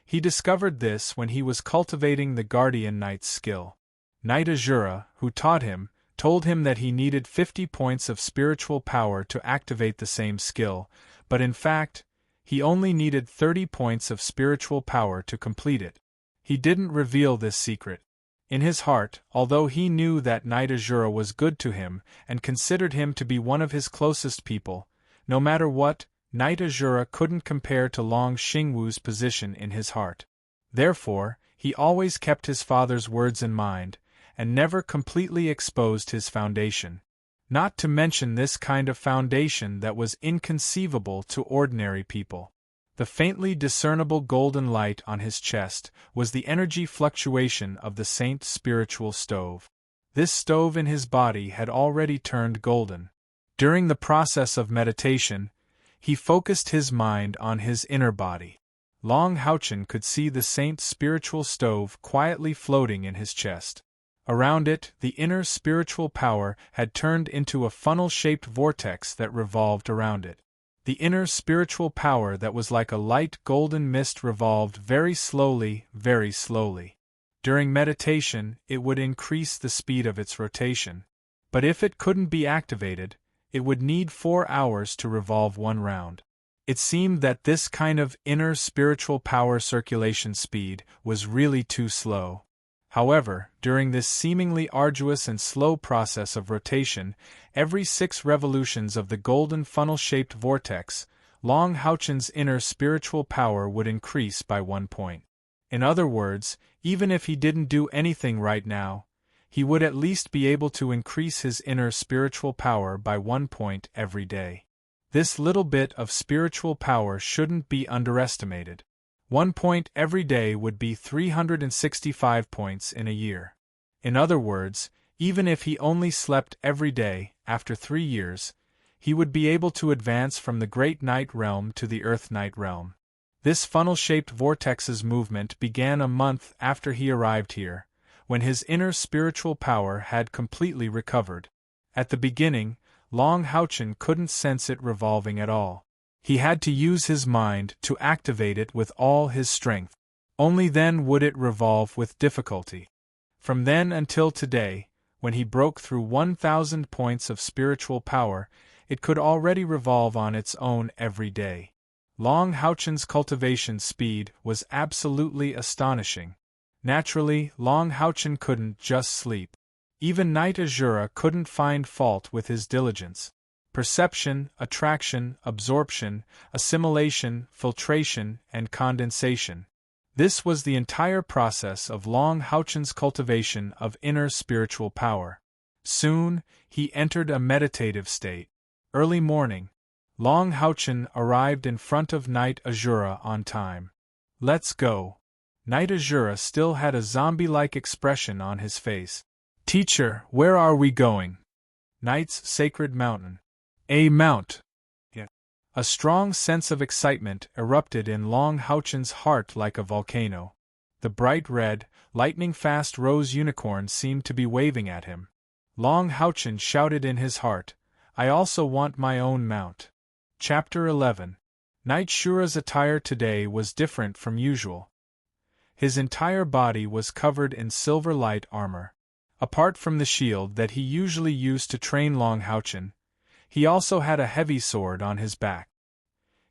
He discovered this when he was cultivating the Guardian Knight's skill. Knight Azura, who taught him, told him that he needed 50 points of spiritual power to activate the same skill, but in fact, he only needed 30 points of spiritual power to complete it. He didn't reveal this secret. In his heart, although he knew that Knight Azura was good to him and considered him to be one of his closest people, no matter what, Knight Azura couldn't compare to Long Xingwu's position in his heart. Therefore, he always kept his father's words in mind, and never completely exposed his foundation. Not to mention this kind of foundation that was inconceivable to ordinary people. The faintly discernible golden light on his chest was the energy fluctuation of the saint's spiritual stove. This stove in his body had already turned golden. During the process of meditation, he focused his mind on his inner body. Long Houchen could see the saint's spiritual stove quietly floating in his chest. Around it, the inner spiritual power had turned into a funnel-shaped vortex that revolved around it. The inner spiritual power that was like a light golden mist revolved very slowly, very slowly. During meditation, it would increase the speed of its rotation. But if it couldn't be activated, it would need 4 hours to revolve one round. It seemed that this kind of inner spiritual power circulation speed was really too slow. However, during this seemingly arduous and slow process of rotation, every 6 revolutions of the golden funnel-shaped vortex, Long Houchen's inner spiritual power would increase by 1 point. In other words, even if he didn't do anything right now, he would at least be able to increase his inner spiritual power by 1 point every day. This little bit of spiritual power shouldn't be underestimated. 1 point every day would be 365 points in a year. In other words, even if he only slept every day, after 3 years, he would be able to advance from the Great Night Realm to the Earth Night Realm. This funnel-shaped vortex's movement began a month after he arrived here, when his inner spiritual power had completely recovered. At the beginning, Long Houchen couldn't sense it revolving at all. He had to use his mind to activate it with all his strength. Only then would it revolve with difficulty. From then until today, when he broke through 1,000 points of spiritual power, it could already revolve on its own every day. Long Houchen's cultivation speed was absolutely astonishing. Naturally, Long Houchen couldn't just sleep. Even Knight Azura couldn't find fault with his diligence. perception, attraction, absorption, assimilation, filtration, and condensation. This was the entire process of Long Houchen's cultivation of inner spiritual power. Soon, he entered a meditative state. Early morning, Long Houchen arrived in front of Knight Azura on time. "Let's go." Knight Azura still had a zombie-like expression on his face. "Teacher, where are we going?" "Knight's Sacred Mountain." "A mount." Yeah. A strong sense of excitement erupted in Long Houchen's heart like a volcano. The bright red, lightning-fast rose unicorn seemed to be waving at him. Long Houchen shouted in his heart, "I also want my own mount." Chapter 11. Knight Shura's attire today was different from usual. His entire body was covered in silver light armor. Apart from the shield that he usually used to train Long Houchen, he also had a heavy sword on his back.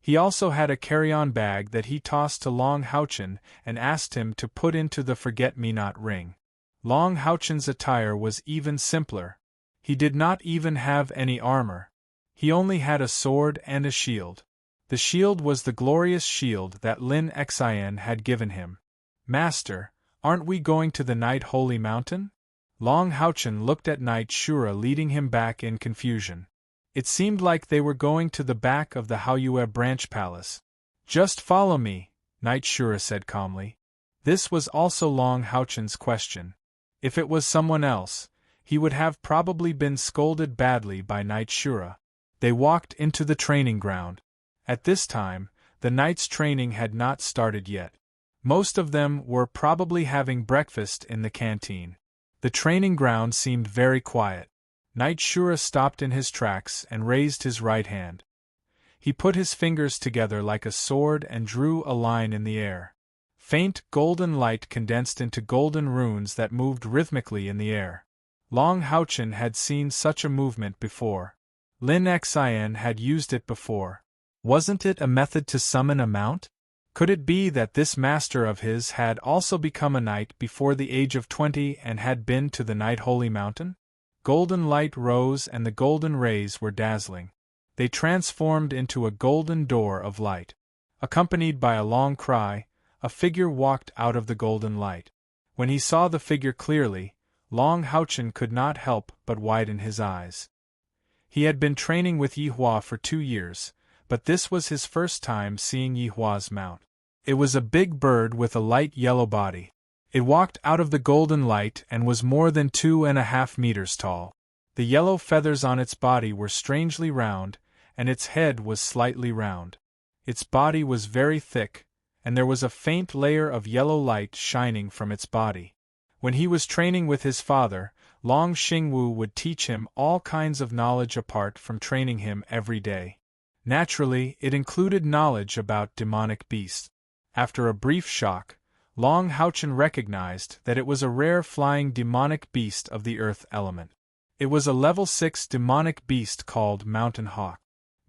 He also had a carry-on bag that he tossed to Long Houchen and asked him to put into the forget-me-not ring. Long Houchen's attire was even simpler. He did not even have any armor. He only had a sword and a shield. The shield was the glorious shield that Lin Xian had given him. "Master, aren't we going to the Night Holy Mountain?" Long Houchen looked at Knight Shura leading him back in confusion. It seemed like they were going to the back of the Haoyue Branch Palace. "Just follow me," Knight Shura said calmly. This was also Long Houchen's question. If it was someone else, he would have probably been scolded badly by Knight Shura. They walked into the training ground. At this time, the Knight's training had not started yet. Most of them were probably having breakfast in the canteen. The training ground seemed very quiet. Knight Shura stopped in his tracks and raised his right hand. He put his fingers together like a sword and drew a line in the air. Faint golden light condensed into golden runes that moved rhythmically in the air. Long Houchen had seen such a movement before. Lin Xian had used it before. Wasn't it a method to summon a mount? Could it be that this master of his had also become a knight before the age of 20 and had been to the Night Holy Mountain? Golden light rose and the golden rays were dazzling. They transformed into a golden door of light. Accompanied by a long cry, a figure walked out of the golden light. When he saw the figure clearly, Long Houchen could not help but widen his eyes. He had been training with Yihua for 2 years, but this was his first time seeing Yihua's mount. It was a big bird with a light yellow body. It walked out of the golden light and was more than 2.5 meters tall. The yellow feathers on its body were strangely round, and its head was slightly round. Its body was very thick, and there was a faint layer of yellow light shining from its body. When he was training with his father, Long Xingwu would teach him all kinds of knowledge apart from training him every day. Naturally, it included knowledge about demonic beasts. After a brief shock, Long Houchen recognized that it was a rare flying demonic beast of the earth element. It was a level 6 demonic beast called Mountain Hawk.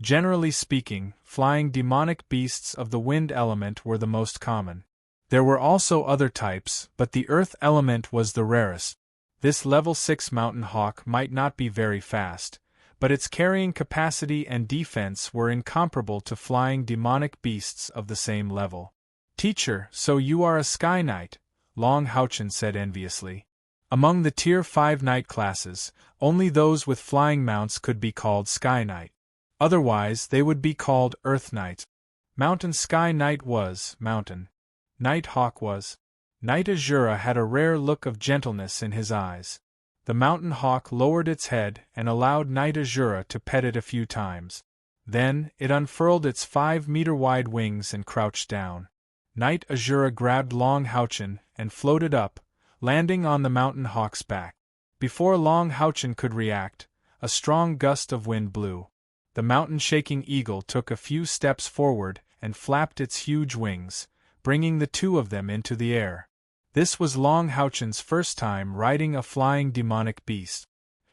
Generally speaking, flying demonic beasts of the wind element were the most common. There were also other types, but the earth element was the rarest. This level 6 mountain hawk might not be very fast, but its carrying capacity and defense were incomparable to flying demonic beasts of the same level. "Teacher, so you are a Sky Knight," Long Houchen said enviously. Among the Tier 5 Knight classes, only those with flying mounts could be called Sky Knight. Otherwise, they would be called Earth Knights. Mountain Sky Knight was Mountain. Night Hawk was. Knight Azura had a rare look of gentleness in his eyes. The mountain hawk lowered its head and allowed Knight Azura to pet it a few times. Then, it unfurled its 5-meter-wide wings and crouched down. Knight Azura grabbed Long Houchen and floated up, landing on the mountain hawk's back. Before Long Houchen could react, a strong gust of wind blew. The mountain-shaking eagle took a few steps forward and flapped its huge wings, bringing the two of them into the air. This was Long Houchen's first time riding a flying demonic beast.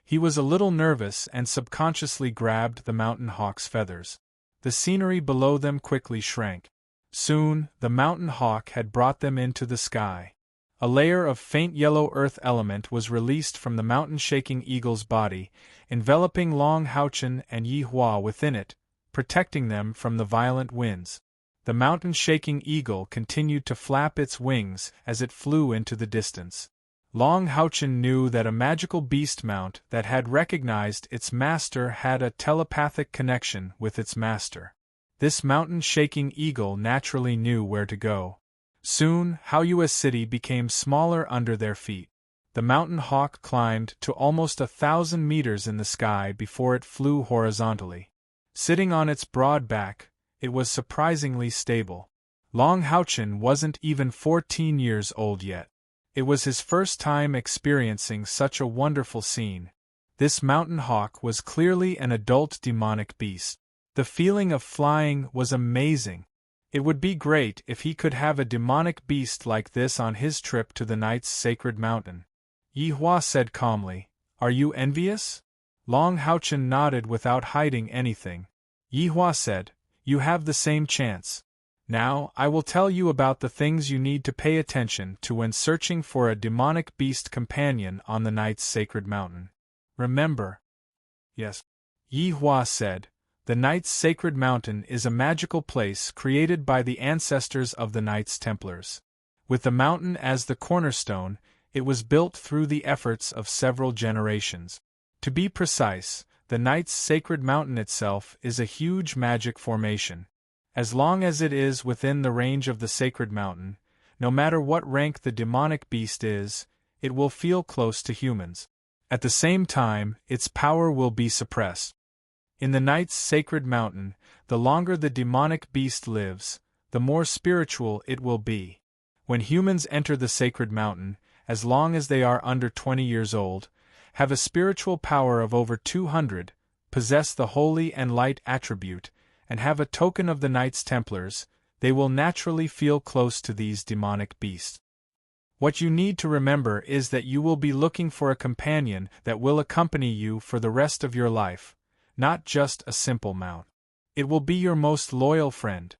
He was a little nervous and subconsciously grabbed the mountain hawk's feathers. The scenery below them quickly shrank. Soon, the mountain hawk had brought them into the sky. A layer of faint yellow earth element was released from the mountain-shaking eagle's body, enveloping Long Houchen and Yi Hua within it, protecting them from the violent winds. The mountain-shaking eagle continued to flap its wings as it flew into the distance. Long Houchen knew that a magical beast mount that had recognized its master had a telepathic connection with its master. This mountain-shaking eagle naturally knew where to go. Soon, Haoyua's city became smaller under their feet. The mountain hawk climbed to almost 1,000 meters in the sky before it flew horizontally. Sitting on its broad back, it was surprisingly stable. Long Houchen wasn't even 14 years old yet. It was his first time experiencing such a wonderful scene. This mountain hawk was clearly an adult demonic beast. The feeling of flying was amazing. It would be great if he could have a demonic beast like this on his trip to the Knight's Sacred Mountain. Yi Hua said calmly, "Are you envious?" Long Houchen nodded without hiding anything. Yi Hua said, "You have the same chance. Now, I will tell you about the things you need to pay attention to when searching for a demonic beast companion on the Knight's Sacred Mountain. Remember." "Yes," Yi Hua said. The Knight's Sacred Mountain is a magical place created by the ancestors of the Knights Templars. With the mountain as the cornerstone, it was built through the efforts of several generations. To be precise, the Knight's Sacred Mountain itself is a huge magic formation. As long as it is within the range of the Sacred Mountain, no matter what rank the demonic beast is, it will feel close to humans. At the same time, its power will be suppressed. In the Knight's Sacred Mountain, the longer the demonic beast lives, the more spiritual it will be. When humans enter the Sacred Mountain, as long as they are under 20 years old, have a spiritual power of over 200, possess the holy and light attribute, and have a token of the Knights Templars, they will naturally feel close to these demonic beasts. What you need to remember is that you will be looking for a companion that will accompany you for the rest of your life. Not just a simple mount. It will be your most loyal friend.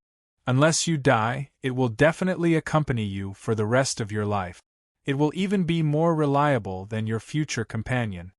Unless you die, it will definitely accompany you for the rest of your life. It will even be more reliable than your future companion.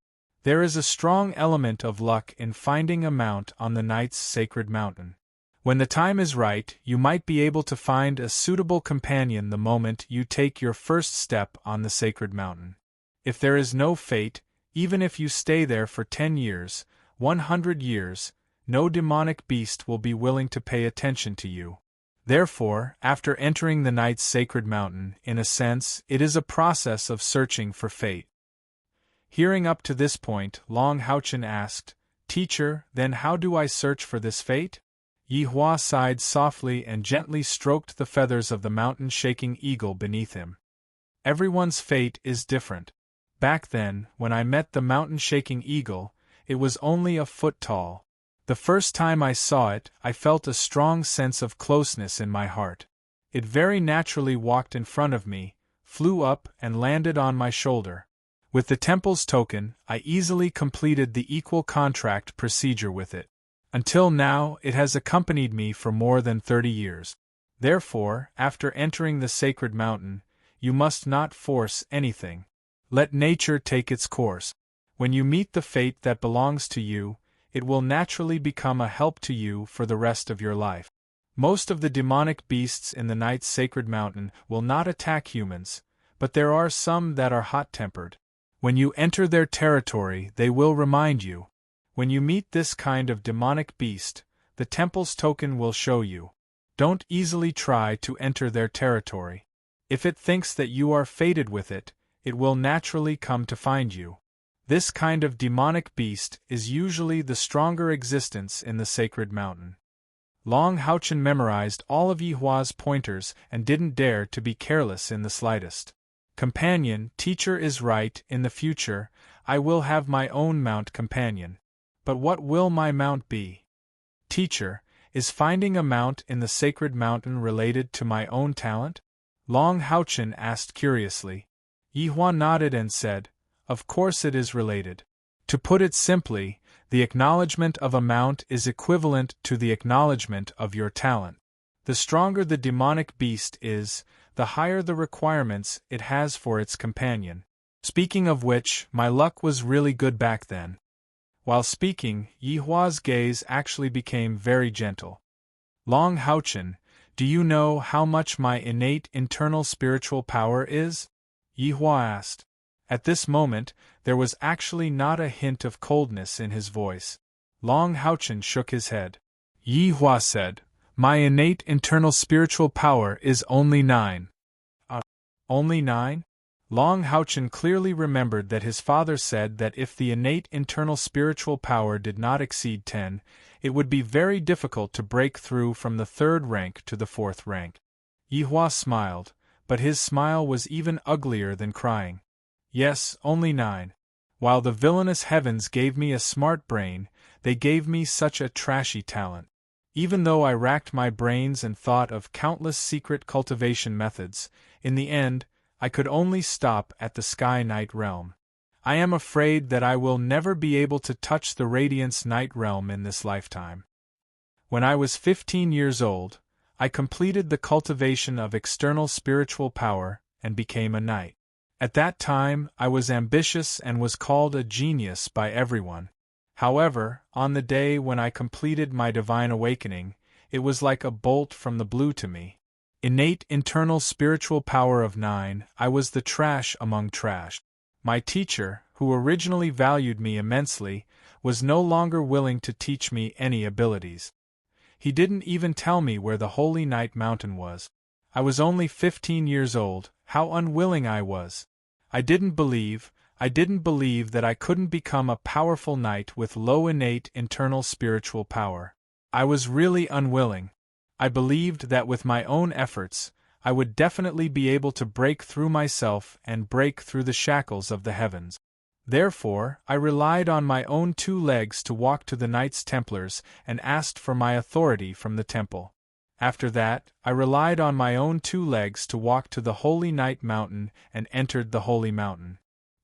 There is a strong element of luck in finding a mount on the Knight's Sacred Mountain. When the time is right, you might be able to find a suitable companion the moment you take your first step on the Sacred Mountain. If there is no fate, even if you stay there for 10 years, 100 years, no demonic beast will be willing to pay attention to you. Therefore, after entering the Knight's Sacred Mountain, in a sense, it is a process of searching for fate. Hearing up to this point, Long Houchen asked, "Teacher, then how do I search for this fate?" Yi Hua sighed softly and gently stroked the feathers of the mountain-shaking eagle beneath him. "Everyone's fate is different. Back then, when I met the mountain-shaking eagle, it was only a foot tall. The first time I saw it, I felt a strong sense of closeness in my heart. It very naturally walked in front of me, flew up and landed on my shoulder. With the temple's token, I easily completed the equal contract procedure with it. Until now, it has accompanied me for more than 30 years. Therefore, after entering the Sacred Mountain, you must not force anything. Let nature take its course. When you meet the fate that belongs to you, it will naturally become a help to you for the rest of your life. Most of the demonic beasts in the Knight's Sacred Mountain will not attack humans, but there are some that are hot-tempered. When you enter their territory, they will remind you. When you meet this kind of demonic beast, the temple's token will show you. Don't easily try to enter their territory. If it thinks that you are fated with it, it will naturally come to find you. This kind of demonic beast is usually the stronger existence in the Sacred Mountain. Long Houchen memorized all of Yi Hua's pointers and didn't dare to be careless in the slightest. Companion, teacher is right, in the future, I will have my own mount companion. But what will my mount be? Teacher, is finding a mount in the Sacred Mountain related to my own talent? Long Houchen asked curiously. Yi Hua nodded and said, "Of course it is related. To put it simply, the acknowledgement of a mount is equivalent to the acknowledgement of your talent. The stronger the demonic beast is, the higher the requirements it has for its companion. Speaking of which, my luck was really good back then. While speaking, Yi Hua's gaze actually became very gentle. Long Haochen, do you know how much my innate internal spiritual power is? Yi Hua asked. At this moment, there was actually not a hint of coldness in his voice. Long Haochen shook his head. Yi Hua said, "My innate internal spiritual power is only 9. Only 9? Long Haochen clearly remembered that his father said that if the innate internal spiritual power did not exceed 10, it would be very difficult to break through from the 3rd rank to the 4th rank. Yi Hua smiled, but his smile was even uglier than crying. Yes, only 9. While the villainous heavens gave me a smart brain, they gave me such a trashy talent. Even though I racked my brains and thought of countless secret cultivation methods, in the end, I could only stop at the Sky Night Realm. I am afraid that I will never be able to touch the Radiance Night Realm in this lifetime. When I was 15 years old, I completed the cultivation of external spiritual power and became a knight. At that time, I was ambitious and was called a genius by everyone. However, on the day when I completed my divine awakening, it was like a bolt from the blue to me. Innate internal spiritual power of 9, I was the trash among trash. My teacher, who originally valued me immensely, was no longer willing to teach me any abilities. He didn't even tell me where the Holy Night Mountain was. I was only 15 years old. How unwilling I was! I didn't believe that I couldn't become a powerful knight with low innate internal spiritual power. I was really unwilling. I believed that with my own efforts, I would definitely be able to break through myself and break through the shackles of the heavens. Therefore, I relied on my own 2 legs to walk to the Knights Templars and asked for my authority from the temple. After that, I relied on my own 2 legs to walk to the Holy Night Mountain and entered the Holy Mountain.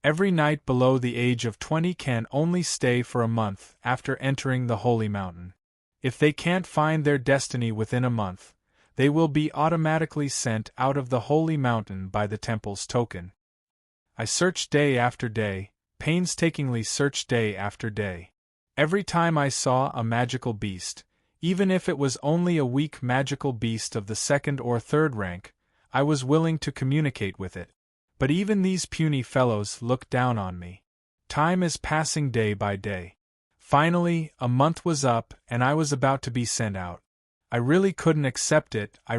Every knight below the age of 20 can only stay for a month after entering the Holy Mountain. If they can't find their destiny within a month, they will be automatically sent out of the Holy Mountain by the temple's token. I searched day after day, painstakingly searched day after day. Every time I saw a magical beast, even if it was only a weak magical beast of the 2nd or 3rd rank, I was willing to communicate with it. But even these puny fellows looked down on me. Time is passing day by day. Finally, a month was up and I was about to be sent out. I really couldn't accept it. I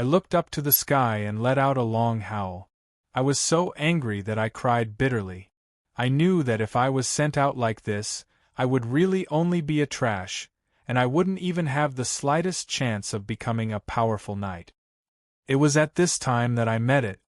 looked up to the sky and let out a long howl. I was so angry that I cried bitterly. I knew that if I was sent out like this, I would really only be a trash, and I wouldn't even have the slightest chance of becoming a powerful knight. It was at this time that I met it.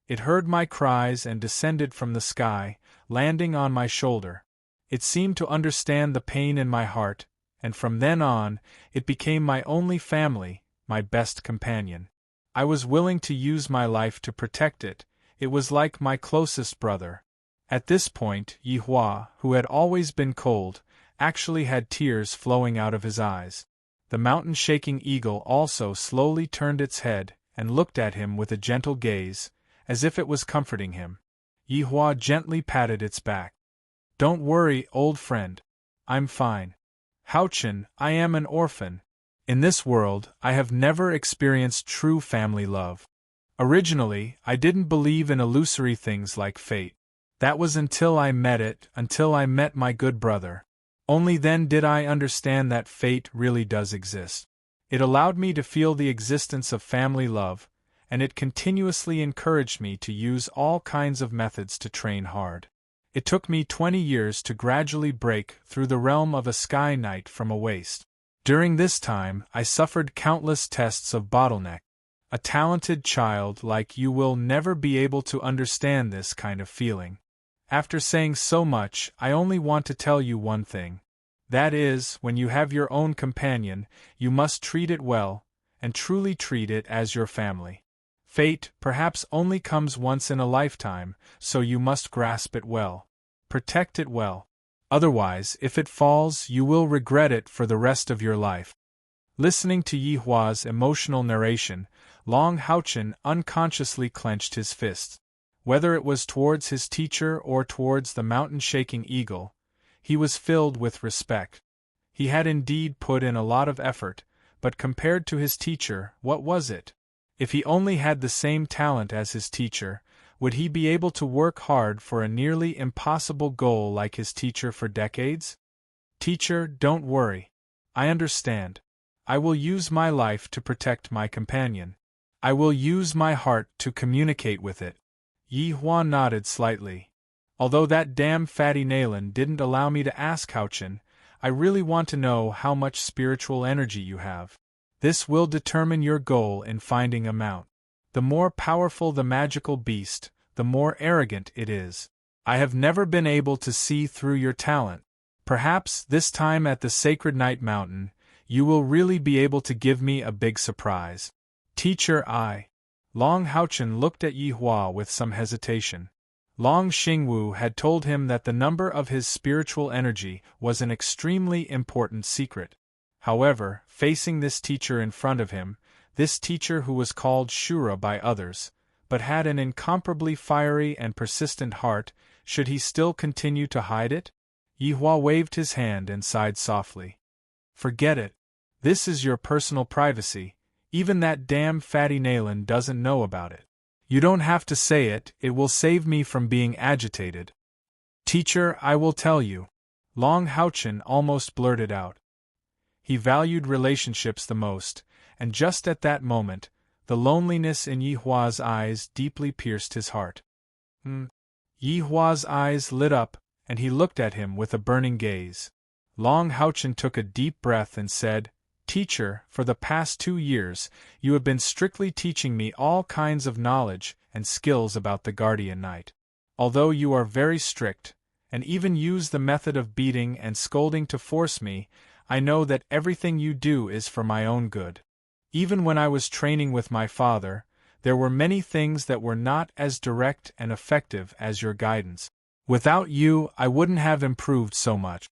It heard my cries and descended from the sky, landing on my shoulder. It seemed to understand the pain in my heart, and from then on, it became my only family, my best companion. I was willing to use my life to protect it. It was like my closest brother. At this point, Yi Hua, who had always been cold, actually had tears flowing out of his eyes. The mountain-shaking eagle also slowly turned its head and looked at him with a gentle gaze, as if it was comforting him. Yi Hua gently patted its back. "Don't worry, old friend. I'm fine. Haochen, I am an orphan. In this world, I have never experienced true family love. Originally, I didn't believe in illusory things like fate. That was until I met my good brother. Only then did I understand that fate really does exist. It allowed me to feel the existence of family love, and it continuously encouraged me to use all kinds of methods to train hard. It took me 20 years to gradually break through the realm of a sky knight from a waste. During this time, I suffered countless tests of bottleneck. A talented child like you will never be able to understand this kind of feeling. After saying so much, I only want to tell you one thing. That is, when you have your own companion, you must treat it well, and truly treat it as your family. Fate, perhaps, only comes once in a lifetime, so you must grasp it well. Protect it well. Otherwise, if it falls, you will regret it for the rest of your life." Listening to Yi Hua's emotional narration, Long Houchen unconsciously clenched his fists. Whether it was towards his teacher or towards the mountain-shaking eagle, he was filled with respect. He had indeed put in a lot of effort, but compared to his teacher, what was it? If he only had the same talent as his teacher, would he be able to work hard for a nearly impossible goal like his teacher for decades? Teacher, don't worry. I understand. I will use my life to protect my companion. I will use my heart to communicate with it. Yi Hua nodded slightly. Although that damn fatty Nayland didn't allow me to ask Houchen, I really want to know how much spiritual energy you have. This will determine your goal in finding a mount. The more powerful the magical beast, the more arrogant it is. I have never been able to see through your talent. Perhaps, this time at the Sacred Night Mountain, you will really be able to give me a big surprise. Teacher, Long Houchen looked at Yi Hua with some hesitation. Long Xingwu had told him that the number of his spiritual energy was an extremely important secret. However, facing this teacher in front of him, this teacher who was called Shura by others, but had an incomparably fiery and persistent heart, should he still continue to hide it? Yi Hua waved his hand and sighed softly. Forget it. This is your personal privacy. Even that damn fatty Nayland doesn't know about it. You don't have to say it, it will save me from being agitated. Teacher, I will tell you. Long Houchen almost blurted out. He valued relationships the most, and just at that moment, the loneliness in Yi Hua's eyes deeply pierced his heart. Yi Hua's eyes lit up, and he looked at him with a burning gaze. Long Houchen took a deep breath and said, Teacher, for the past 2 years, you have been strictly teaching me all kinds of knowledge and skills about the Guardian Knight. Although you are very strict, and even use the method of beating and scolding to force me, I know that everything you do is for my own good. Even when I was training with my father, there were many things that were not as direct and effective as your guidance. Without you, I wouldn't have improved so much.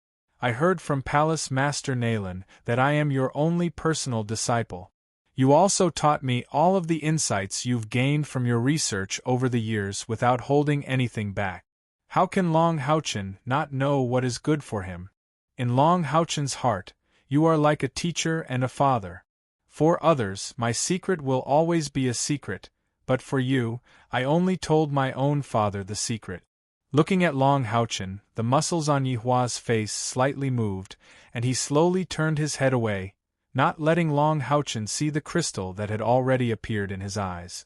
I heard from Palace Master Nayland that I am your only personal disciple. You also taught me all of the insights you've gained from your research over the years without holding anything back. How can Long Houchen not know what is good for him? In Long Houchen's heart, you are like a teacher and a father. For others, my secret will always be a secret, but for you, I only told my own father the secret. Looking at Long Houchen, the muscles on Yi Hua's face slightly moved, and he slowly turned his head away, not letting Long Houchen see the crystal that had already appeared in his eyes.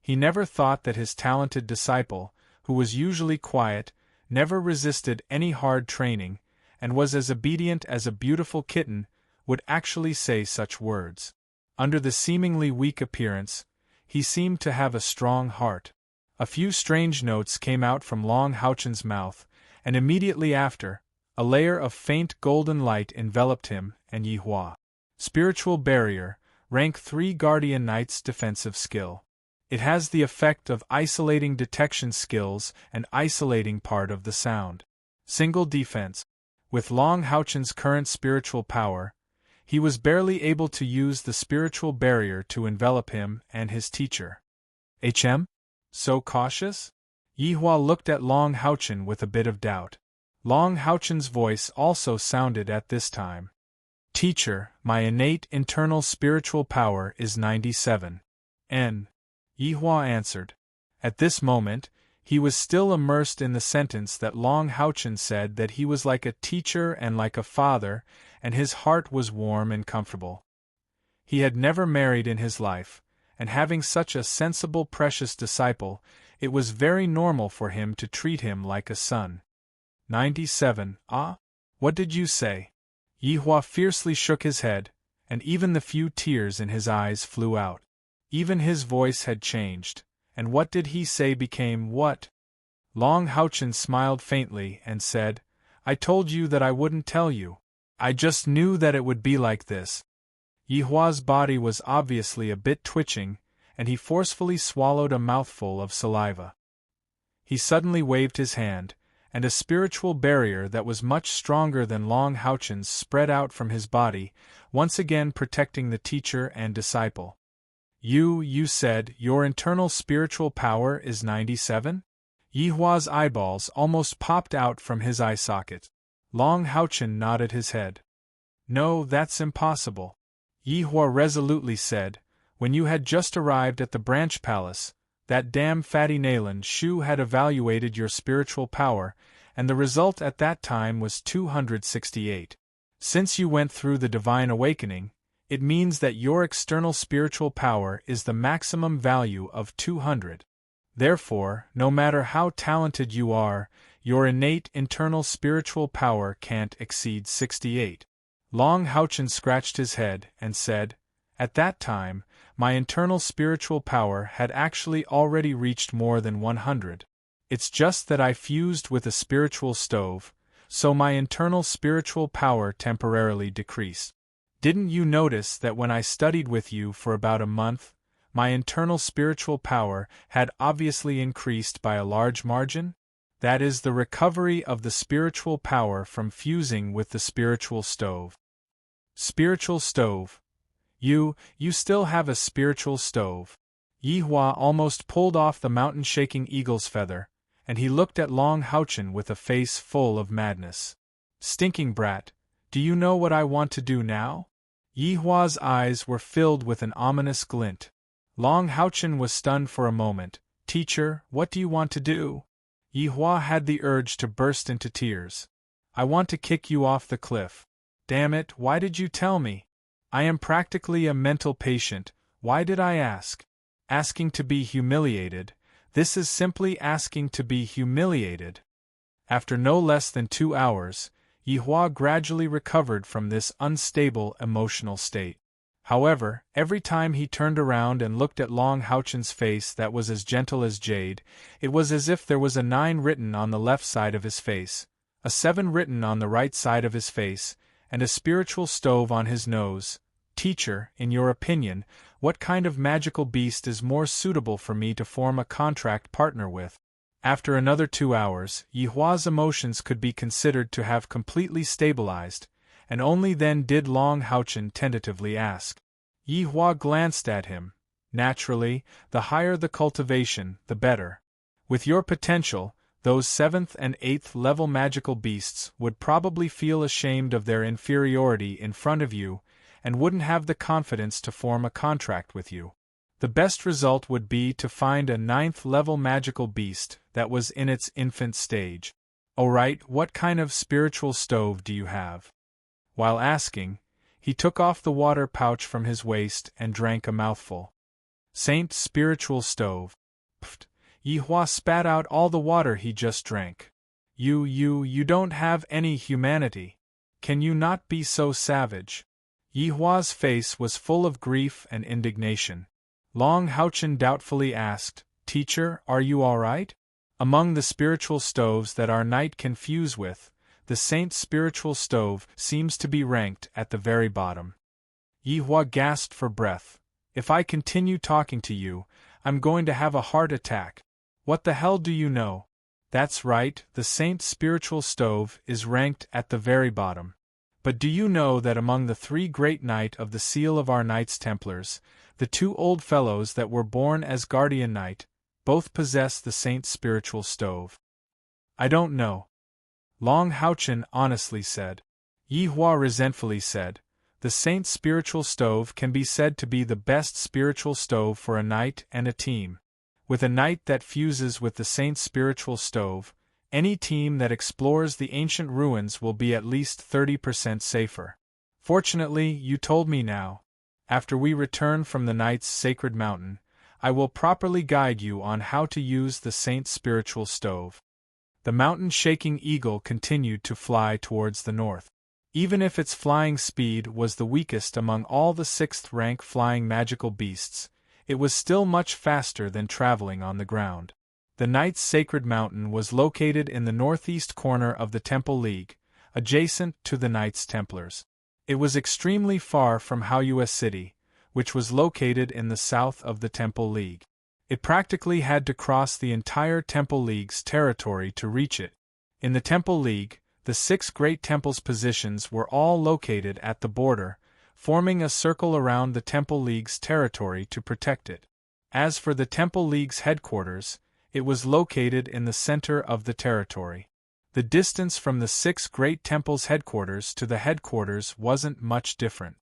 He never thought that his talented disciple, who was usually quiet, never resisted any hard training, and was as obedient as a beautiful kitten, would actually say such words. Under the seemingly weak appearance, he seemed to have a strong heart. A few strange notes came out from Long Houchen's mouth, and immediately after, a layer of faint golden light enveloped him and Yi Hua. Spiritual Barrier, Rank 3 Guardian Knight's Defensive Skill. It has the effect of isolating detection skills and isolating part of the sound. Single Defense. With Long Houchen's current spiritual power, he was barely able to use the spiritual barrier to envelop him and his teacher. So cautious? Yi Hua looked at Long Houchen with a bit of doubt. Long Houchen's voice also sounded at this time. Teacher, my innate internal spiritual power is 97. Yi Hua answered. At this moment, he was still immersed in the sentence that Long Houchen said that he was like a teacher and like a father, and his heart was warm and comfortable. He had never married in his life, and having such a sensible precious disciple, it was very normal for him to treat him like a son. 97. What did you say? Yi Hua fiercely shook his head, and even the few tears in his eyes flew out. Even his voice had changed, and what did he say became what? Long Houchen smiled faintly and said, I told you that I wouldn't tell you. I just knew that it would be like this. Yi Hua's body was obviously a bit twitching, and he forcefully swallowed a mouthful of saliva. He suddenly waved his hand, and a spiritual barrier that was much stronger than Long Houchen's spread out from his body, once again protecting the teacher and disciple. You said your internal spiritual power is 97? Yihua's eyeballs almost popped out from his eye socket. Long Haochen nodded his head. No, that's impossible. Yihua resolutely said, when you had just arrived at the branch palace, that damn fatty Nalan Shu had evaluated your spiritual power, and the result at that time was 268. Since you went through the divine awakening, it means that your external spiritual power is the maximum value of 200. Therefore, no matter how talented you are, your innate internal spiritual power can't exceed 68. Long Haochen scratched his head and said, at that time, my internal spiritual power had actually already reached more than 100. It's just that I fused with a spiritual stove, so my internal spiritual power temporarily decreased. Didn't you notice that when I studied with you for about a month, my internal spiritual power had obviously increased by a large margin? That is the recovery of the spiritual power from fusing with the spiritual stove. Spiritual stove. You still have a spiritual stove. Yihua almost pulled off the mountain-shaking eagle's feather, and he looked at Long Haochen with a face full of madness. Stinking brat, do you know what I want to do now? Yihua's eyes were filled with an ominous glint. Long Haochen was stunned for a moment. Teacher, what do you want to do? Yihua had the urge to burst into tears. I want to kick you off the cliff. Damn it, why did you tell me? I am practically a mental patient, why did I ask? Asking to be humiliated, this is simply asking to be humiliated. After no less than 2 hours, Yihua gradually recovered from this unstable emotional state. However, every time he turned around and looked at Long Haochen's face that was as gentle as jade, it was as if there was a 9 written on the left side of his face, a 7 written on the right side of his face, and a spiritual stove on his nose. Teacher, in your opinion, what kind of magical beast is more suitable for me to form a contract partner with? After another 2 hours, Yihua's emotions could be considered to have completely stabilized, and only then did Long Haochen tentatively ask. Yihua glanced at him. Naturally, the higher the cultivation, the better. With your potential, those 7th and 8th level magical beasts would probably feel ashamed of their inferiority in front of you, and wouldn't have the confidence to form a contract with you. The best result would be to find a 9th level magical beast that was in its infant stage. Alright, what kind of spiritual stove do you have? While asking, he took off the water pouch from his waist and drank a mouthful. Saint spiritual stove. Pfft. Yihua spat out all the water he just drank. You don't have any humanity. Can you not be so savage? Yihua's face was full of grief and indignation. Long Haochen doubtfully asked, Teacher, are you all right? Among the spiritual stoves that our knight can fuse with, the saint's spiritual stove seems to be ranked at the very bottom. Yihua gasped for breath. If I continue talking to you, I'm going to have a heart attack. What the hell do you know? That's right, the saint's spiritual stove is ranked at the very bottom. But do you know that among the 3 great knight of the seal of our Knights Templars, the 2 old fellows that were born as guardian knight, both possess the saint's spiritual stove? I don't know. Long Haochen honestly said. Yihua resentfully said, the saint's spiritual stove can be said to be the best spiritual stove for a knight and a team. With a knight that fuses with the saint's spiritual stove, any team that explores the ancient ruins will be at least 30% safer. Fortunately, you told me now. After we return from the knight's sacred mountain, I will properly guide you on how to use the saint's spiritual stove. The mountain-shaking eagle continued to fly towards the north. Even if its flying speed was the weakest among all the 6th-rank flying magical beasts, it was still much faster than traveling on the ground. The knight's sacred mountain was located in the northeast corner of the Temple League, adjacent to the Knights Templars. It was extremely far from Haoyue City, which was located in the south of the Temple League. It practically had to cross the entire Temple League's territory to reach it. In the Temple League, the 6 great temples' positions were all located at the border, forming a circle around the Temple League's territory to protect it. As for the Temple League's headquarters, it was located in the center of the territory. The distance from the 6 great temples' headquarters to the headquarters wasn't much different.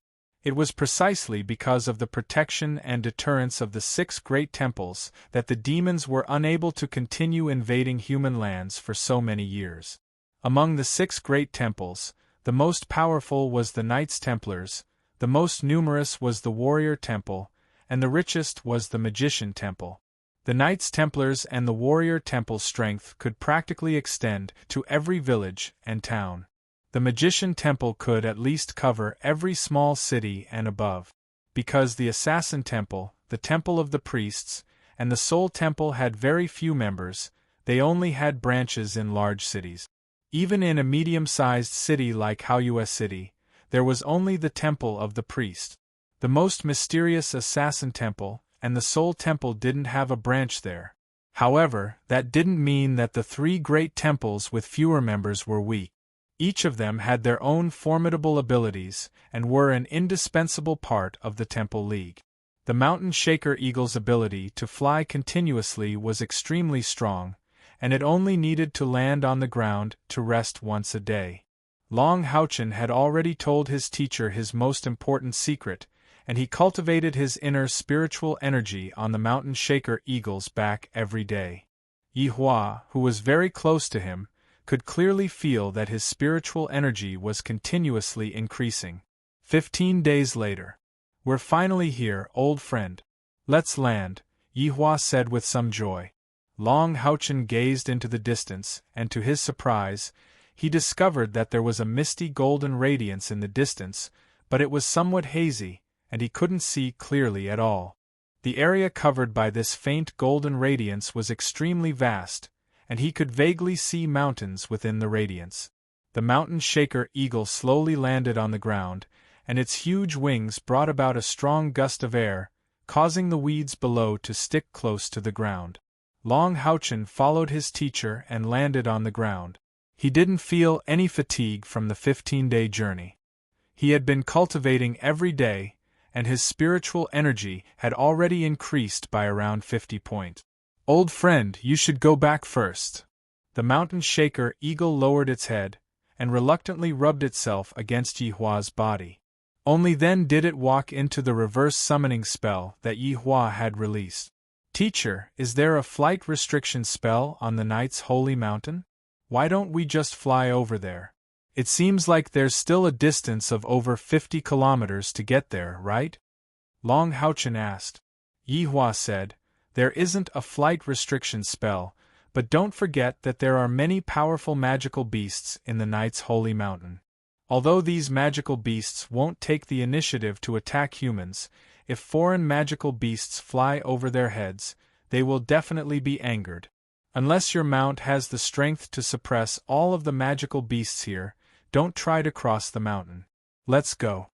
It was precisely because of the protection and deterrence of the 6 great temples that the demons were unable to continue invading human lands for so many years. Among the 6 great temples, the most powerful was the Knights Templars, the most numerous was the Warrior Temple, and the richest was the Magician Temple. The Knights Templars and the Warrior Temple's strength could practically extend to every village and town. The Magician Temple could at least cover every small city and above. Because the Assassin Temple, the Temple of the Priests, and the Soul Temple had very few members, they only had branches in large cities. Even in a medium-sized city like Haoyue City, there was only the Temple of the Priest. The most mysterious Assassin Temple and the Soul Temple didn't have a branch there. However, that didn't mean that the 3 great temples with fewer members were weak. Each of them had their own formidable abilities and were an indispensable part of the Temple League. The Mountain Shaker Eagle's ability to fly continuously was extremely strong, and it only needed to land on the ground to rest once a day. Long Haochen had already told his teacher his most important secret, and he cultivated his inner spiritual energy on the Mountain Shaker Eagle's back every day. Yi Hua, who was very close to him, could clearly feel that his spiritual energy was continuously increasing. 15 days later. We're finally here, old friend. Let's land, Yi Hua said with some joy. Long Haochen gazed into the distance, and to his surprise, he discovered that there was a misty golden radiance in the distance, but it was somewhat hazy, and he couldn't see clearly at all. The area covered by this faint golden radiance was extremely vast, and he could vaguely see mountains within the radiance. The Mountain Shaker Eagle slowly landed on the ground, and its huge wings brought about a strong gust of air, causing the weeds below to stick close to the ground. Long Haochen followed his teacher and landed on the ground. He didn't feel any fatigue from the 15-day journey. He had been cultivating every day, and his spiritual energy had already increased by around 50 points. Old friend, you should go back first. The Mountain Shaker Eagle lowered its head, and reluctantly rubbed itself against Yi Hua's body. Only then did it walk into the reverse summoning spell that Yi Hua had released. Teacher, is there a flight restriction spell on the Knight's Holy Mountain? Why don't we just fly over there? It seems like there's still a distance of over 50 kilometers to get there, right? Long Haochen asked. Yi Hua said, there isn't a flight restriction spell, but don't forget that there are many powerful magical beasts in the Knight's Holy Mountain. Although these magical beasts won't take the initiative to attack humans, if foreign magical beasts fly over their heads, they will definitely be angered. Unless your mount has the strength to suppress all of the magical beasts here, don't try to cross the mountain. Let's go.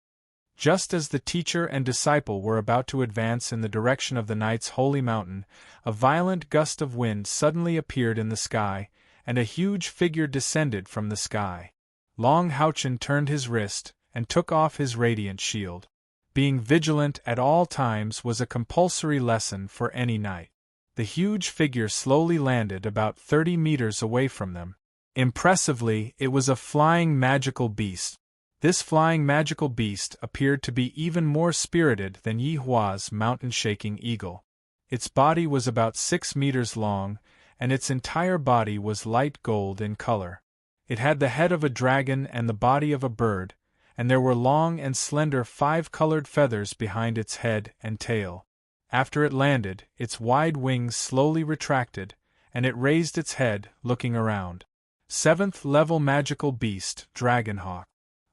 Just as the teacher and disciple were about to advance in the direction of the Knight's Holy Mountain, a violent gust of wind suddenly appeared in the sky, and a huge figure descended from the sky. Long Haochen turned his wrist and took off his radiant shield. Being vigilant at all times was a compulsory lesson for any knight. The huge figure slowly landed about 30 meters away from them. Impressively, it was a flying magical beast. This flying magical beast appeared to be even more spirited than Yi Hua's mountain-shaking eagle. Its body was about 6 meters long, and its entire body was light gold in color. It had the head of a dragon and the body of a bird, and there were long and slender 5-colored feathers behind its head and tail. After it landed, its wide wings slowly retracted, and it raised its head, looking around. 7th level magical beast, Dragonhawk.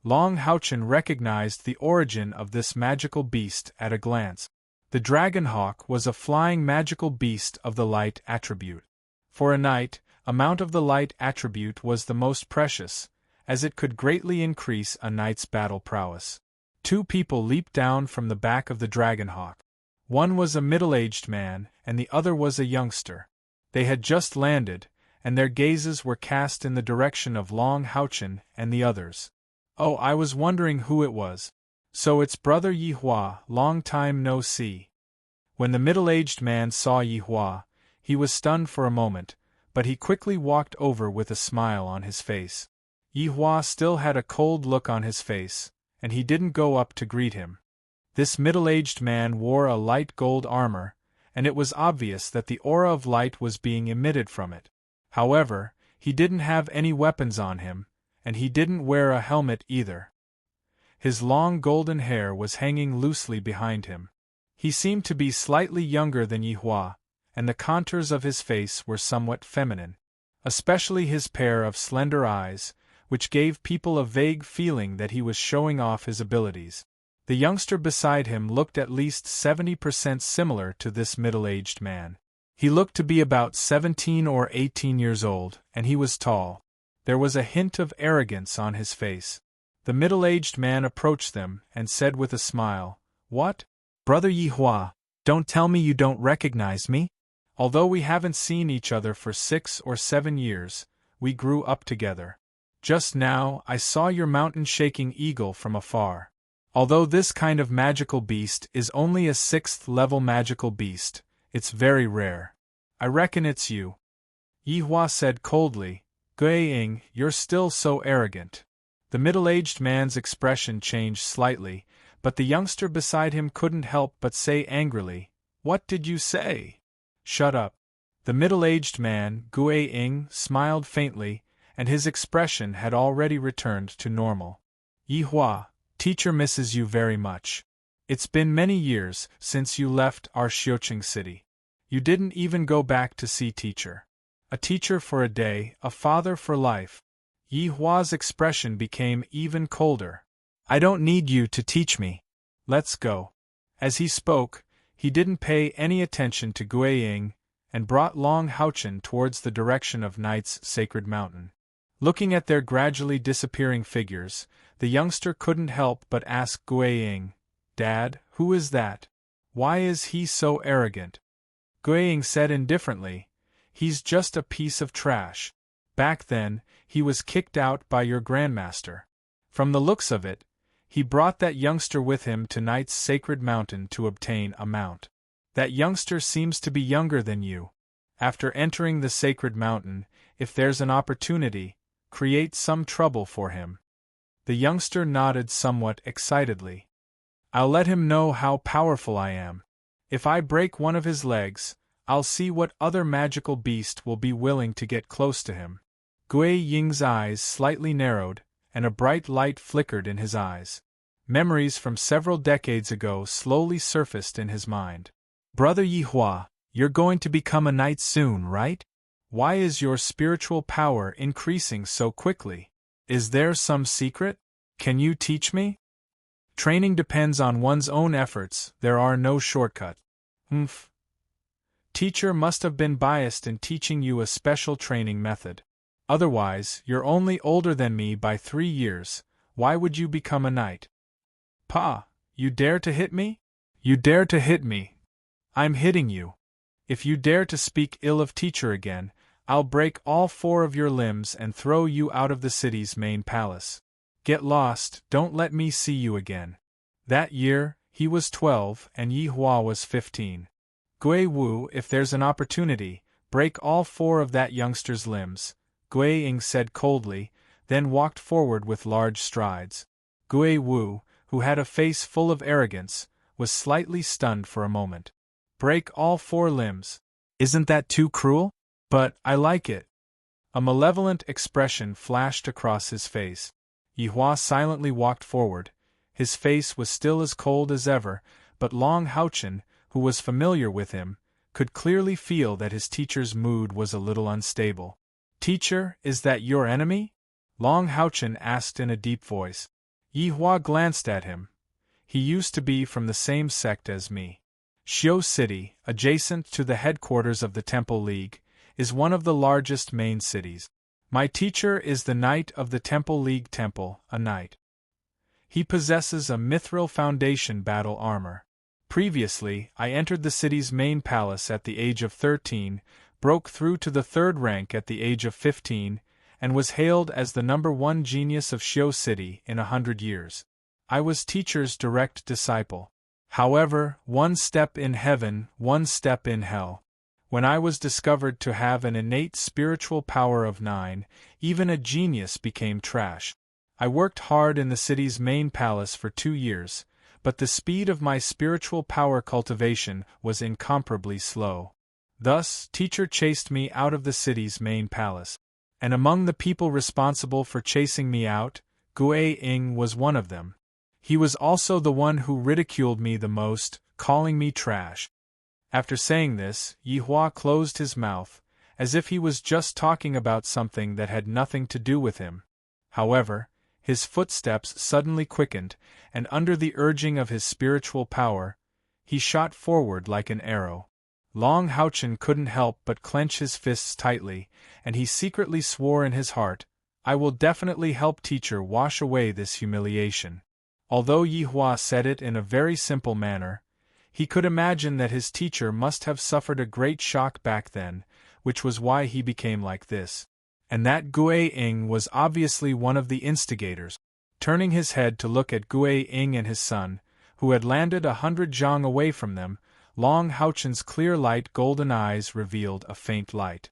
Long Haochen recognized the origin of this magical beast at a glance. The Dragonhawk was a flying magical beast of the light attribute. For a knight, a mount of the light attribute was the most precious, as it could greatly increase a knight's battle prowess. 2 people leaped down from the back of the Dragonhawk. One was a middle-aged man, and the other was a youngster. They had just landed, and their gazes were cast in the direction of Long Haochen and the others. Oh, I was wondering who it was. So it's brother Yihua, long time no see. When the middle-aged man saw Yihua, he was stunned for a moment, but he quickly walked over with a smile on his face. Yihua still had a cold look on his face, and he didn't go up to greet him. This middle-aged man wore a light gold armor, and it was obvious that the aura of light was being emitted from it. However, he didn't have any weapons on him, and he didn't wear a helmet either. His long golden hair was hanging loosely behind him. He seemed to be slightly younger than Yihua, and the contours of his face were somewhat feminine, especially his pair of slender eyes, which gave people a vague feeling that he was showing off his abilities. The youngster beside him looked at least 70% similar to this middle-aged man. He looked to be about 17 or 18 years old, and he was tall. There was a hint of arrogance on his face. The middle-aged man approached them and said with a smile, "What? Brother Yihua, don't tell me you don't recognize me? Although we haven't seen each other for 6 or 7 years, we grew up together. Just now I saw your mountain-shaking eagle from afar. Although this kind of magical beast is only a 6th-level magical beast, it's very rare. I reckon it's you." Yihua said coldly, "Guiying, you're still so arrogant." The middle-aged man's expression changed slightly, but the youngster beside him couldn't help but say angrily, "What did you say?" "Shut up." The middle-aged man, Guiying, smiled faintly, and his expression had already returned to normal. "Yihua, teacher misses you very much. It's been many years since you left our Xiuqing city. You didn't even go back to see teacher. A teacher for a day, a father for life." Yihua's expression became even colder. "I don't need you to teach me. Let's go." As he spoke, he didn't pay any attention to Guiying, and brought Long Haochen towards the direction of Night's sacred mountain. Looking at their gradually disappearing figures, the youngster couldn't help but ask Guiying, "Dad, who is that? Why is he so arrogant?" Guiying said indifferently, "He's just a piece of trash. Back then, he was kicked out by your grandmaster. From the looks of it, he brought that youngster with him to Night's sacred mountain to obtain a mount. That youngster seems to be younger than you. After entering the sacred mountain, if there's an opportunity, create some trouble for him." The youngster nodded somewhat excitedly. "I'll let him know how powerful I am. If I break one of his legs, I'll see what other magical beast will be willing to get close to him." Guiying's eyes slightly narrowed, and a bright light flickered in his eyes. Memories from several decades ago slowly surfaced in his mind. "Brother Yihua, you're going to become a knight soon, right? Why is your spiritual power increasing so quickly? Is there some secret? Can you teach me?" "Training depends on one's own efforts, there are no shortcuts." Teacher must have been biased in teaching you a special training method. Otherwise, you're only older than me by 3 years, why would you become a knight?" "Pa, you dare to hit me? You dare to hit me? I'm hitting you. If you dare to speak ill of teacher again, I'll break all 4 of your limbs and throw you out of the city's main palace. Get lost, don't let me see you again." That year, he was 12 and Yihua was 15. "Gui Wu, if there's an opportunity, break all 4 of that youngster's limbs," Guiying said coldly, then walked forward with large strides. Gui Wu, who had a face full of arrogance, was slightly stunned for a moment. "Break all 4 limbs? Isn't that too cruel? But I like it." A malevolent expression flashed across his face. Yihua silently walked forward. His face was still as cold as ever, but Long Haochen, who was familiar with him, could clearly feel that his teacher's mood was a little unstable. "Teacher, is that your enemy?" Long Haochen asked in a deep voice. Yihua glanced at him. "He used to be from the same sect as me. Xiu City, adjacent to the headquarters of the Temple League, is one of the largest main cities. My teacher is the Knight of the Temple League Temple, a knight. He possesses a mithril foundation battle armor. Previously, I entered the city's main palace at the age of 13, broke through to the 3rd rank at the age of 15, and was hailed as the #1 genius of Xiu City in 100 years. I was teacher's direct disciple. However, one step in heaven, one step in hell. When I was discovered to have an innate spiritual power of 9, even a genius became trash. I worked hard in the city's main palace for 2 years, but the speed of my spiritual power cultivation was incomparably slow. Thus, teacher chased me out of the city's main palace. And among the people responsible for chasing me out, Gui Ing was one of them. He was also the one who ridiculed me the most, calling me trash. After saying this, Yi Hua closed his mouth, as if he was just talking about something that had nothing to do with him. However, his footsteps suddenly quickened, and under the urging of his spiritual power, he shot forward like an arrow. Long Haochen couldn't help but clench his fists tightly, and he secretly swore in his heart, "I will definitely help teacher wash away this humiliation." Although Yi Hua said it in a very simple manner, he could imagine that his teacher must have suffered a great shock back then, which was why he became like this. And that Gui Ing was obviously one of the instigators. Turning his head to look at Gui Ing and his son, who had landed 100 zhang away from them, Long Haochen's clear light golden eyes revealed a faint light.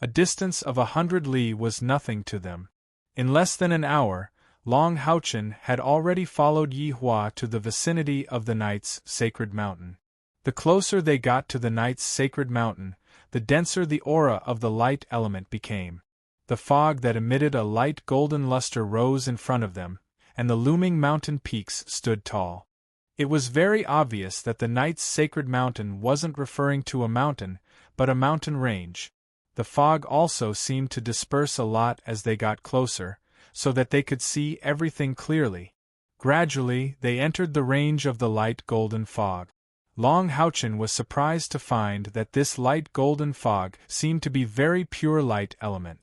A distance of 100 li was nothing to them. In less than an hour, Long Haochen had already followed Yi Hua to the vicinity of the knight's sacred mountain. The closer they got to the knight's sacred mountain, the denser the aura of the light element became. The fog that emitted a light golden luster rose in front of them, and the looming mountain peaks stood tall. It was very obvious that the knight's sacred mountain wasn't referring to a mountain, but a mountain range. The fog also seemed to disperse a lot as they got closer, so that they could see everything clearly. Gradually, they entered the range of the light golden fog. Long Haochen was surprised to find that this light golden fog seemed to be very pure light element.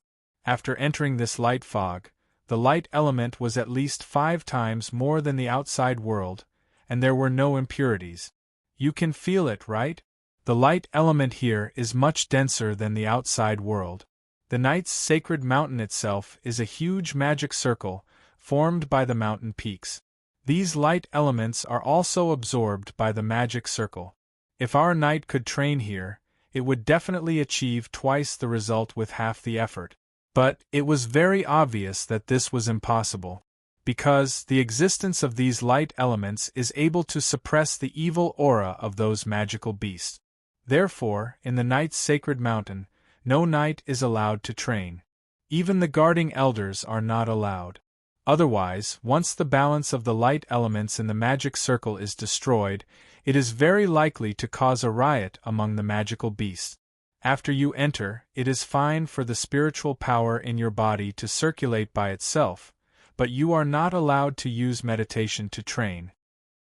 After entering this light fog, the light element was at least 5 times more than the outside world, and there were no impurities. You can feel it, right? The light element here is much denser than the outside world. The knight's sacred mountain itself is a huge magic circle, formed by the mountain peaks. These light elements are also absorbed by the magic circle. If our knight could train here, it would definitely achieve twice the result with half the effort. But it was very obvious that this was impossible, because the existence of these light elements is able to suppress the evil aura of those magical beasts. Therefore, in the knight's sacred mountain, no knight is allowed to train. Even the guarding elders are not allowed. Otherwise, once the balance of the light elements in the magic circle is destroyed, it is very likely to cause a riot among the magical beasts. After you enter, it is fine for the spiritual power in your body to circulate by itself, but you are not allowed to use meditation to train.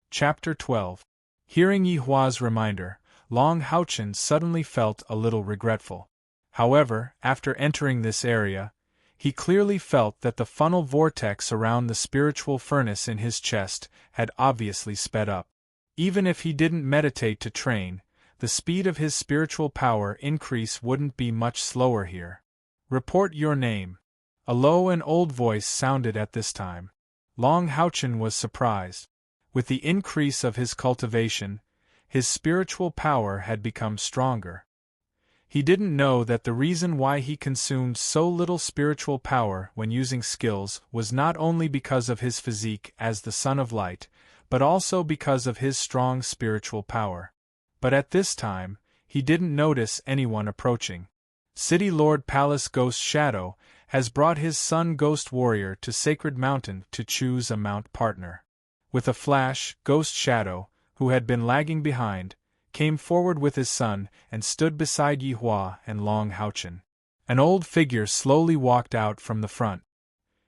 Chapter 12. Hearing Yi Hua's reminder, Long Haochen suddenly felt a little regretful. However, after entering this area, he clearly felt that the funnel vortex around the spiritual furnace in his chest had obviously sped up. Even if he didn't meditate to train, the speed of his spiritual power increase wouldn't be much slower here. Report your name. A low and old voice sounded at this time. Long Haochen was surprised. With the increase of his cultivation, his spiritual power had become stronger. He didn't know that the reason why he consumed so little spiritual power when using skills was not only because of his physique as the Son of Light, but also because of his strong spiritual power. But at this time, he didn't notice anyone approaching. City Lord Palace Ghost Shadow has brought his son Ghost Warrior to Sacred Mountain to choose a mount partner. With a flash, Ghost Shadow, who had been lagging behind, came forward with his son and stood beside Yi Hua and Long Haochen. An old figure slowly walked out from the front.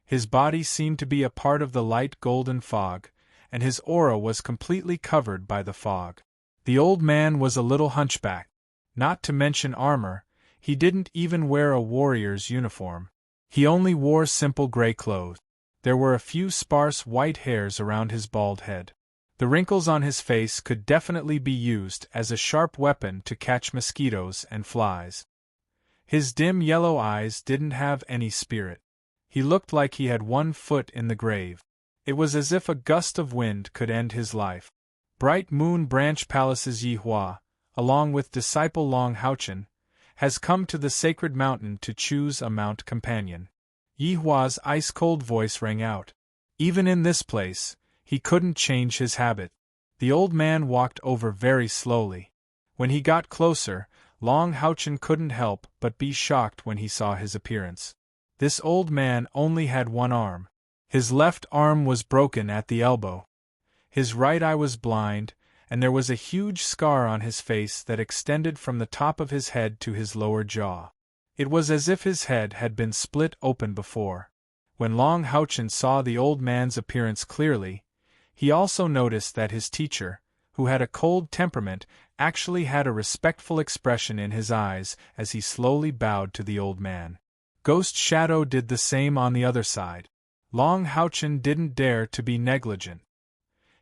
His body seemed to be a part of the light golden fog, and his aura was completely covered by the fog. The old man was a little hunchback. Not to mention armor, he didn't even wear a warrior's uniform. He only wore simple gray clothes. There were a few sparse white hairs around his bald head. The wrinkles on his face could definitely be used as a sharp weapon to catch mosquitoes and flies. His dim yellow eyes didn't have any spirit. He looked like he had 1 foot in the grave. It was as if a gust of wind could end his life. Bright Moon Branch Palace's Yi Hua, along with disciple Long Haochen, has come to the sacred mountain to choose a mount companion. Yi Hua's ice-cold voice rang out. Even in this place, he couldn't change his habit. The old man walked over very slowly. When he got closer, Long Haochen couldn't help but be shocked when he saw his appearance. This old man only had one arm. His left arm was broken at the elbow. His right eye was blind, and there was a huge scar on his face that extended from the top of his head to his lower jaw. It was as if his head had been split open before. When Long Haochen saw the old man's appearance clearly, he also noticed that his teacher, who had a cold temperament, actually had a respectful expression in his eyes as he slowly bowed to the old man. Ghost Shadow did the same on the other side. Long Haochen didn't dare to be negligent.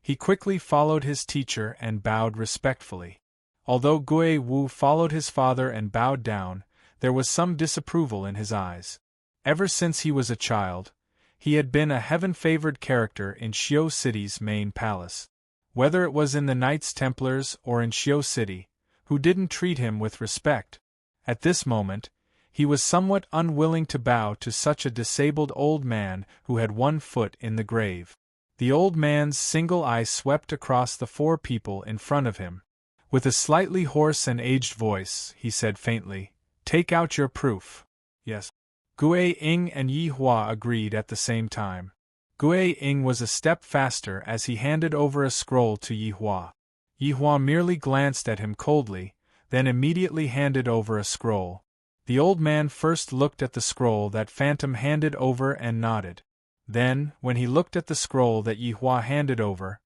He quickly followed his teacher and bowed respectfully. Although Gui Wu followed his father and bowed down, there was some disapproval in his eyes. Ever since he was a child, he had been a heaven-favored character in Xiu City's main palace. Whether it was in the Knights Templars or in Xiu City, who didn't treat him with respect. At this moment, he was somewhat unwilling to bow to such a disabled old man who had one foot in the grave. The old man's single eye swept across the four people in front of him. With a slightly hoarse and aged voice, he said faintly, "Take out your proof." Yes. Gui Ying and Yi Hua agreed at the same time. Gui Ying was a step faster as he handed over a scroll to Yi Hua. Yi Hua merely glanced at him coldly, then immediately handed over a scroll. The old man first looked at the scroll that Phantom handed over and nodded. Then, when he looked at the scroll that Yi Hua handed over,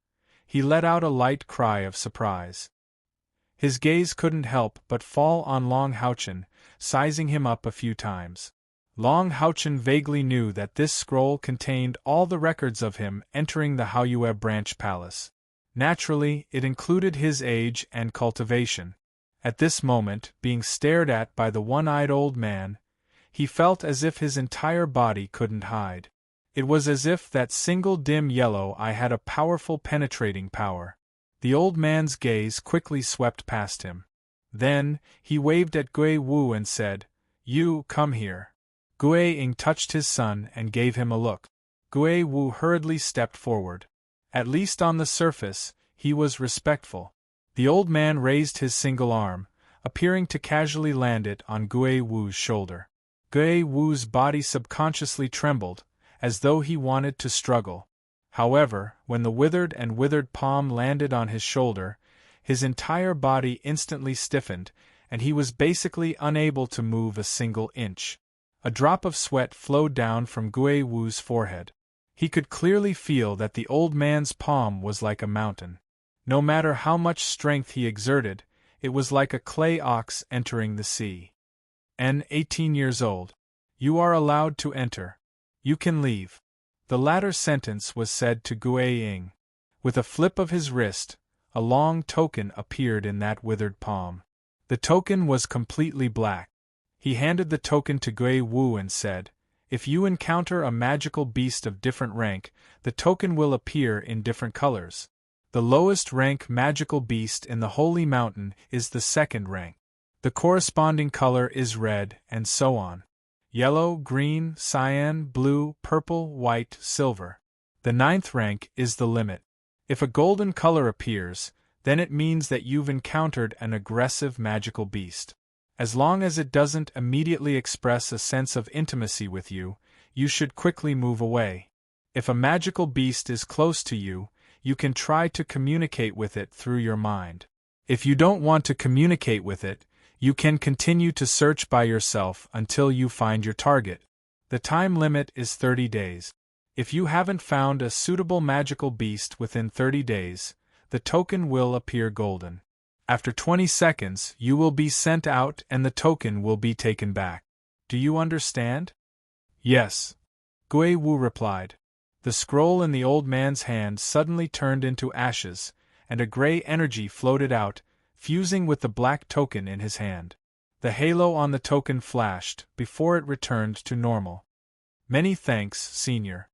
he let out a light cry of surprise. His gaze couldn't help but fall on Long Haochen, sizing him up a few times. Long Haochen vaguely knew that this scroll contained all the records of him entering the Haoyue Branch Palace. Naturally, it included his age and cultivation. At this moment, being stared at by the one-eyed old man, he felt as if his entire body couldn't hide. It was as if that single dim yellow eye had a powerful penetrating power. The old man's gaze quickly swept past him. Then, he waved at Gui Wu and said, "You, come here." Gui Ying touched his son and gave him a look. Gui Wu hurriedly stepped forward. At least on the surface, he was respectful. The old man raised his single arm, appearing to casually land it on Gui Wu's shoulder. Gui Wu's body subconsciously trembled, as though he wanted to struggle. However, when the withered palm landed on his shoulder, his entire body instantly stiffened, and he was basically unable to move a single inch. A drop of sweat flowed down from Gui Wu's forehead. He could clearly feel that the old man's palm was like a mountain. No matter how much strength he exerted, it was like a clay ox entering the sea. 18 years old. You are allowed to enter. You can leave. The latter sentence was said to Gui Ying. With a flip of his wrist, a long token appeared in that withered palm. The token was completely black. He handed the token to Gui Wu and said, "If you encounter a magical beast of different rank, the token will appear in different colors. The lowest rank magical beast in the Holy Mountain is the second rank. The corresponding color is red, and so on. Yellow, green, cyan, blue, purple, white, silver. The ninth rank is the limit. If a golden color appears, then it means that you've encountered an aggressive magical beast. As long as it doesn't immediately express a sense of intimacy with you, you should quickly move away. If a magical beast is close to you, you can try to communicate with it through your mind. If you don't want to communicate with it, you can continue to search by yourself until you find your target. The time limit is 30 days. If you haven't found a suitable magical beast within 30 days, the token will appear golden. After 20 seconds, you will be sent out and the token will be taken back. Do you understand?" "Yes," Gui Wu replied. The scroll in the old man's hand suddenly turned into ashes, and a gray energy floated out, fusing with the black token in his hand. The halo on the token flashed, before it returned to normal. "Many thanks, Senior."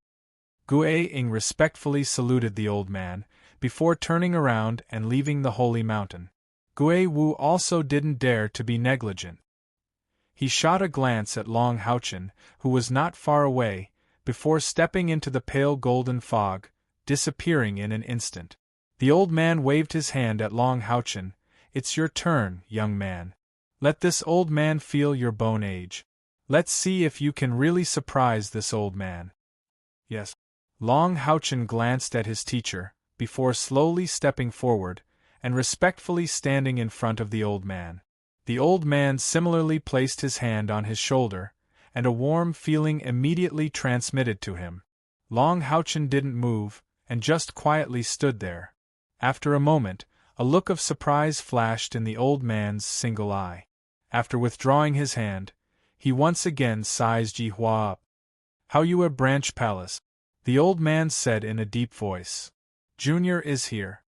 Ing respectfully saluted the old man, before turning around and leaving the holy mountain. Wu also didn't dare to be negligent. He shot a glance at Long Houchen, who was not far away, before stepping into the pale golden fog, disappearing in an instant. The old man waved his hand at Long Houchen. It's your turn, young man. Let this old man feel your bone age. Let's see if you can really surprise this old man. Yes. Long Houchen glanced at his teacher, before slowly stepping forward, and respectfully standing in front of the old man. The old man similarly placed his hand on his shoulder, and a warm feeling immediately transmitted to him. Long Houchen didn't move, and just quietly stood there. After a moment, a look of surprise flashed in the old man's single eye. After withdrawing his hand, he once again sized Yihua up. "How you a branch palace?" the old man said in a deep voice. "Junior is here."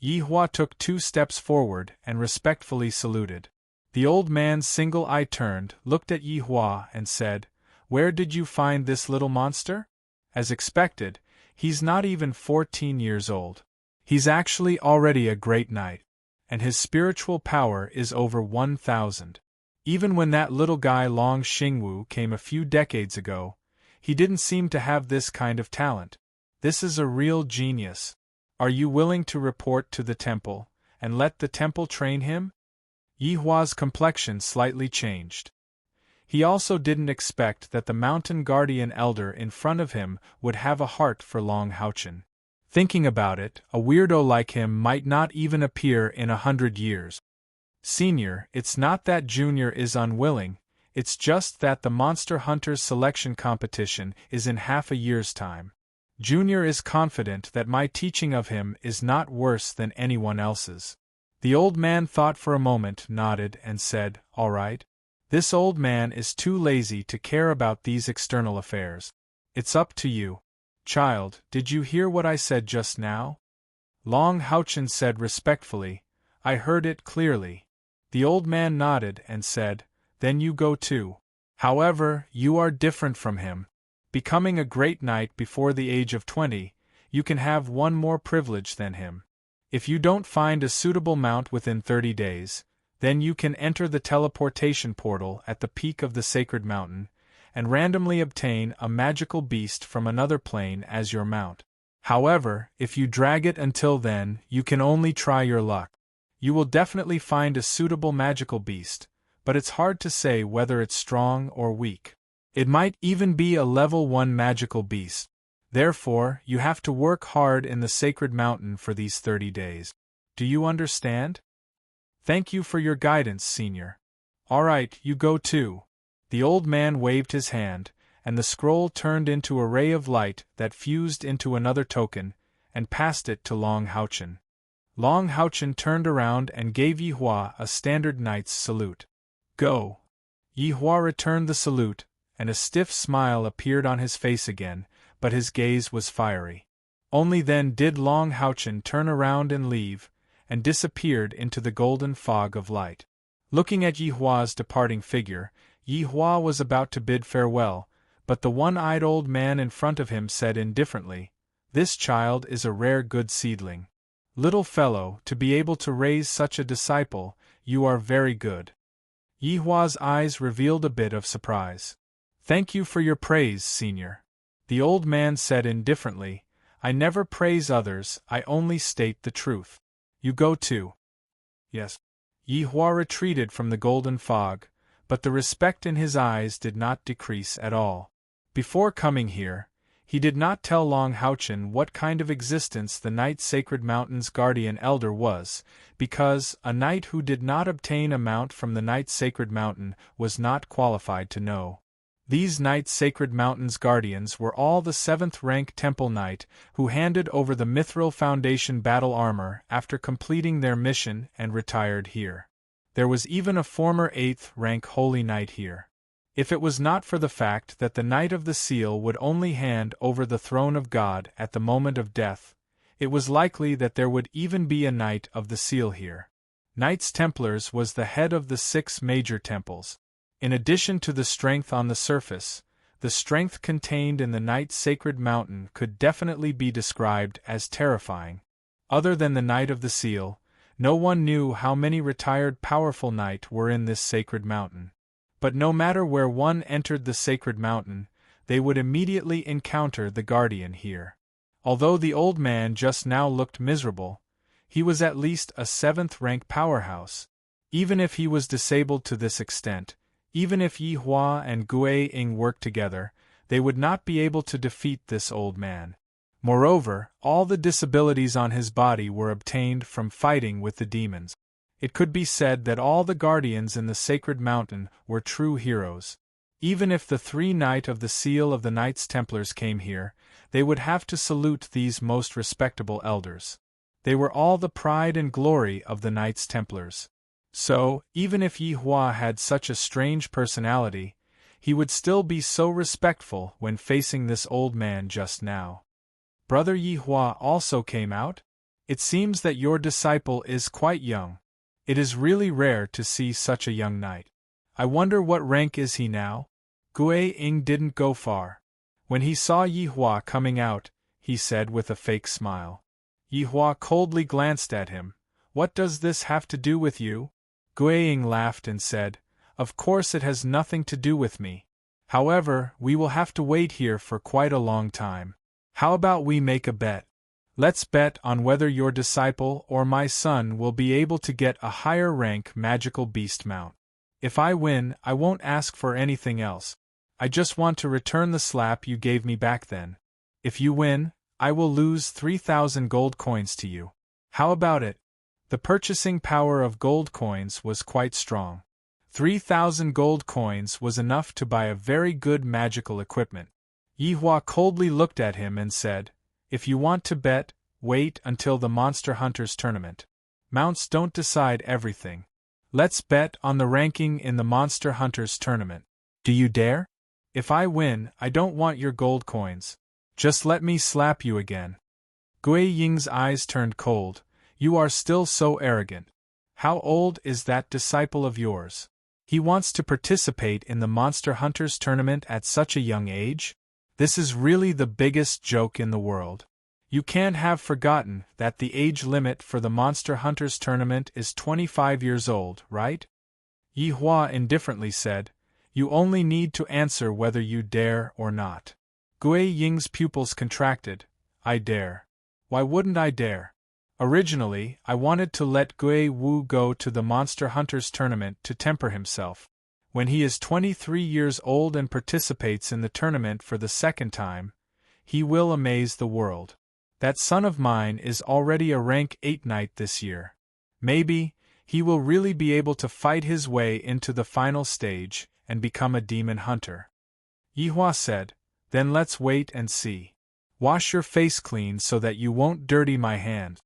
Yihua took 2 steps forward and respectfully saluted. The old man's single eye turned, looked at Yihua and said, "Where did you find this little monster?" As expected, he's not even 14 years old. He's actually already a great knight, and his spiritual power is over 1,000. Even when that little guy Long Xingwu came a few decades ago, he didn't seem to have this kind of talent. This is a real genius. Are you willing to report to the temple, and let the temple train him? Yihua's complexion slightly changed. He also didn't expect that the mountain guardian elder in front of him would have a heart for Long Houchen. Thinking about it, a weirdo like him might not even appear in 100 years. "Senior, it's not that Junior is unwilling, it's just that the Monster Hunters selection competition is in half a year's time. Junior is confident that my teaching of him is not worse than anyone else's." The old man thought for a moment, nodded, and said, "All right." This old man is too lazy to care about these external affairs. "It's up to you. Child, did you hear what I said just now?" Long Houchen said respectfully, "I heard it clearly." The old man nodded and said, "Then you go too. However, you are different from him. Becoming a great knight before the age of 20, you can have one more privilege than him. If you don't find a suitable mount within 30 days, then you can enter the teleportation portal at the peak of the sacred mountain, and randomly obtain a magical beast from another plane as your mount. However, if you drag it until then, you can only try your luck. You will definitely find a suitable magical beast, but it's hard to say whether it's strong or weak. It might even be a level 1 magical beast. Therefore, you have to work hard in the sacred mountain for these 30 days. Do you understand? Thank you for your guidance, Senior. All right, you go too." The old man waved his hand, and the scroll turned into a ray of light that fused into another token, and passed it to Long Houchen. Long Houchen turned around and gave Yihua a standard knight's salute. "Go." Yihua returned the salute, and a stiff smile appeared on his face again, but his gaze was fiery. Only then did Long Houchen turn around and leave, and disappeared into the golden fog of light. Looking at Yihua's departing figure, Yihua was about to bid farewell, but the one-eyed old man in front of him said indifferently, "This child is a rare good seedling. Little fellow, to be able to raise such a disciple, you are very good." Yihua's eyes revealed a bit of surprise. "Thank you for your praise, Senior." The old man said indifferently, "I never praise others, I only state the truth. You go too." "Yes." Yihua retreated from the golden fog, but the respect in his eyes did not decrease at all. Before coming here, he did not tell Long Houchen what kind of existence the Night Sacred Mountain's guardian elder was, because a knight who did not obtain a mount from the Night Sacred Mountain was not qualified to know. These Night Sacred Mountain's guardians were all the 7th rank Temple Knight who handed over the Mithril Foundation battle armor after completing their mission and retired here. There was even a former 8th rank Holy Knight here. If it was not for the fact that the Knight of the Seal would only hand over the throne of God at the moment of death, it was likely that there would even be a Knight of the Seal here. Knights Templars was the head of the 6 major temples. In addition to the strength on the surface, The strength contained in the Night's sacred mountain could definitely be described as terrifying. Other than the Knight of the Seal, no one knew how many retired powerful knights were in this sacred mountain. But no matter where one entered the sacred mountain, they would immediately encounter the guardian here. Although the old man just now looked miserable, he was at least a 7th-rank powerhouse. Even if he was disabled to this extent, even if Yi Hua and Gui Ying worked together, they would not be able to defeat this old man. Moreover, all the disabilities on his body were obtained from fighting with the demons. It could be said that all the guardians in the sacred mountain were true heroes. Even if the 3 Knights of the Seal of the Knights Templars came here, they would have to salute these most respectable elders. They were all the pride and glory of the Knights Templars. So, even if Yi Hua had such a strange personality, he would still be so respectful when facing this old man just now. Brother Yi Hua also came out? It seems that your disciple is quite young. It is really rare to see such a young knight. I wonder what rank is he now? Gui Ying didn't go far. When he saw Yi Hua coming out, he said with a fake smile. Yi Hua coldly glanced at him. What does this have to do with you? Gui Ying laughed and said, Of course it has nothing to do with me. However, we will have to wait here for quite a long time. How about we make a bet? Let's bet on whether your disciple or my son will be able to get a higher rank magical beast mount. If I win, I won't ask for anything else. I just want to return the slap you gave me back then. If you win, I will lose 3,000 gold coins to you. How about it? The purchasing power of gold coins was quite strong. 3,000 gold coins was enough to buy a very good magical equipment. Yi Hua coldly looked at him and said, If you want to bet, wait until the Monster Hunters tournament. Mounts don't decide everything. Let's bet on the ranking in the Monster Hunters tournament. Do you dare? If I win, I don't want your gold coins. Just let me slap you again. Gui Ying's eyes turned cold. You are still so arrogant. How old is that disciple of yours? He wants to participate in the Monster Hunters tournament at such a young age? This is really the biggest joke in the world. You can't have forgotten that the age limit for the Monster Hunters tournament is 25 years old, right? Yi Hua indifferently said, You only need to answer whether you dare or not. Gui Ying's pupils contracted. I dare. Why wouldn't I dare? Originally, I wanted to let Gui Wu go to the Monster Hunters tournament to temper himself. When he is 23 years old and participates in the tournament for the second time, he will amaze the world. That son of mine is already a rank 8 knight this year. Maybe, he will really be able to fight his way into the final stage and become a demon hunter. Yi Hua said, Then let's wait and see. Wash your face clean so that you won't dirty my hand.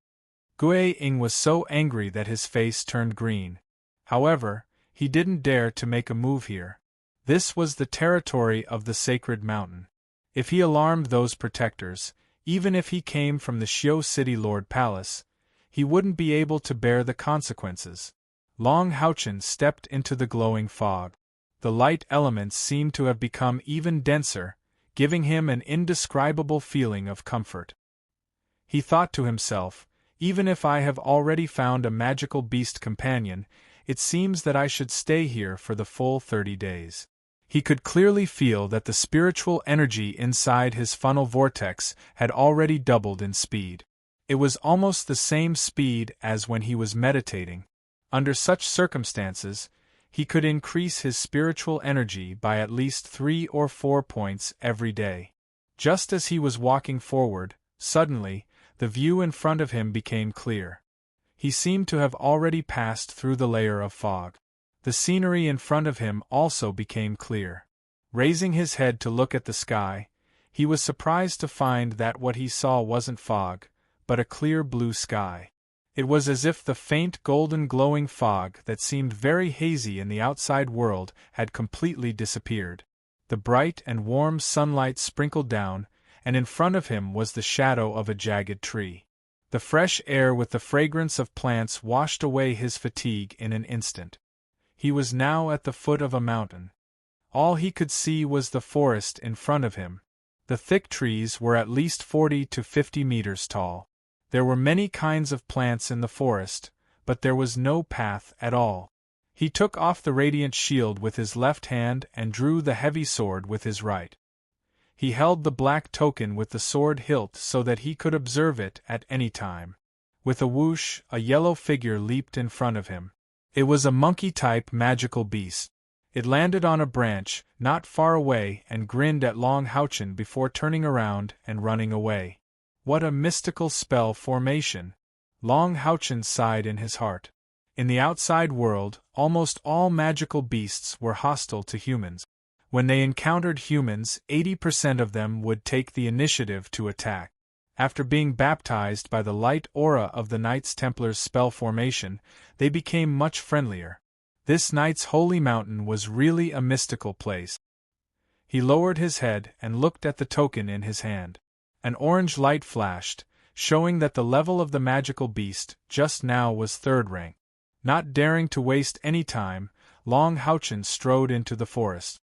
Gui Ying was so angry that his face turned green. However, he didn't dare to make a move here. This was the territory of the sacred mountain. If he alarmed those protectors, even if he came from the Xiu City Lord Palace, he wouldn't be able to bear the consequences. Long Haochen stepped into the glowing fog. The light elements seemed to have become even denser, giving him an indescribable feeling of comfort. He thought to himself, Even if I have already found a magical beast companion, it seems that I should stay here for the full 30 days. He could clearly feel that the spiritual energy inside his funnel vortex had already doubled in speed. It was almost the same speed as when he was meditating. Under such circumstances, he could increase his spiritual energy by at least 3 or 4 points every day. Just as he was walking forward, suddenly, the view in front of him became clear. He seemed to have already passed through the layer of fog. The scenery in front of him also became clear. Raising his head to look at the sky, he was surprised to find that what he saw wasn't fog, but a clear blue sky. It was as if the faint golden glowing fog that seemed very hazy in the outside world had completely disappeared. The bright and warm sunlight sprinkled down, and in front of him was the shadow of a jagged tree. The fresh air with the fragrance of plants washed away his fatigue in an instant. He was now at the foot of a mountain. All he could see was the forest in front of him. The thick trees were at least 40 to 50 meters tall. There were many kinds of plants in the forest, but there was no path at all. He took off the radiant shield with his left hand and drew the heavy sword with his right. He held the black token with the sword hilt so that he could observe it at any time. With a whoosh, a yellow figure leaped in front of him. It was a monkey-type magical beast. It landed on a branch, not far away, and grinned at Long Houchen before turning around and running away. What a mystical spell formation! Long Houchen sighed in his heart. In the outside world, almost all magical beasts were hostile to humans. When they encountered humans, 80% of them would take the initiative to attack. After being baptized by the light aura of the Knights Templar's spell formation, they became much friendlier. This Knight's Holy Mountain was really a mystical place. He lowered his head and looked at the token in his hand. An orange light flashed, showing that the level of the magical beast just now was 3rd rank. Not daring to waste any time, Long Houchen strode into the forest.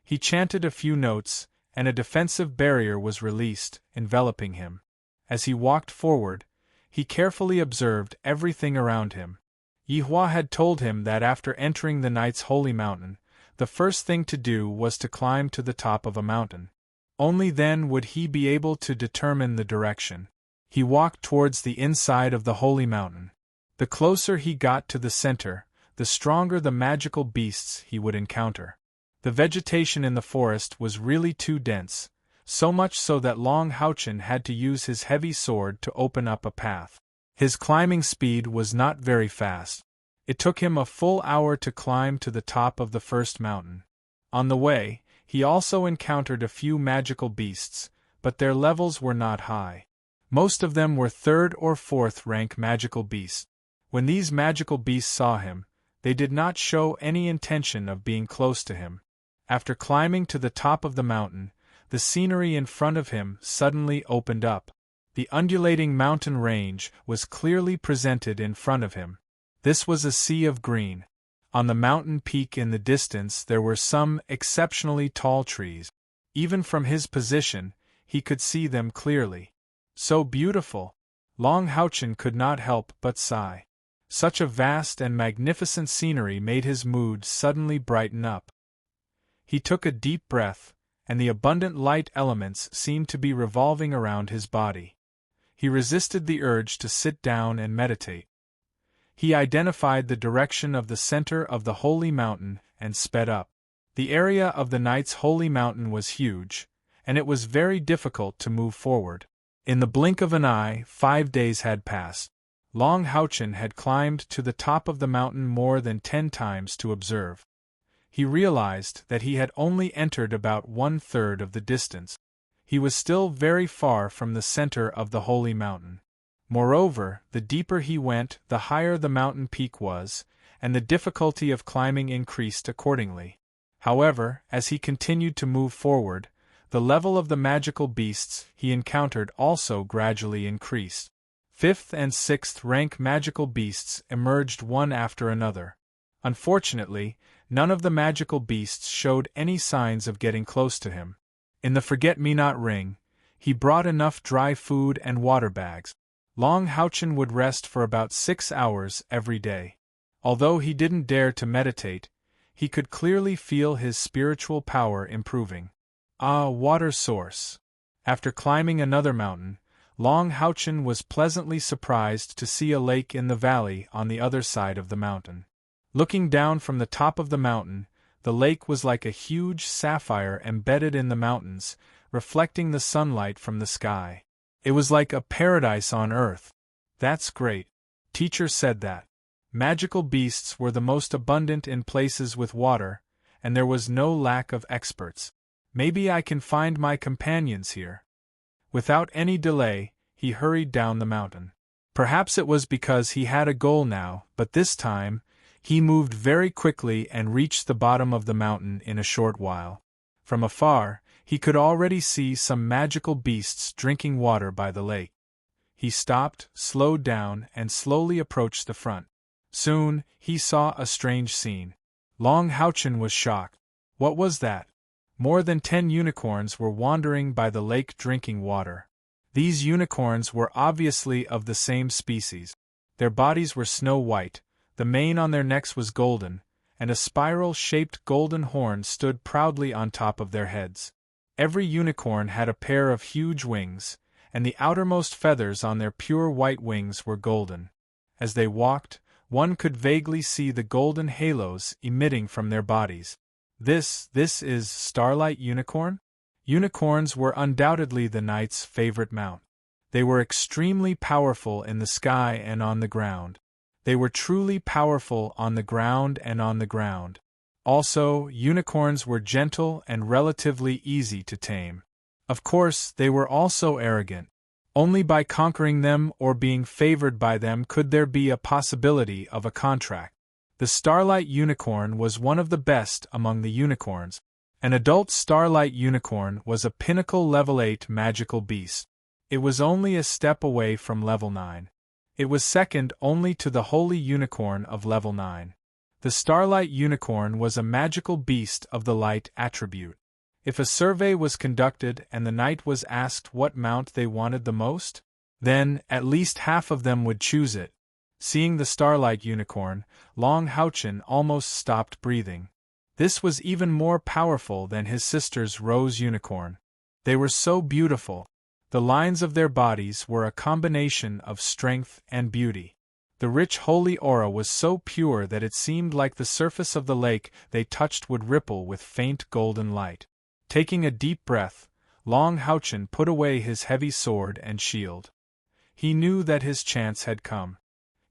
He chanted a few notes, and a defensive barrier was released, enveloping him. As he walked forward, he carefully observed everything around him. Yihua had told him that after entering the Knight's Holy Mountain, the first thing to do was to climb to the top of a mountain. Only then would he be able to determine the direction. He walked towards the inside of the Holy Mountain. The closer he got to the center, the stronger the magical beasts he would encounter. The vegetation in the forest was really too dense, so much so that Long Houchen had to use his heavy sword to open up a path. His climbing speed was not very fast. It took him a full hour to climb to the top of the first mountain. On the way, he also encountered a few magical beasts, but their levels were not high. Most of them were 3rd or 4th rank magical beasts. When these magical beasts saw him, they did not show any intention of being close to him. After climbing to the top of the mountain, the scenery in front of him suddenly opened up. The undulating mountain range was clearly presented in front of him. This was a sea of green. On the mountain peak in the distance there were some exceptionally tall trees. Even from his position, he could see them clearly. So beautiful! Long Houchen could not help but sigh. Such a vast and magnificent scenery made his mood suddenly brighten up. He took a deep breath, and the abundant light elements seemed to be revolving around his body. He resisted the urge to sit down and meditate. He identified the direction of the center of the Holy Mountain and sped up. The area of the Knight's Holy Mountain was huge, and it was very difficult to move forward. In the blink of an eye, 5 days had passed. Long Houchen had climbed to the top of the mountain more than 10 times to observe. He realized that he had only entered about 1/3 of the distance. He was still very far from the center of the Holy Mountain. Moreover, the deeper he went, the higher the mountain peak was, and the difficulty of climbing increased accordingly. However, as he continued to move forward, the level of the magical beasts he encountered also gradually increased. 5th and 6th rank magical beasts emerged one after another. Unfortunately, none of the magical beasts showed any signs of getting close to him. In the forget-me-not ring, he brought enough dry food and water bags. Long Houchen would rest for about 6 hours every day. Although he didn't dare to meditate, he could clearly feel his spiritual power improving. Ah, water source! After climbing another mountain, Long Houchen was pleasantly surprised to see a lake in the valley on the other side of the mountain. Looking down from the top of the mountain, the lake was like a huge sapphire embedded in the mountains, reflecting the sunlight from the sky. It was like a paradise on earth. That's great. Teacher said that. Magical beasts were the most abundant in places with water, and there was no lack of experts. Maybe I can find my companions here. Without any delay, he hurried down the mountain. Perhaps it was because he had a goal now, but this time, he moved very quickly and reached the bottom of the mountain in a short while. From afar, he could already see some magical beasts drinking water by the lake. He stopped, slowed down, and slowly approached the front. Soon, he saw a strange scene. Long Houchen was shocked. What was that? More than 10 unicorns were wandering by the lake drinking water. These unicorns were obviously of the same species. Their bodies were snow white, the mane on their necks was golden, and a spiral-shaped golden horn stood proudly on top of their heads. Every unicorn had a pair of huge wings, and the outermost feathers on their pure white wings were golden. As they walked, one could vaguely see the golden halos emitting from their bodies. This is Starlight Unicorn? Unicorns were undoubtedly the knight's favorite mount. They were extremely powerful in the sky and on the ground. They were truly powerful on the ground and on the ground. Also, unicorns were gentle and relatively easy to tame. Of course, they were also arrogant. Only by conquering them or being favored by them could there be a possibility of a contract. The Starlight Unicorn was one of the best among the unicorns. An adult Starlight Unicorn was a pinnacle level 8 magical beast. It was only a step away from level 9. It was second only to the Holy Unicorn of level 9. The Starlight Unicorn was a magical beast of the light attribute. If a survey was conducted and the knight was asked what mount they wanted the most, then at least half of them would choose it. Seeing the Starlight Unicorn, Long Houchen almost stopped breathing. This was even more powerful than his sister's Rose Unicorn. They were so beautiful. The lines of their bodies were a combination of strength and beauty. The rich holy aura was so pure that it seemed like the surface of the lake they touched would ripple with faint golden light. Taking a deep breath, Long Houchen put away his heavy sword and shield. He knew that his chance had come.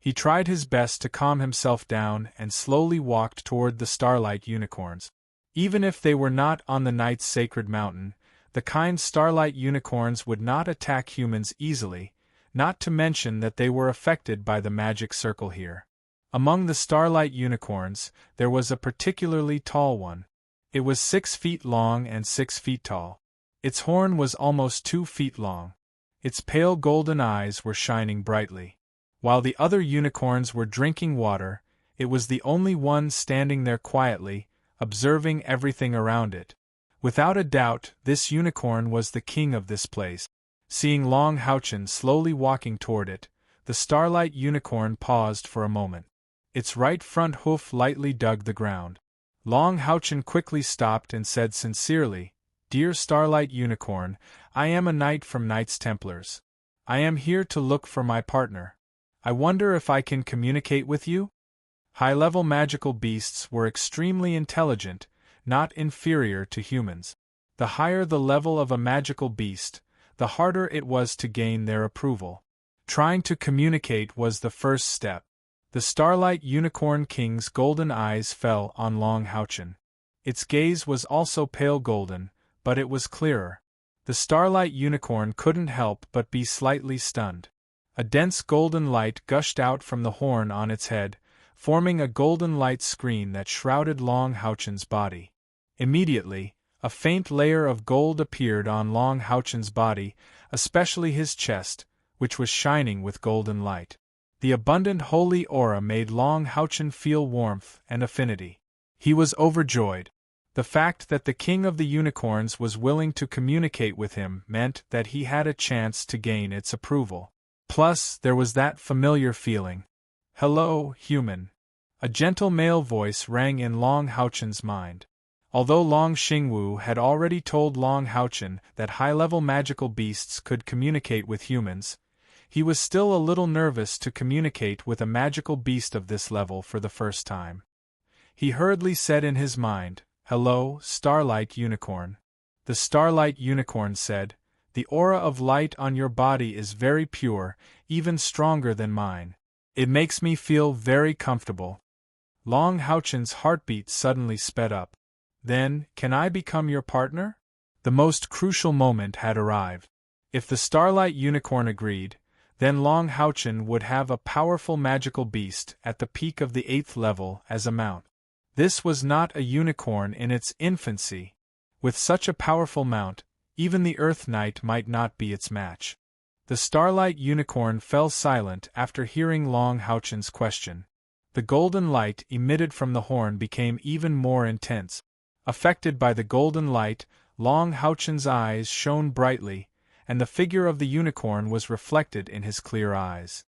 He tried his best to calm himself down and slowly walked toward the Starlight Unicorns. Even if they were not on the knight's sacred mountain, the kind Starlight Unicorns would not attack humans easily, not to mention that they were affected by the magic circle here. Among the Starlight Unicorns, there was a particularly tall one. It was 6 feet long and 6 feet tall. Its horn was almost 2 feet long. Its pale golden eyes were shining brightly. While the other unicorns were drinking water, it was the only one standing there quietly, observing everything around it. Without a doubt, this unicorn was the king of this place. Seeing Long Houchen slowly walking toward it, the Starlight Unicorn paused for a moment. Its right front hoof lightly dug the ground. Long Houchen quickly stopped and said sincerely, "Dear Starlight Unicorn, I am a knight from Knights Templars. I am here to look for my partner. I wonder if I can communicate with you?" High-level magical beasts were extremely intelligent, not inferior to humans. The higher the level of a magical beast, the harder it was to gain their approval. Trying to communicate was the first step. The Starlight Unicorn King's golden eyes fell on Long Houchen. Its gaze was also pale golden, but it was clearer. The Starlight Unicorn couldn't help but be slightly stunned. A dense golden light gushed out from the horn on its head, forming a golden light screen that shrouded Long Houchen's body. Immediately, a faint layer of gold appeared on Long Houchen's body, especially his chest, which was shining with golden light. The abundant holy aura made Long Houchen feel warmth and affinity. He was overjoyed. The fact that the king of the unicorns was willing to communicate with him meant that he had a chance to gain its approval. Plus, there was that familiar feeling. "Hello, human." A gentle male voice rang in Long Houchen's mind. Although Long Xingwu had already told Long Houchen that high-level magical beasts could communicate with humans, he was still a little nervous to communicate with a magical beast of this level for the first time. He hurriedly said in his mind, "Hello, Starlight Unicorn." The Starlight Unicorn said, "The aura of light on your body is very pure, even stronger than mine. It makes me feel very comfortable." Long Houchen's heartbeat suddenly sped up. "Then, can I become your partner?" The most crucial moment had arrived. If the Starlight Unicorn agreed, then Long Houchen would have a powerful magical beast at the peak of the 8th level as a mount. This was not a unicorn in its infancy. With such a powerful mount, even the Earth Knight might not be its match. The Starlight Unicorn fell silent after hearing Long Houchen's question. The golden light emitted from the horn became even more intense. Affected by the golden light, Long Houchen's eyes shone brightly, and the figure of the unicorn was reflected in his clear eyes.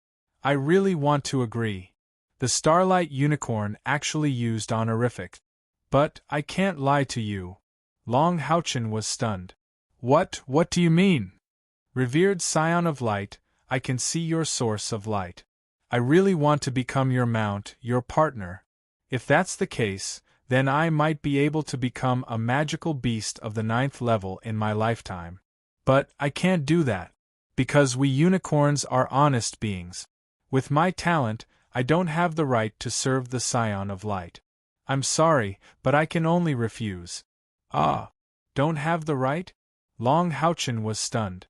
I really want to agree. The Starlight Unicorn actually used honorific. But I can't lie to you. Long Houchen was stunned. What do you mean? Revered Scion of Light, I can see your source of light. I really want to become your mount, your partner. If that's the case, then I might be able to become a magical beast of the 9th level in my lifetime. But I can't do that. Because we unicorns are honest beings. With my talent, I don't have the right to serve the Scion of Light. I'm sorry, but I can only refuse. Ah, don't have the right? Long Houchen was stunned.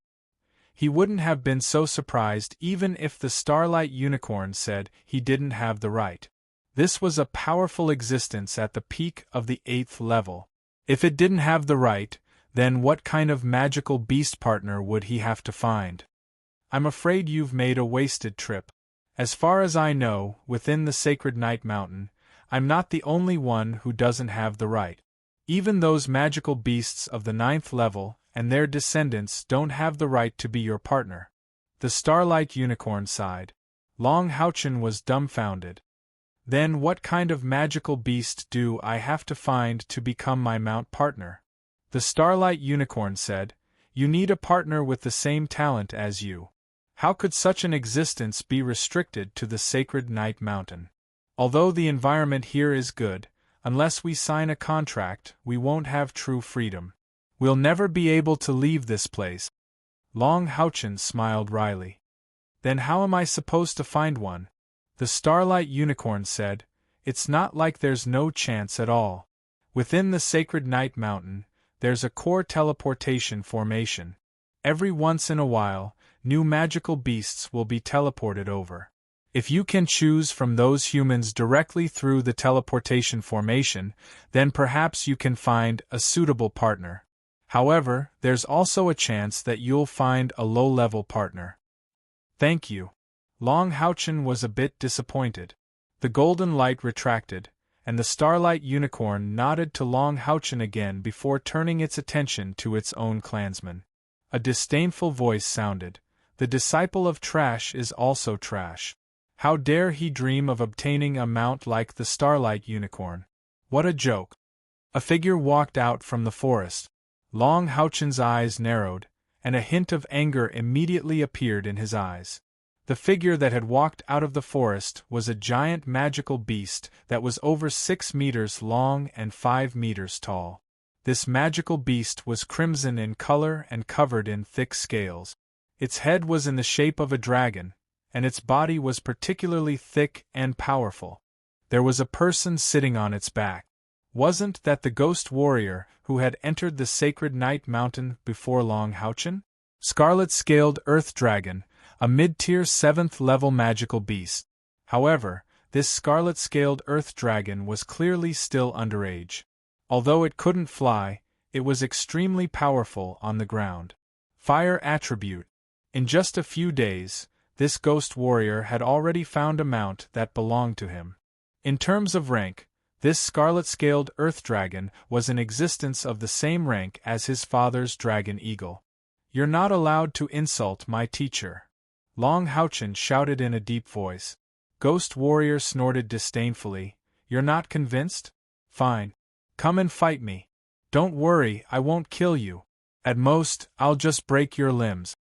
He wouldn't have been so surprised even if the Starlight Unicorn said he didn't have the right. This was a powerful existence at the peak of the 8th level. If it didn't have the right, then what kind of magical beast partner would he have to find? I'm afraid you've made a wasted trip. As far as I know, within the Sacred Night Mountain, I'm not the only one who doesn't have the right. Even those magical beasts of the 9th level and their descendants don't have the right to be your partner. The Starlight Unicorn sighed. Long Houchen was dumbfounded. Then what kind of magical beast do I have to find to become my mount partner? The Starlight Unicorn said, You need a partner with the same talent as you. How could such an existence be restricted to the Sacred Night Mountain? Although the environment here is good, unless we sign a contract, we won't have true freedom. We'll never be able to leave this place. Long Houchen smiled wryly. Then how am I supposed to find one? The Starlight Unicorn said, It's not like there's no chance at all. Within the Sacred Night Mountain, there's a core teleportation formation. Every once in a while, new magical beasts will be teleported over. If you can choose from those humans directly through the teleportation formation, then perhaps you can find a suitable partner. However, there's also a chance that you'll find a low-level partner. Thank you. Long Houchen was a bit disappointed. The golden light retracted, and the Starlight Unicorn nodded to Long Houchen again before turning its attention to its own clansman. A disdainful voice sounded. The disciple of trash is also trash. How dare he dream of obtaining a mount like the Starlight Unicorn? What a joke. A figure walked out from the forest. Long Houchen's eyes narrowed, and a hint of anger immediately appeared in his eyes. The figure that had walked out of the forest was a giant magical beast that was over 6 meters long and 5 meters tall. This magical beast was crimson in color and covered in thick scales. Its head was in the shape of a dragon, and its body was particularly thick and powerful. There was a person sitting on its back. Wasn't that the ghost warrior who had entered the Sacred Night Mountain before Long Houchen? Scarlet-scaled earth dragon, a mid-tier 7th-level magical beast. However, this scarlet-scaled earth dragon was clearly still underage. Although it couldn't fly, it was extremely powerful on the ground. Fire attribute. In just a few days, this ghost warrior had already found a mount that belonged to him. In terms of rank, this scarlet-scaled earth dragon was in existence of the same rank as his father's dragon eagle. You're not allowed to insult my teacher. Long Houchen shouted in a deep voice. Ghost warrior snorted disdainfully. You're not convinced? Fine. Come and fight me. Don't worry, I won't kill you. At most, I'll just break your limbs.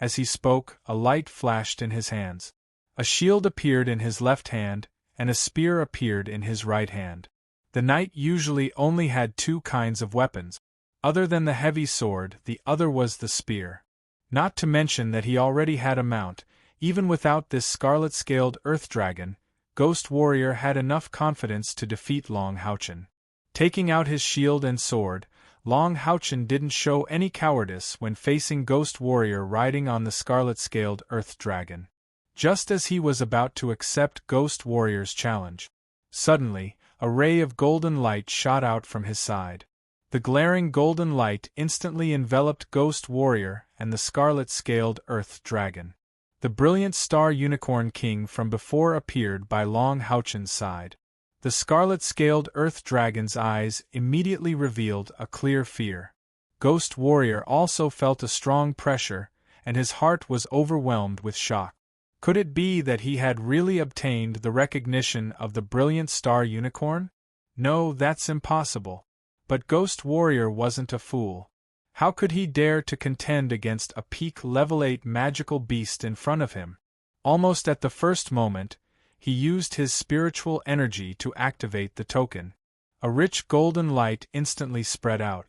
As he spoke, a light flashed in his hands. A shield appeared in his left hand, and a spear appeared in his right hand. The knight usually only had 2 kinds of weapons. Other than the heavy sword, the other was the spear. Not to mention that he already had a mount. Even without this scarlet-scaled earth dragon, Ghost Warrior had enough confidence to defeat Long Houchen. Taking out his shield and sword, Long Houchen didn't show any cowardice when facing Ghost Warrior riding on the scarlet-scaled earth dragon. Just as he was about to accept Ghost Warrior's challenge, suddenly, a ray of golden light shot out from his side. The glaring golden light instantly enveloped Ghost Warrior and the scarlet-scaled earth dragon. The brilliant Star Unicorn King from before appeared by Long Houchen's side. The scarlet-scaled earth dragon's eyes immediately revealed a clear fear. Ghost Warrior also felt a strong pressure, and his heart was overwhelmed with shock. Could it be that he had really obtained the recognition of the brilliant star unicorn? No, that's impossible. But Ghost Warrior wasn't a fool. How could he dare to contend against a peak level 8 magical beast in front of him? Almost at the first moment, he used his spiritual energy to activate the token. A rich golden light instantly spread out.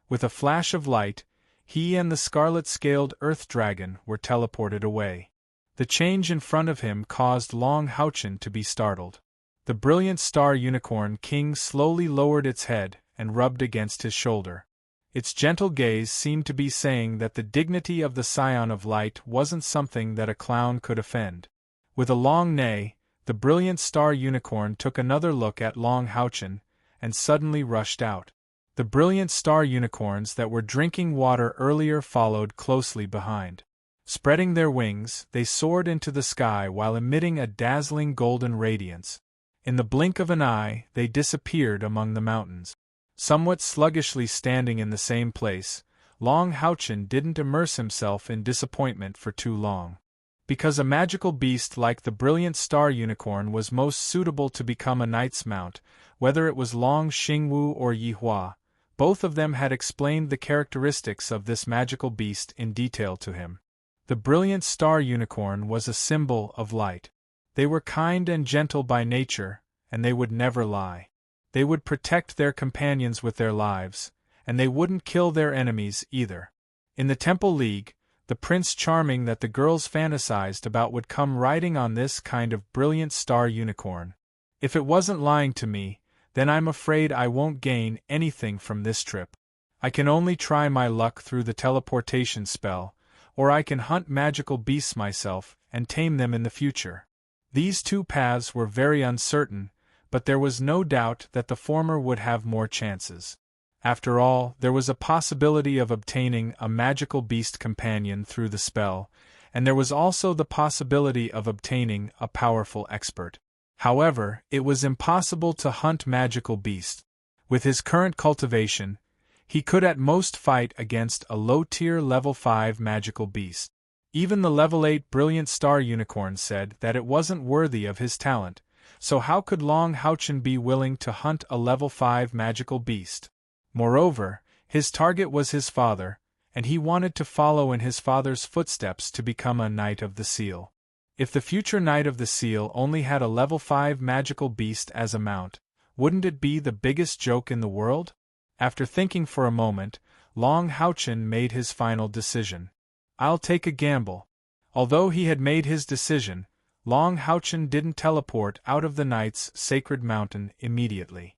With a flash of light, he and the scarlet-scaled earth dragon were teleported away. The change in front of him caused Long Houchen to be startled. The brilliant star unicorn king slowly lowered its head and rubbed against his shoulder. Its gentle gaze seemed to be saying that the dignity of the Scion of Light wasn't something that a clown could offend. With a long neigh, the brilliant star unicorn took another look at Long Houchen and suddenly rushed out. The brilliant star unicorns that were drinking water earlier followed closely behind. Spreading their wings, they soared into the sky while emitting a dazzling golden radiance. In the blink of an eye, they disappeared among the mountains. Somewhat sluggishly standing in the same place, Long Houchen didn't immerse himself in disappointment for too long. Because a magical beast like the brilliant star unicorn was most suitable to become a knight's mount, whether it was Long Xingwu or Yi Hua, both of them had explained the characteristics of this magical beast in detail to him. The brilliant star unicorn was a symbol of light. They were kind and gentle by nature, and they would never lie. They would protect their companions with their lives, and they wouldn't kill their enemies either. In the Temple League, the Prince Charming that the girls fantasized about would come riding on this kind of brilliant star unicorn. If it wasn't lying to me, then I'm afraid I won't gain anything from this trip. I can only try my luck through the teleportation spell, or I can hunt magical beasts myself and tame them in the future. These two paths were very uncertain, but there was no doubt that the former would have more chances. After all, there was a possibility of obtaining a magical beast companion through the spell, and there was also the possibility of obtaining a powerful expert. However, it was impossible to hunt magical beasts. With his current cultivation, he could at most fight against a low-tier level 5 magical beast. Even the level 8 brilliant star unicorn said that it wasn't worthy of his talent, so how could Long Houchen be willing to hunt a level 5 magical beast? Moreover, his target was his father, and he wanted to follow in his father's footsteps to become a Knight of the Seal. If the future Knight of the Seal only had a level 5 magical beast as a mount, wouldn't it be the biggest joke in the world? After thinking for a moment, Long Houchen made his final decision. I'll take a gamble. Although he had made his decision, Long Houchen didn't teleport out of the Knight's sacred mountain immediately.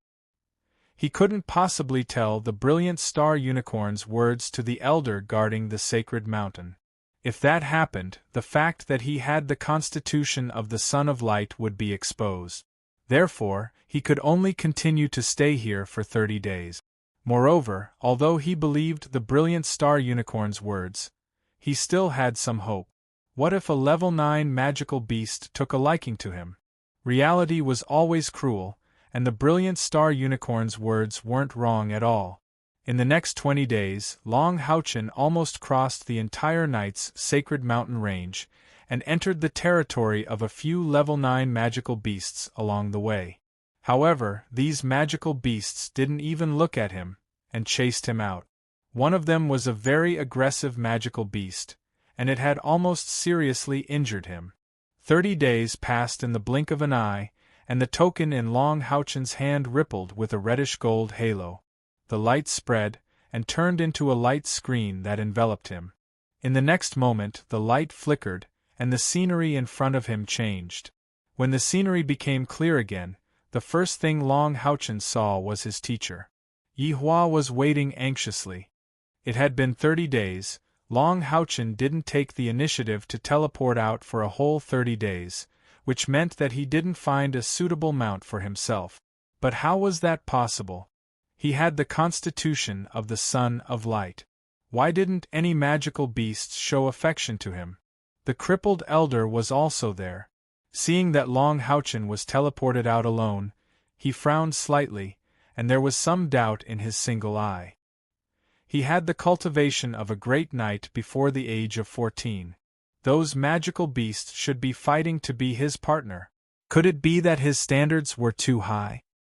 He couldn't possibly tell the brilliant star unicorn's words to the elder guarding the sacred mountain. If that happened, the fact that he had the constitution of the Son of Light would be exposed. Therefore, he could only continue to stay here for 30 days. Moreover, although he believed the brilliant star unicorn's words, he still had some hope. What if a level 9 magical beast took a liking to him? Reality was always cruel, and the brilliant star unicorn's words weren't wrong at all. In the next 20 days, Long Houchen almost crossed the entire Knight's sacred mountain range, and entered the territory of a few level 9 magical beasts along the way. However, these magical beasts didn't even look at him, and chased him out. One of them was a very aggressive magical beast, and it had almost seriously injured him. 30 days passed in the blink of an eye, and the token in Long Houchen's hand rippled with a reddish-gold halo. The light spread, and turned into a light screen that enveloped him. In the next moment the light flickered, and the scenery in front of him changed. When the scenery became clear again, the first thing Long Houchen saw was his teacher. Yi Hua was waiting anxiously. It had been 30 days, Long Houchen didn't take the initiative to teleport out for a whole 30 days, which meant that he didn't find a suitable mount for himself. But how was that possible? He had the constitution of the Son of Light. Why didn't any magical beasts show affection to him? The crippled elder was also there. Seeing that Long Houchen was teleported out alone, He frowned slightly, and there was some doubt in his single eye. He had the cultivation of a great knight before the age of 14. Those magical beasts should be fighting to be his partner. Could it be that his standards were too high?